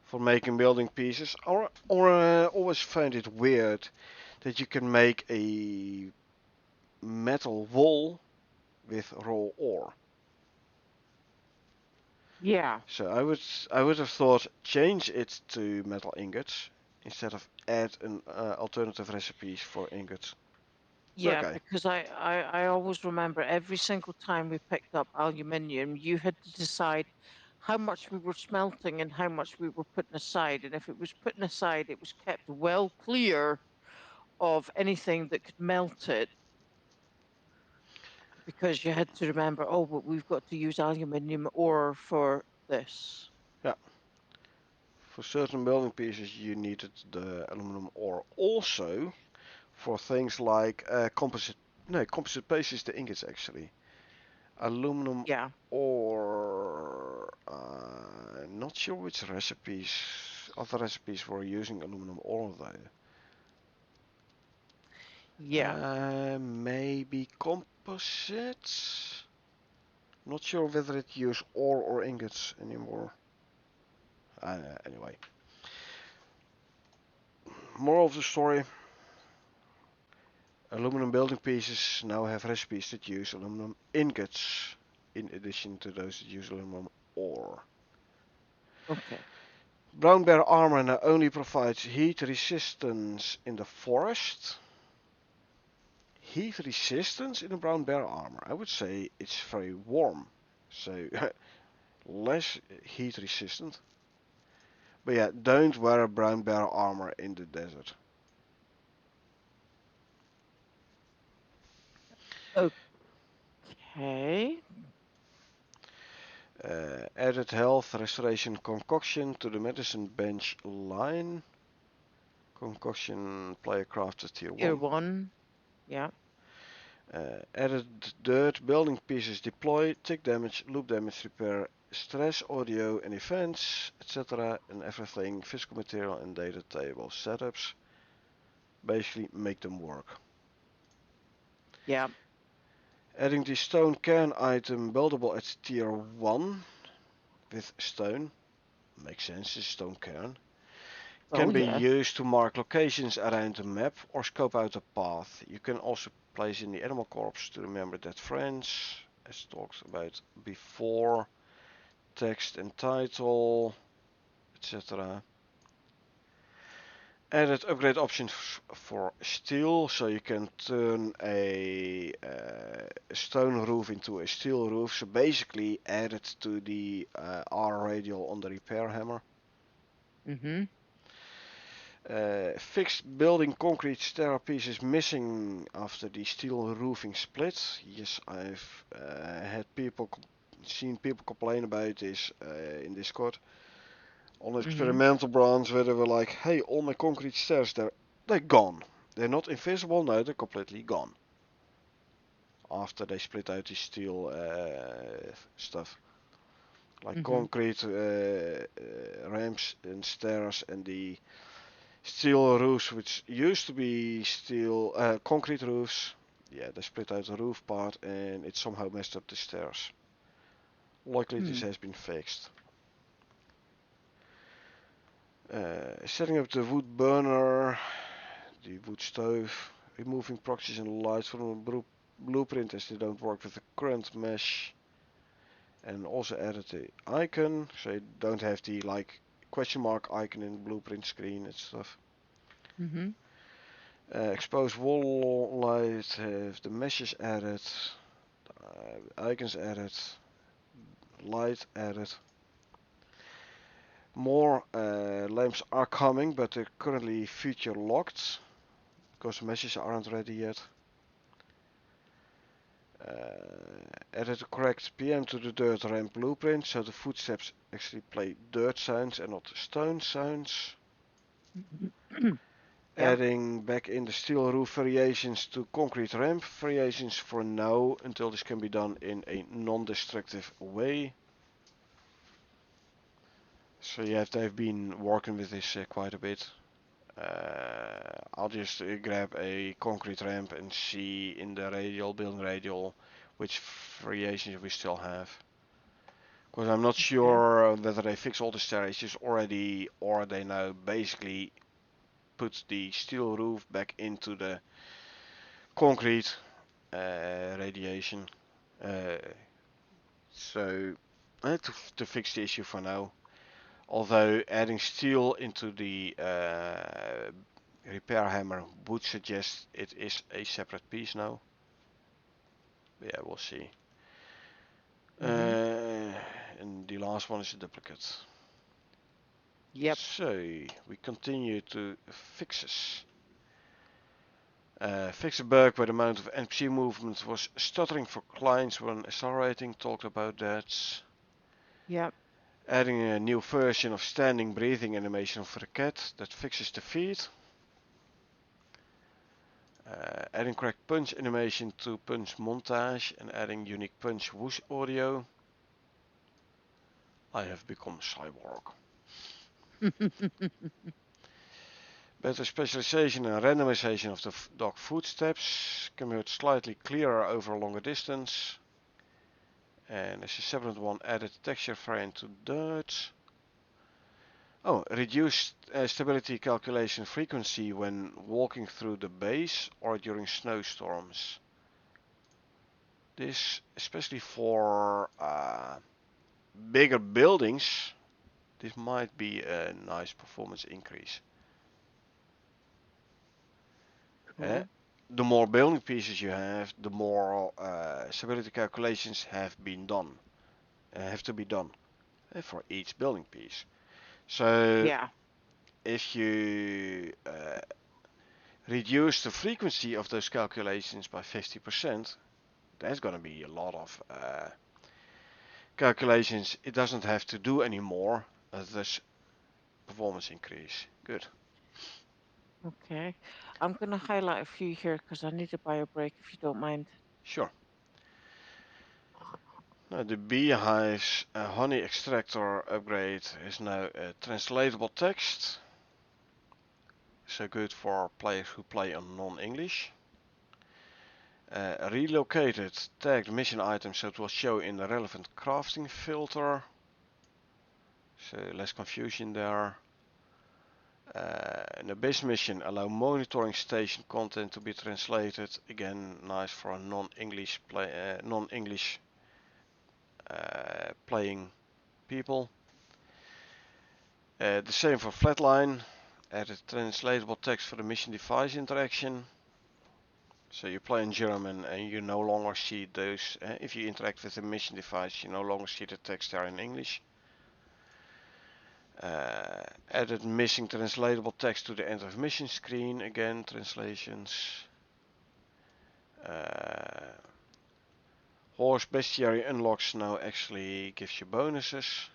for making building pieces. Or always found it weird that you can make a metal wall with raw ore. yeah, So I would have thought change it to metal ingots instead of add an alternative recipes for ingots. But yeah. okay. Because I always remember every single time we picked up aluminium, you had to decide how much we were smelting and how much we were putting aside. And if it was putting aside, it was kept well clear of anything that could melt it because you had to remember, oh, but we've got to use aluminium ore for this. Yeah, for certain building pieces you needed the aluminum ore. Also for things like composite. No, composite paste is the ingots actually. Aluminum Yeah, ore. Not sure which other recipes were using aluminum ore though. yeah, Maybe composites? Not sure whether it use ore or ingots anymore. Anyway, moral of the story: aluminum building pieces now have recipes that use aluminum ingots, in addition to those that use aluminum ore. okay. Brown bear armor now only provides heat resistance in the forest. Heat resistance in a brown bear armor. I would say it's very warm, so less heat resistant. But yeah, don't wear a brown bear armor in the desert. Okay. Added health restoration concoction to the medicine bench line. Concoction player crafted tier Tier 1. one. Yeah. Added dirt building pieces deploy, tick damage, loop damage repair, stress, audio and events, etc. and everything, physical material and data table setups. Basically make them work. Yeah. Adding the stone cairn item buildable at tier 1 with stone. Makes sense, it's a stone cairn. Oh Can be yeah. used to mark locations around the map or scope out a path. You can also place in the animal corpse to remember dead friends, as talked about before. Text and title, etc. Added upgrade options for steel, so you can turn a stone roof into a steel roof. So basically added to the R radial on the repair hammer. Mhm. Fixed building concrete stair pieces missing after the steel roofing split. Yes, I've seen people complain about this in Discord. On the Mhm. experimental branch where they were like, hey, all my concrete stairs, they're gone. They're not invisible, no, they're completely gone. After they split out the steel stuff. Like Mhm. concrete ramps and stairs and the steel roofs, which used to be steel concrete roofs. Yeah, they split out the roof part and it somehow messed up the stairs. Luckily this Hmm. has been fixed. Setting up the wood burner, the wood stove, removing proxies and lights from a blueprint as they don't work with the current mesh, and also added the icon so you don't have the like question mark icon in the blueprint screen and stuff. Mhm. Exposed wall light, have the meshes added, icons added, light added. More lamps are coming, but they're currently feature locked because the meshes aren't ready yet. Added the correct PM to the dirt ramp blueprint, so the footsteps actually play dirt sounds and not stone sounds. Yep. Adding back in the steel roof variations to concrete ramp variations for now, until this can be done in a non-destructive way. So yeah, they've been working with this quite a bit. I'll just grab a concrete ramp and see in the building radial, which variations we still have. Because I'm not Okay. sure whether they fix all the staircases already or they now basically put the steel roof back into the concrete radiation. Uh, so to fix the issue for now. Although adding steel into the repair hammer would suggest it is a separate piece now. Yeah, we'll see. Mhm. And the last one is a duplicate. Yep. So we continue to fixes. Fix a bug where the amount of NPC movement was stuttering for clients when accelerating. Talked about that. Yep. Adding a new version of standing breathing animation for the cat that fixes the feed. Adding correct punch animation to punch montage and adding unique punch whoosh audio. I have become cyborg. Better specialization and randomization of the dog footsteps can be heard slightly clearer over a longer distance. And as a separate one, added texture variant to dirt. Oh, reduced stability calculation frequency when walking through the base or during snowstorms. This, especially for bigger buildings, this might be a nice performance increase. Uh, Cool. the more building pieces you have, the more stability calculations have to be done for each building piece. So Yeah. if you reduce the frequency of those calculations by 50%, that's going to be a lot of calculations it doesn't have to do anymore, thus performance increase. Good. Okay. I'm gonna highlight a few here because I need to buy a break if you don't mind. Sure. Now the beehive's honey extractor upgrade is now translatable text, so good for players who play on non-English. Relocated tagged mission items so it will show in the relevant crafting filter. So less confusion there. In the base mission, allow monitoring station content to be translated. Again, nice for a non-English playing people. The same for flatline. Added translatable text for the mission device interaction. So you play in German and you no longer see those. If you interact with the mission device, you no longer see the text there in English. Added missing translatable text to the end of mission screen. Again, translations. Horse bestiary unlocks now actually gives you bonuses.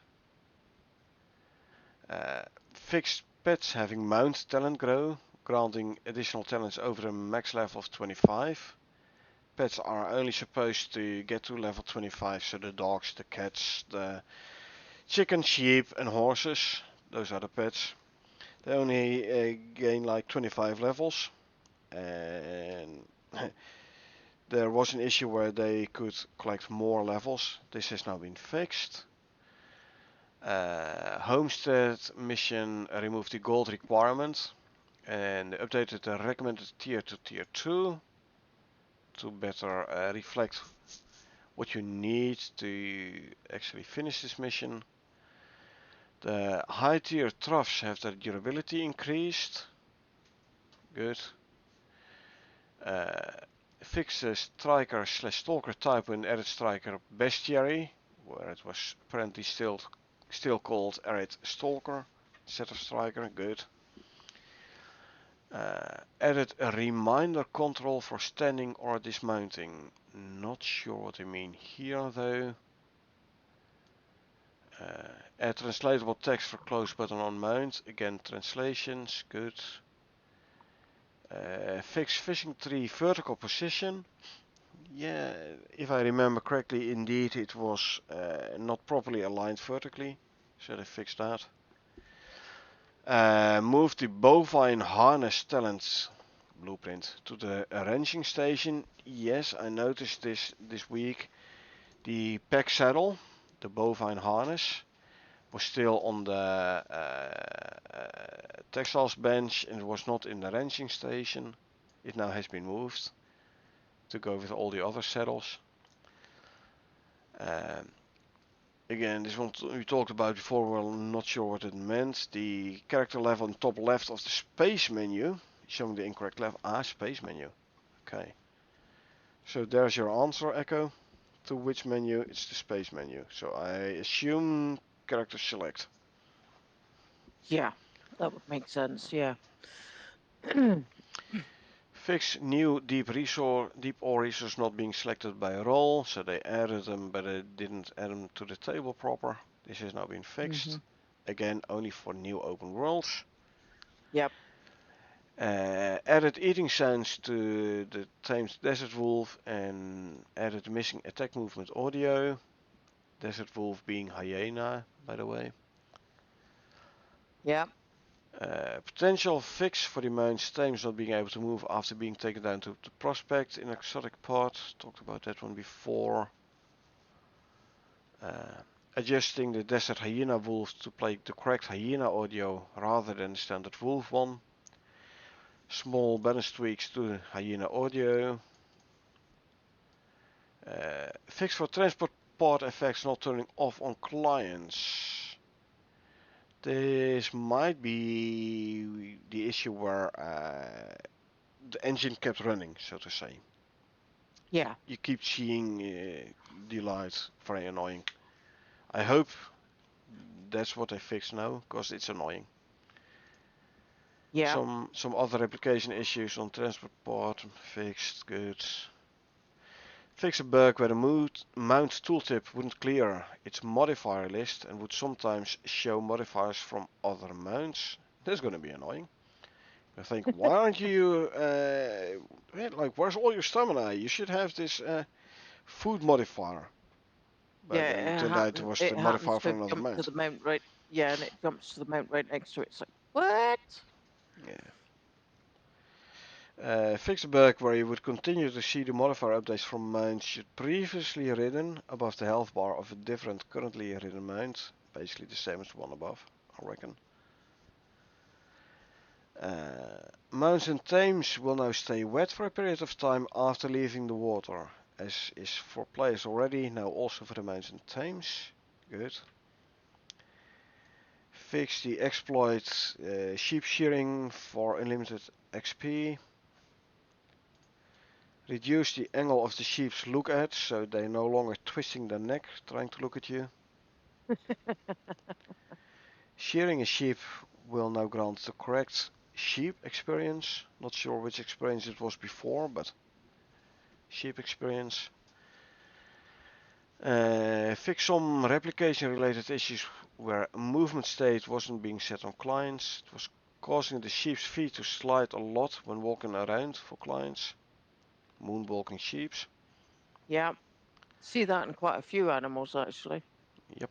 Fixed pets having mount talent grow, granting additional talents over a max level of 25. Pets are only supposed to get to level 25, so the dogs, the cats, the chicken, sheep and horses, those are the pets. They only gain like 25 levels, and there was an issue where they could collect more levels. This has now been fixed. Homestead mission removed the gold requirement and updated the recommended tier to tier 2 to better reflect what you need to actually finish this mission. The high tier troughs have their durability increased. Good. Fix the striker / stalker type and added striker bestiary, where it was apparently still called added stalker instead of striker. Good. Added a reminder control for standing or dismounting. Not sure what they mean here though. Add translatable text for close button on mount. Again, translations. Good. Fix fishing tree vertical position. Yeah, if I remember correctly, indeed it was not properly aligned vertically, so they fixed that. Move the bovine harness talents blueprint to the arranging station. Yes, I noticed this week. The pack saddle, the bovine harness, was still on the textiles bench and was not in the arranging station. It now has been moved to go with all the other saddles. Again, this one we talked about before, we're not sure what it meant. The character level on top left of the space menu, showing the incorrect level. Space menu. Okay. So there's your answer, Echo. To which menu? It's the space menu. So I assume character select. Yeah, that would make sense, yeah. Fix new deep ore resource not being selected by role. So they added them, but they didn't add them to the table proper. This has now been fixed. Again, only for new open worlds. Yep. Added eating sounds to the tamed desert wolf and added missing attack movement audio. Desert wolf being hyena, by the way. Yep. Potential fix for the mount's tames not being able to move after being taken down to the prospect in exotic part. Talked about that one before. Adjusting the desert hyena wolf to play the correct hyena audio rather than the standard wolf one. Small balance tweaks to the hyena audio. Fix for transport pod effects not turning off on clients. This might be the issue where the engine kept running, so to say. Yeah. You keep seeing the light, very annoying. I hope that's what they fix now, because it's annoying. Yeah. Some other application issues on transport pod fixed, good. Fix a bug where the mount tooltip wouldn't clear its modifier list and would sometimes show modifiers from other mounts. That's gonna be annoying. I think, why aren't you, like, where's all your stamina? You should have this food modifier. But Yeah, then it turned out it was the it happens modifier to from another jump to mount. the mount right. Yeah, and it jumps to the mount right next to it. It's like, what? Yeah. Fix a bug where you would continue to see the modifier updates from mounts you'd previously ridden above the health bar of a different currently ridden mount, basically the same as the one above, I reckon. Mounds and Thames will now stay wet for a period of time after leaving the water, as is for players already, now also for the Mounds and Thames. Good. Fix the exploit sheep shearing for unlimited XP. Reduce the angle of the sheep's look at, so they're no longer twisting their neck trying to look at you. Shearing a sheep will now grant the correct sheep experience. Not sure which experience it was before, but sheep experience. Fix some replication related issues where movement state wasn't being set on clients. It was causing the sheep's feet to slide a lot when walking around for clients. Moonwalking sheeps. Yeah. See that in quite a few animals actually. Yep.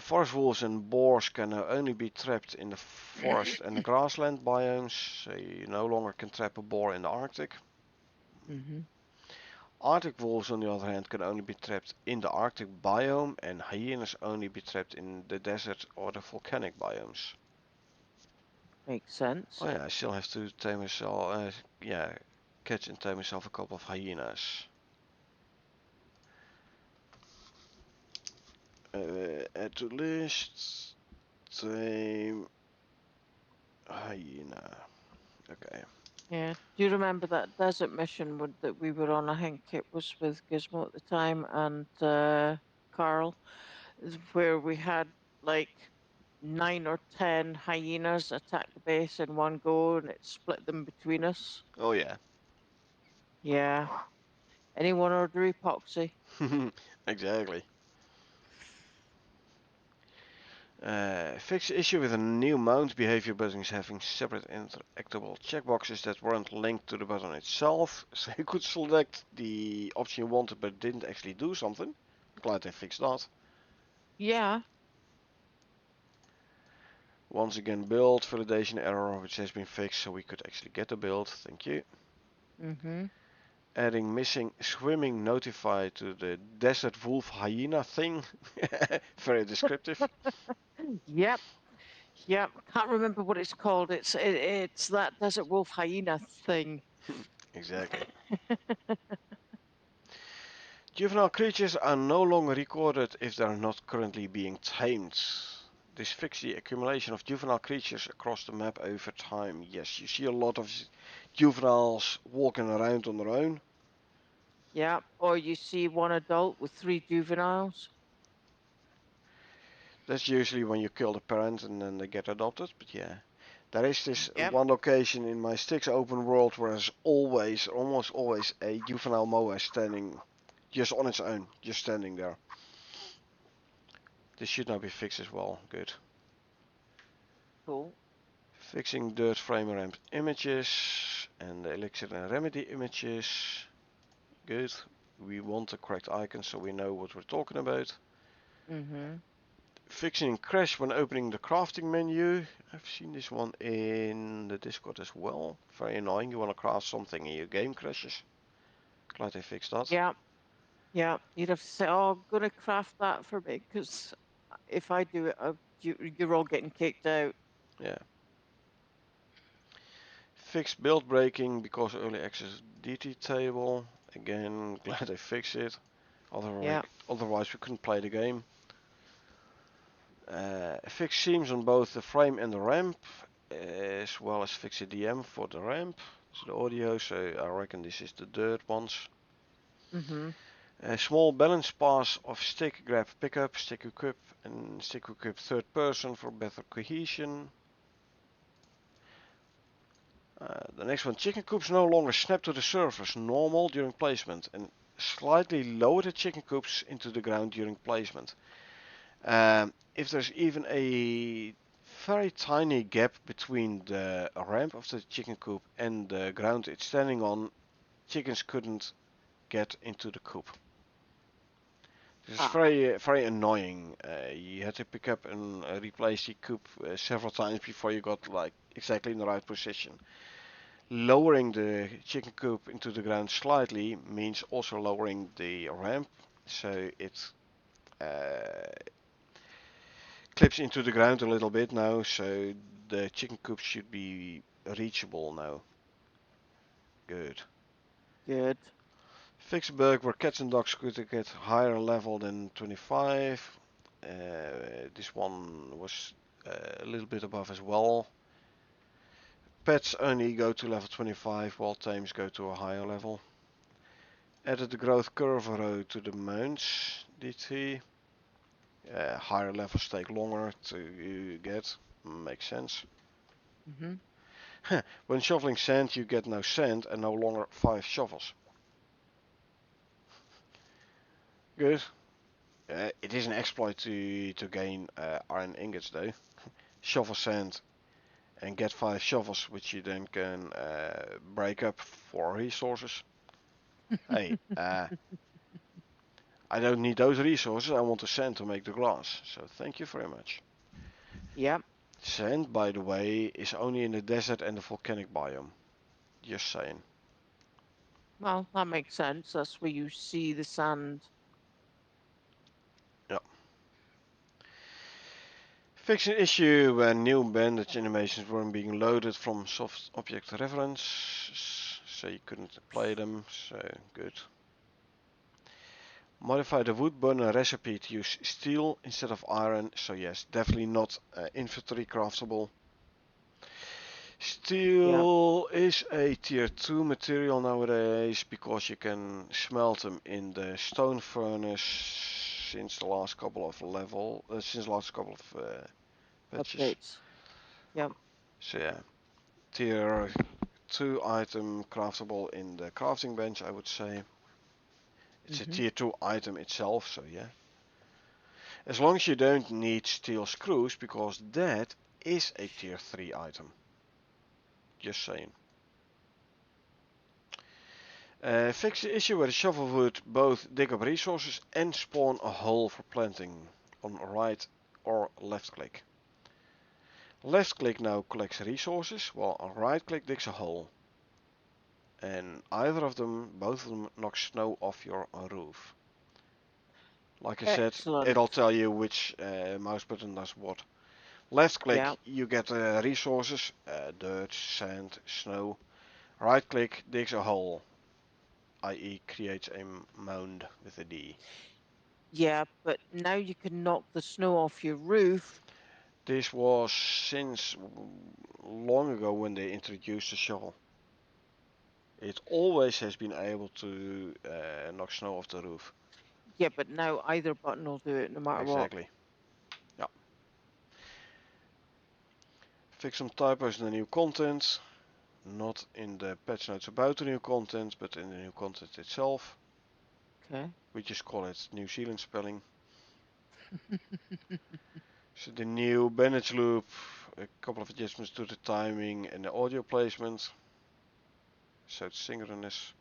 Forest wolves and boars can now only be trapped in the forest and the grassland biomes, so you no longer can trap a boar in the Arctic. Mm-hmm. Arctic wolves, on the other hand, can only be trapped in the Arctic biome, and hyenas only be trapped in the desert or the volcanic biomes. Makes sense. Oh yeah, I still have to tame myself, catch and tame myself a couple of hyenas. Add to list, tame hyena. Okay. Yeah. Do you remember that desert mission that we were on? I think it was with Gizmo at the time and Carl, where we had like 9 or 10 hyenas attack the base in one go, and it split them between us. Oh yeah. Yeah. Anyone order epoxy? Exactly. Fix the issue with a new mount behavior buttons having separate interactable checkboxes that weren't linked to the button itself. So you could select the option you wanted but didn't actually do something. Glad they fixed that. Yeah. Once again, build validation error, which has been fixed so we could actually get the build. Thank you. Mm-hmm. Adding missing swimming notify to the desert wolf hyena thing. Very descriptive. Yep. Yep. Can't remember what it's called. It's that desert wolf hyena thing. Exactly. Juvenile creatures are no longer recorded if they are not currently being tamed. This fixes the accumulation of juvenile creatures across the map over time. Yes, you see a lot of juveniles walking around on their own. Yeah. Or you see one adult with 3 juveniles. That's usually when you kill the parent and then they get adopted, but yeah. There is this Yep. one location in my Styx open world where there's always, almost always, a juvenile moa standing just on its own, just standing there. This should now be fixed as well. Good. Cool. Fixing dirt frame ramp images and the elixir and remedy images. Good. We want the correct icon so we know what we're talking about. Mm-hmm. Fixing crash when opening the crafting menu. I've seen this one in the Discord as well. Very annoying. You want to craft something and your game crashes. Glad they fixed that. Yeah. Yeah. You'd have to say, "Oh, I'm gonna craft that for me," because if I do it, you're all getting kicked out. Yeah. Fix build breaking because early access DT table. Again, glad they fixed it. Yeah. Otherwise we couldn't play the game. Fix seams on both the frame and the ramp, as well as fix the DM for the ramp. So the audio, so I reckon this is the dirt ones. Mm-hmm. A small balance pass of stick grab pickup, stick equip, and stick equip third person for better cohesion. The next one, chicken coops no longer snap to the surface normal during placement and slightly lower the chicken coops into the ground during placement. If there's even a very tiny gap between the ramp of the chicken coop and the ground it's standing on, chickens couldn't get into the coop. This is Ah. very annoying. You had to pick up and replace the coop several times before you got like exactly in the right position. Lowering the chicken coop into the ground slightly means also lowering the ramp, so it clips into the ground a little bit now, so the chicken coop should be reachable now. Good. Good. Fix a bug where cats and dogs could get higher level than 25. This one was a little bit above as well. Pets only go to level 25 while tames go to a higher level. Added the growth curve row to the mounts, did he? Higher levels take longer to get, makes sense. When shoveling sand you get no sand and no longer 5 shovels. Good. It is an exploit to gain iron ingots though. Shovel sand and get 5 shovels which you then can break up for resources. Hey, I don't need those resources, I want the sand to make the glass. So thank you very much. Yep. Sand, by the way, is only in the desert and the volcanic biome. Just saying. Well, that makes sense. That's where you see the sand. Yeah. Fix an issue when new bandage animations weren't being loaded from soft object reference, so you couldn't play them, so good. Modify the wood burner recipe to use steel instead of iron, so yes, definitely not infantry craftable. Steel is a tier 2 material nowadays because you can smelt them in the stone furnace since the last couple of patches. Updates. Yep. So yeah, tier 2 item craftable in the crafting bench, I would say. It's a tier 2 item itself, so yeah. As long as you don't need steel screws, because that is a tier 3 item. Just saying. Fix the issue where the shovel would both dig up resources and spawn a hole for planting on right or left click. Left click now collects resources, while right click digs a hole. And either of them, both of them, knock snow off your roof. Like I said, Excellent. it'll tell you which mouse button does what. Left click, Yeah. you get resources, dirt, sand, snow. Right click digs a hole, i.e. creates a mound with a D. Yeah, but now you can knock the snow off your roof. This was since long ago when they introduced the shovel. It always has been able to knock snow off the roof. Yeah, but now either button will do it no matter what. Exactly. Yeah. Fix some typos in the new content. Not in the patch notes about the new content, but in the new content itself. Okay. We just call it New Zealand spelling. So the new bandage loop, a couple of adjustments to the timing and the audio placement. So it's synchronous.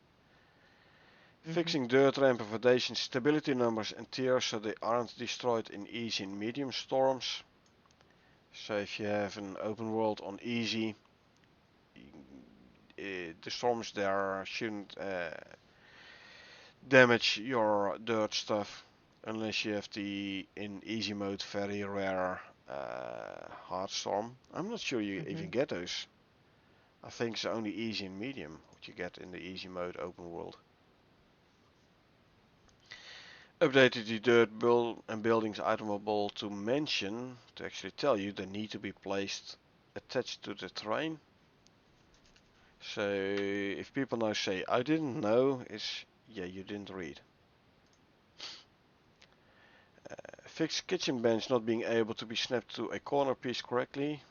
Fixing dirt ramp and foundation stability numbers and tiers so they aren't destroyed in easy and medium storms. So if you have an open world on easy, the storms there shouldn't damage your dirt stuff unless you have the in easy mode very rare hard storm. I'm not sure you even get those. I think it's only easy and medium what you get in the easy mode open world. Updated the dirt build and buildings itemable to mention to actually tell you they need to be placed attached to the terrain. So if people now say I didn't know, it's yeah, you didn't read. Fix kitchen bench not being able to be snapped to a corner piece correctly.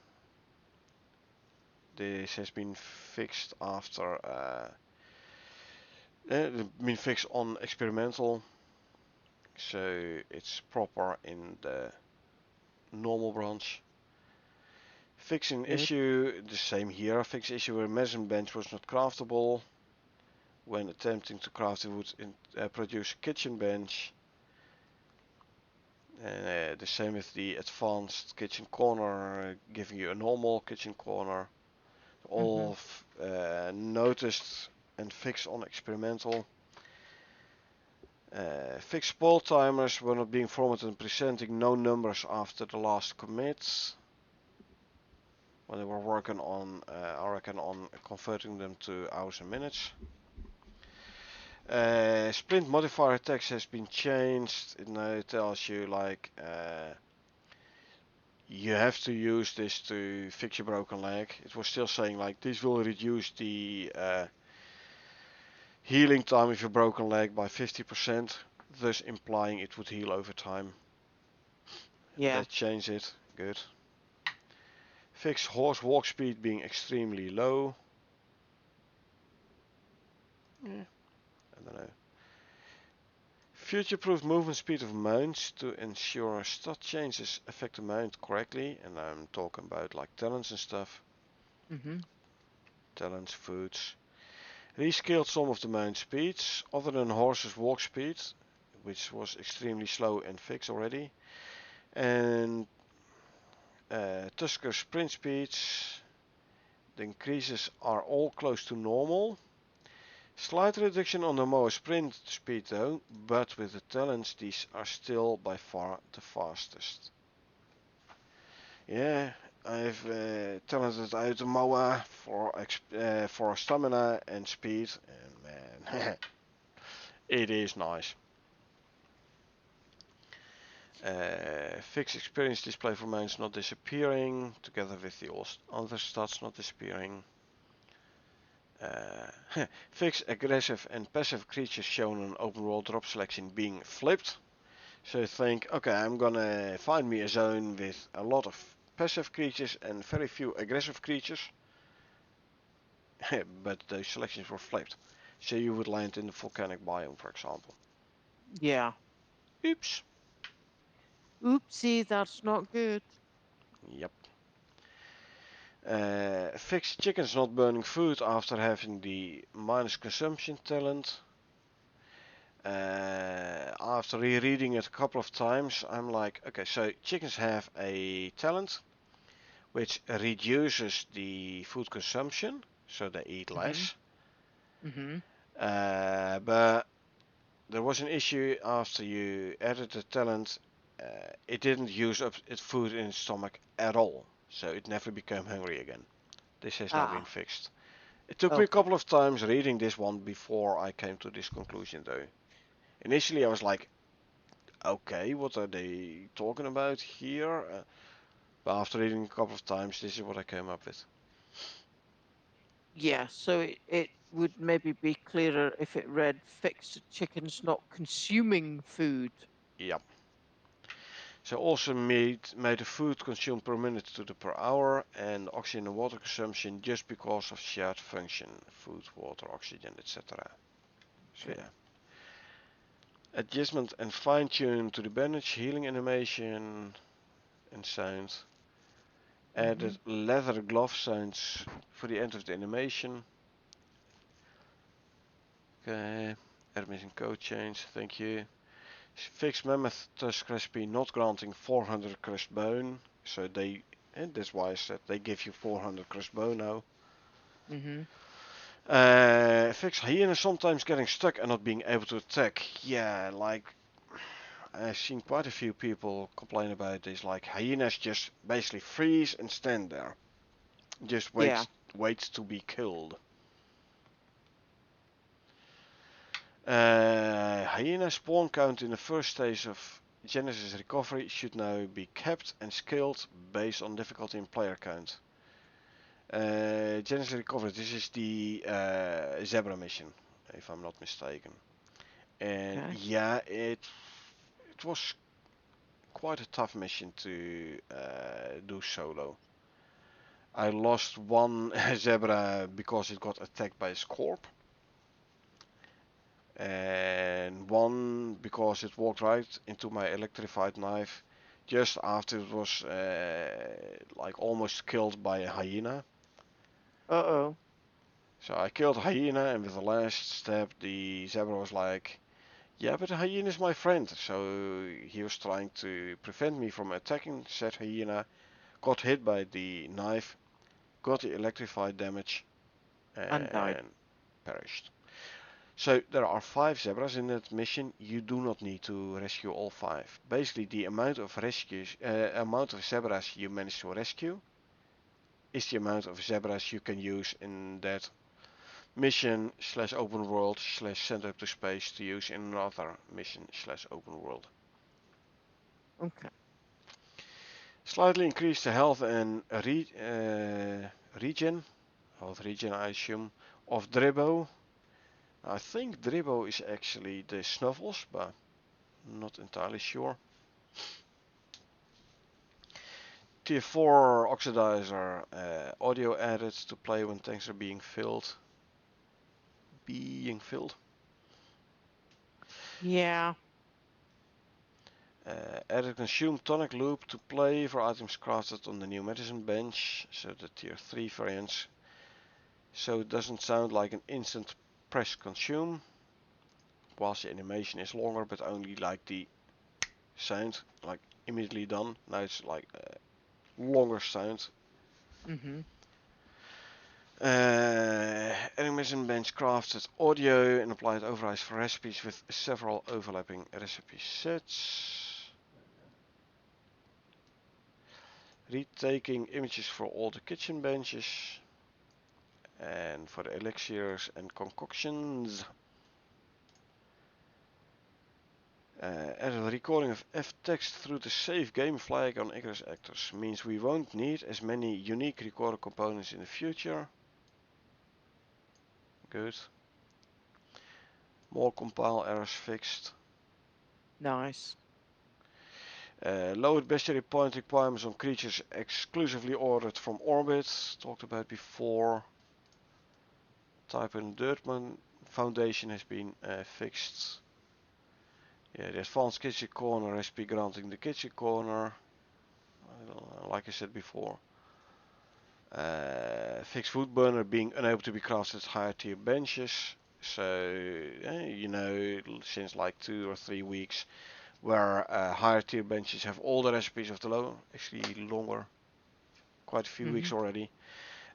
This has been fixed after been fixed on experimental, so it's proper in the normal branch. Fixing issue, the same here. Fix issue where measuring bench was not craftable. When attempting to craft it would produce a kitchen bench. The same with the advanced kitchen corner, giving you a normal kitchen corner. All noticed and fixed on experimental. Fixed spoil timers were not being formatted and presenting no numbers after the last commit. When they were working on, I reckon, on converting them to hours and minutes. Sprint modifier text has been changed. It now tells you like you have to use this to fix your broken leg. It was still saying like this will reduce the healing time of your broken leg by 50%, thus implying it would heal over time. Yeah. That changed it. Good. Fix horse walk speed being extremely low. Yeah, I don't know. Future-proof movement speed of mounts to ensure stat changes affect the mount correctly, and I'm talking about like talents and stuff. Mhm. Talents, foods. Rescaled some of the mount speeds, other than horse's walk speed, which was extremely slow and fixed already, and Tusker sprint speeds. The increases are all close to normal. Slight reduction on the mower sprint speed though, but with the talents these are still by far the fastest. Yeah, I've talented out the mower for stamina and speed, and man, it is nice. Fixed experience display for mounts not disappearing, together with the other stats not disappearing. Fixed aggressive and passive creatures shown on open world drop selection being flipped. So think, okay, I'm gonna find me a zone with a lot of passive creatures and very few aggressive creatures. But those selections were flipped. So you would land in the volcanic biome, for example. Yeah. Oops. Oopsie, that's not good. Yep. Fixed chickens not burning food after having the minus consumption talent. After rereading it a couple of times, I'm like, okay, so chickens have a talent which reduces the food consumption, so they eat Mhm. less. Mhm. But there was an issue after you added the talent. It didn't use up its food in its stomach at all, so it never became hungry again. This has now been Ah. fixed. It took me a Okay. couple of times reading this one before I came to this conclusion, though. Initially, I was like, okay, what are they talking about here? But after reading a couple of times, this is what I came up with. Yeah. So it would maybe be clearer if it read fixed chickens not consuming food. Yep. So also made the food consumed per minute to the per hour and oxygen and water consumption just because of shared function, food, water, oxygen, etc. So Okay. yeah. Adjustment and fine tune to the bandage, healing animation and sound. Added Mhm. leather glove sounds for the end of the animation. Okay. Add missing code change, thank you. Fixed mammoth tusk recipe not granting 400 crushed bone. So they, and that's why I said they give you 400 crushed bone now. Mhm. Fixed hyena sometimes getting stuck and not being able to attack. Yeah, like I've seen quite a few people complain about this. Like hyenas just basically freeze and stand there, just Yeah. wait to be killed. Hyena spawn count in the first stage of Genesis recovery should now be kept and scaled based on difficulty and player count. Genesis recovery. This is the zebra mission, if I'm not mistaken. And Okay. yeah, it was quite a tough mission to do solo. I lost one zebra because it got attacked by a scorp, and one because it walked right into my electrified knife just after it was like almost killed by a hyena. Uh-oh. So I killed a hyena, and with the last stab, the zebra was like, "Yeah, but the hyena is my friend." So he was trying to prevent me from attacking said hyena. Got hit by the knife, got the electrified damage, And died. and perished. So there are 5 zebras in that mission. You do not need to rescue all 5. Basically, the amount of zebras you manage to rescue is the amount of zebras you can use in that mission slash open world slash send up to space to use in another mission slash open world. Okay. Slightly increase the health and regen, health regen I assume, of Dribbo. I think Dribbo is actually the Snuffles, but not entirely sure. Tier 4 oxidizer, audio added to play when tanks are being filled. Yeah. Added consume tonic loop to play for items crafted on the new medicine bench, so the tier 3 variants. So it doesn't sound like an instant press consume, whilst the animation is longer, but only like the sound, like immediately done. Now it's like longer sound. Mhm. Animation bench crafted audio and applied overrides for recipes with several overlapping recipe sets. Retaking images for all the kitchen benches. And for the elixirs and concoctions. Added a recording of F-text through the save game flag on Icarus actors. Means we won't need as many unique recorder components in the future. Good. More compile errors fixed. Nice. Lowered bestiary point requirements on creatures exclusively ordered from orbit. Talked about before. Type and dirt foundation has been fixed. Yeah, the advanced kitchen corner recipe granting the kitchen corner. Like I said before. Fixed wood burner being unable to be crafted at higher tier benches. So, you know, since like 2 or 3 weeks, where higher tier benches have all the recipes of the low, actually longer, quite a few weeks Mhm. already,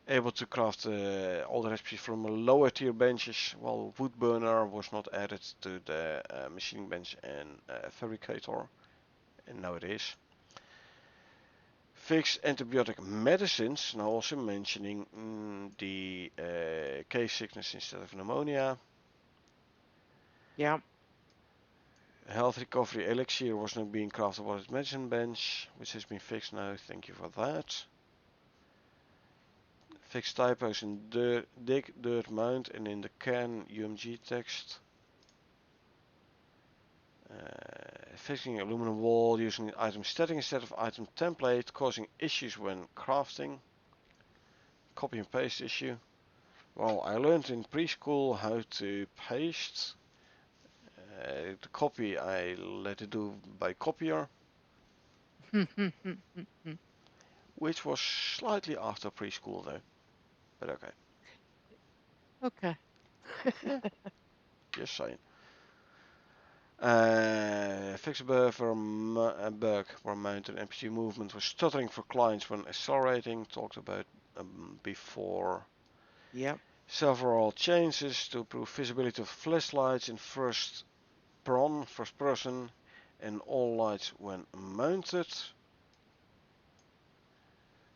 able to craft all the recipes from lower tier benches, while wood burner was not added to the machining bench and fabricator, and now it is. Fixed antibiotic medicines, now also mentioning the case sickness instead of pneumonia. Yeah. Health recovery elixir was not being crafted on its medicine bench, which has been fixed now. Thank you for that. Fixed typos in dig dirt mount and in the can UMG text. Fixing aluminum wall using item static instead of item template, causing issues when crafting. Copy and paste issue. Well, I learned in preschool how to paste. The copy I let it do by copier, which was slightly after preschool though, but okay. Okay. Yeah, just saying. Fix a bug where mounted NPC movement was stuttering for clients when accelerating. Talked about before. Yep. Several changes to improve visibility of flashlights in first person, and all lights when mounted.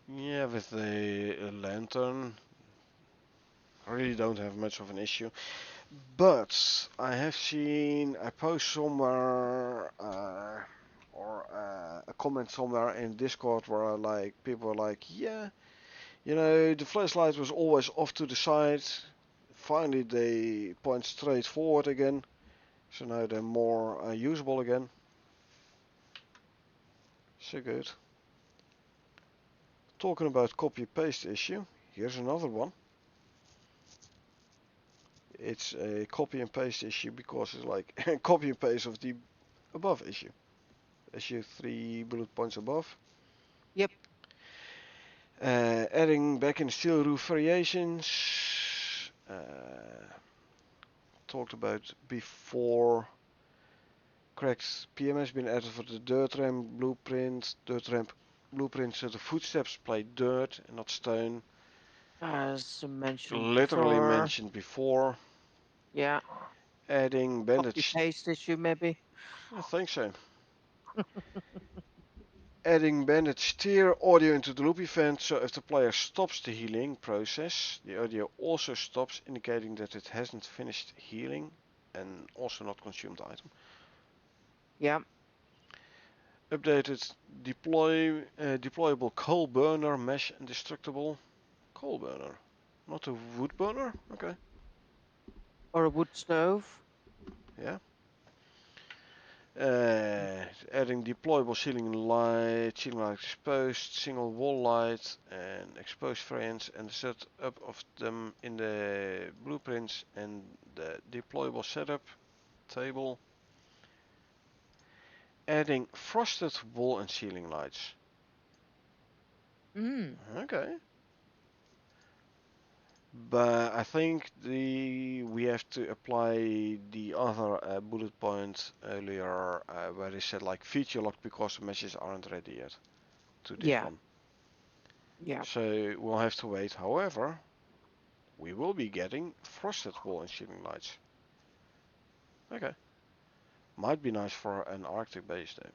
Yeah, with the lantern, I really don't have much of an issue. But I have seen a post somewhere or a comment somewhere in Discord where like people are like, yeah, you know, the flashlight was always off to the side. Finally, they point straight forward again, so now they're more usable again. So good. Talking about copy paste issue, here's another one. It's a copy and paste issue because it's like copy and paste of the above issue. Issue 3 bullet points above. Yep. Adding back in steel roof variations. Talked about before. Correct. PM has been added for the dirt ramp blueprint. Dirt ramp blueprint so the footsteps play dirt and not stone. As mentioned Literally before. mentioned before. Yeah. Adding Copy bandage. paste issue, maybe. I think so. Adding bandage tier audio into the loop event, so if the player stops the healing process, the audio also stops, indicating that it hasn't finished healing and also not consumed the item. Yeah. Updated deployable coal burner, mesh indestructible. Coal burner, not a wood burner? Okay, Or a wood stove. yeah. Adding deployable ceiling light exposed, single wall light, and exposed variants, and the setup of them in the blueprints and the deployable setup table. Adding frosted wall and ceiling lights. Mm. Okay. But I think we have to apply the other bullet point earlier where they said like feature lock because the meshes aren't ready yet to this Yeah. one. Yeah. So we'll have to wait. However, we will be getting frosted wall and ceiling lights. Okay. Might be nice for an Arctic base though.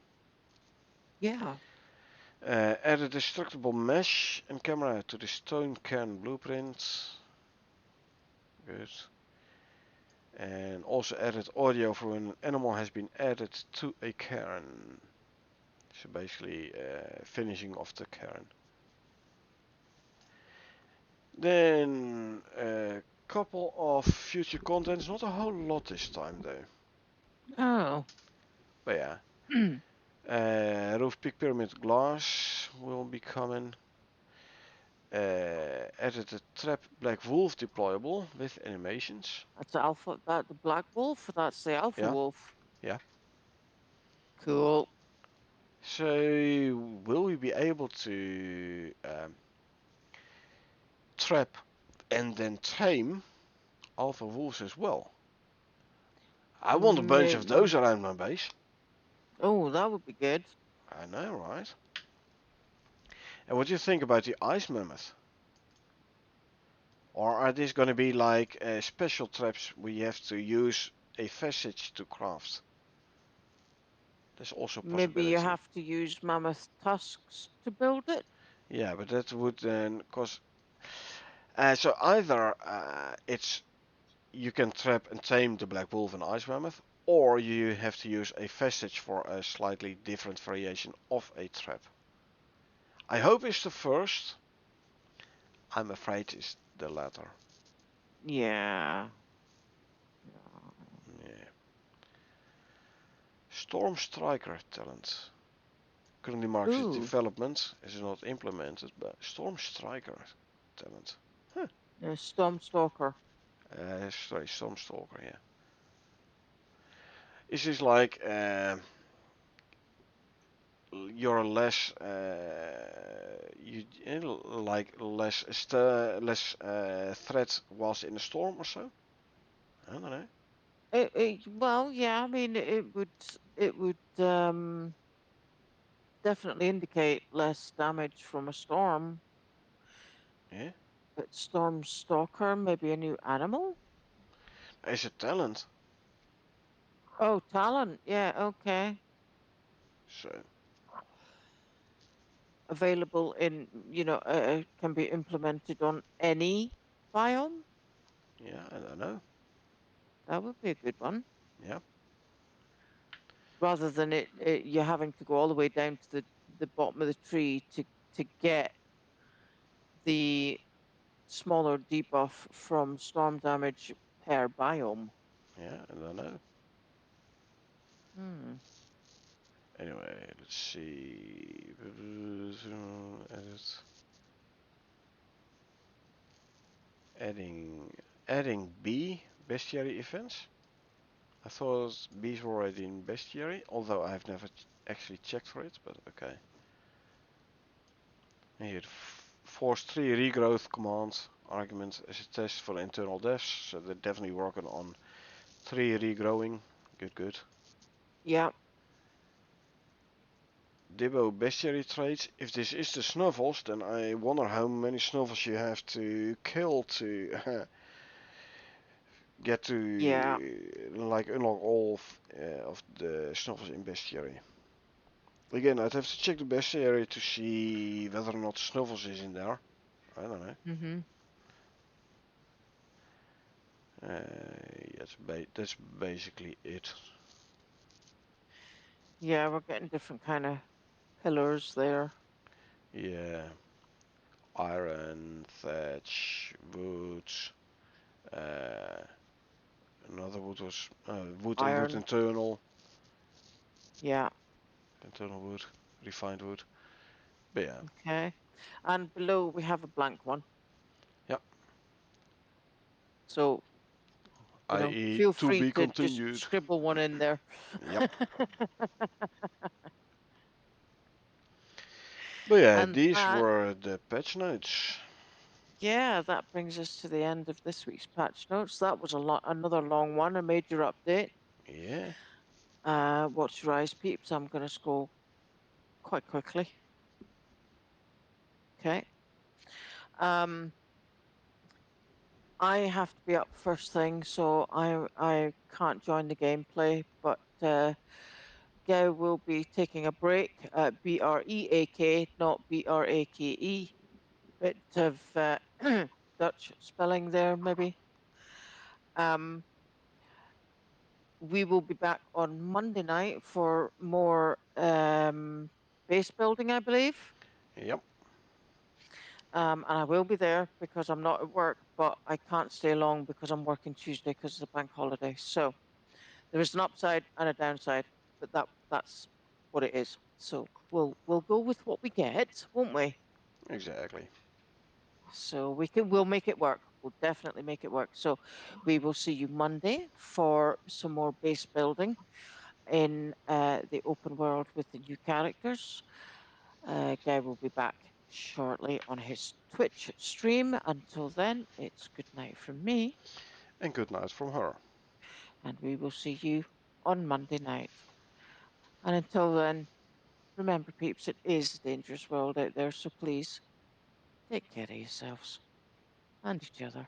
Yeah. Add a destructible mesh and camera to the stone cairn blueprint. Good. And also added audio for when an animal has been added to a cairn. So basically finishing off the cairn. Then a couple of future contents, not a whole lot this time though. Oh. But yeah. Roof peak pyramid glass will be coming. Added a trap black wolf deployable with animations. That's alpha. That the black wolf. That's the alpha Yeah, wolf. yeah. Cool. So will we be able to trap and then tame alpha wolves as well? I want a bunch of Maybe. those around my base. Oh, that would be good. I know, right? And what do you think about the ice mammoth? Or are these going to be like special traps we have to use a passage to craft? There's also a Maybe you possibility. have to use mammoth tusks to build it. Yeah, but that would then cause. So either it's you can trap and tame the black wolf and ice mammoth, or you have to use a passage for a slightly different variation of a trap. I hope it's the first. I'm afraid it's the latter. Yeah. Yeah. Storm Striker talent. Currently marks as Ooh. development, is not implemented, but Storm Striker talent. Huh. A Stormstalker. Sorry, Storm Stalker, yeah. Is this like you're less like less threat whilst in a storm or so? I don't know. Well, yeah. I mean, it would definitely indicate less damage from a storm. Yeah, But Stormstalker, maybe a new animal. as a talent. Oh, talent. Yeah. Okay. So Available in, can be implemented on any biome. yeah, I don't know. That would be a good one. Yeah, Rather than you having to go all the way down to the bottom of the tree to get the smaller debuff from storm damage per biome. yeah, I don't know. Hmm. Anyway, let's see. Edit. Adding bee bestiary events. I thought bees were already in bestiary, although I have never actually checked for it, but okay. And here, force 3 regrowth command argument as a test for internal devs, so they're definitely working on 3 regrowing. Good, good. Yeah. Dibbo bestiary traits. If this is the snuffles, then I wonder how many snuffles you have to kill to get to Yeah. like unlock all of the snuffles in bestiary. Again, I'd have to check the bestiary to see whether or not snuffles is in there. I don't know. Mhm. That's basically it. Yeah, we're getting different kind of pillars there. Yeah, iron, thatch, wood. Uh, another wood was wood and wood Iron. internal, Yeah. internal wood, refined wood. But yeah, Okay. And below we have a blank one. yep. So, I.e. feel to free be to just continued. scribble one in there. Yep. But yeah, And these that, were the patch notes. yeah, that brings us to the end of this week's patch notes. That was another long one, a major update. Yeah. Watch your eyes, peeps. I'm going to scroll quite quickly. Okay. Um, I have to be up first thing, so I can't join the gameplay, but Gao will be taking a break. Break, not Brake. Bit of Dutch spelling there, maybe. Um, we will be back on Monday night for more base building, I believe. Yep. And I will be there because I'm not at work, but I can't stay long because I'm working Tuesday because it's a bank holiday. So there is an upside and a downside, but that's what it is. So we'll go with what we get, won't we? Exactly. So we'll make it work. We'll definitely make it work. So we will see you Monday for some more base building in the open world with the new characters. Guy will be back shortly on his Twitch stream. Until then, it's good night from me, And good night from her. and we will see you on Monday night. And until then, remember, peeps, it is a dangerous world out there, so please take care of yourselves and each other.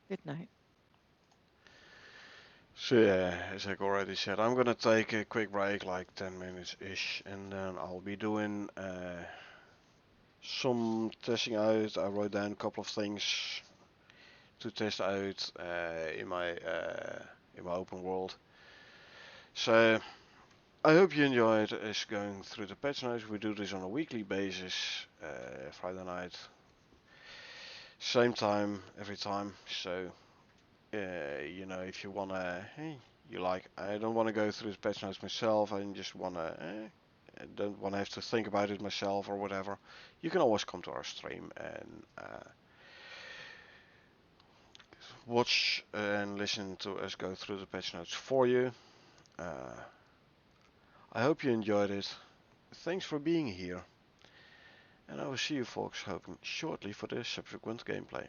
Good night. So yeah, as I already said, I'm gonna take a quick break, like 10 minutes ish, and then I'll be doing some testing out. I wrote down a couple of things to test out in my open world. So I hope you enjoyed us going through the patch notes. We do this on a weekly basis, Friday night, same time every time. So if you wanna, hey, you like, I don't wanna go through the patch notes myself. I just wanna, I don't wanna have to think about it myself or whatever. You can always come to our stream and watch and listen to us go through the patch notes for you. Uh, I hope you enjoyed it. Thanks for being here, and I will see you folks hoping shortly for the subsequent gameplay.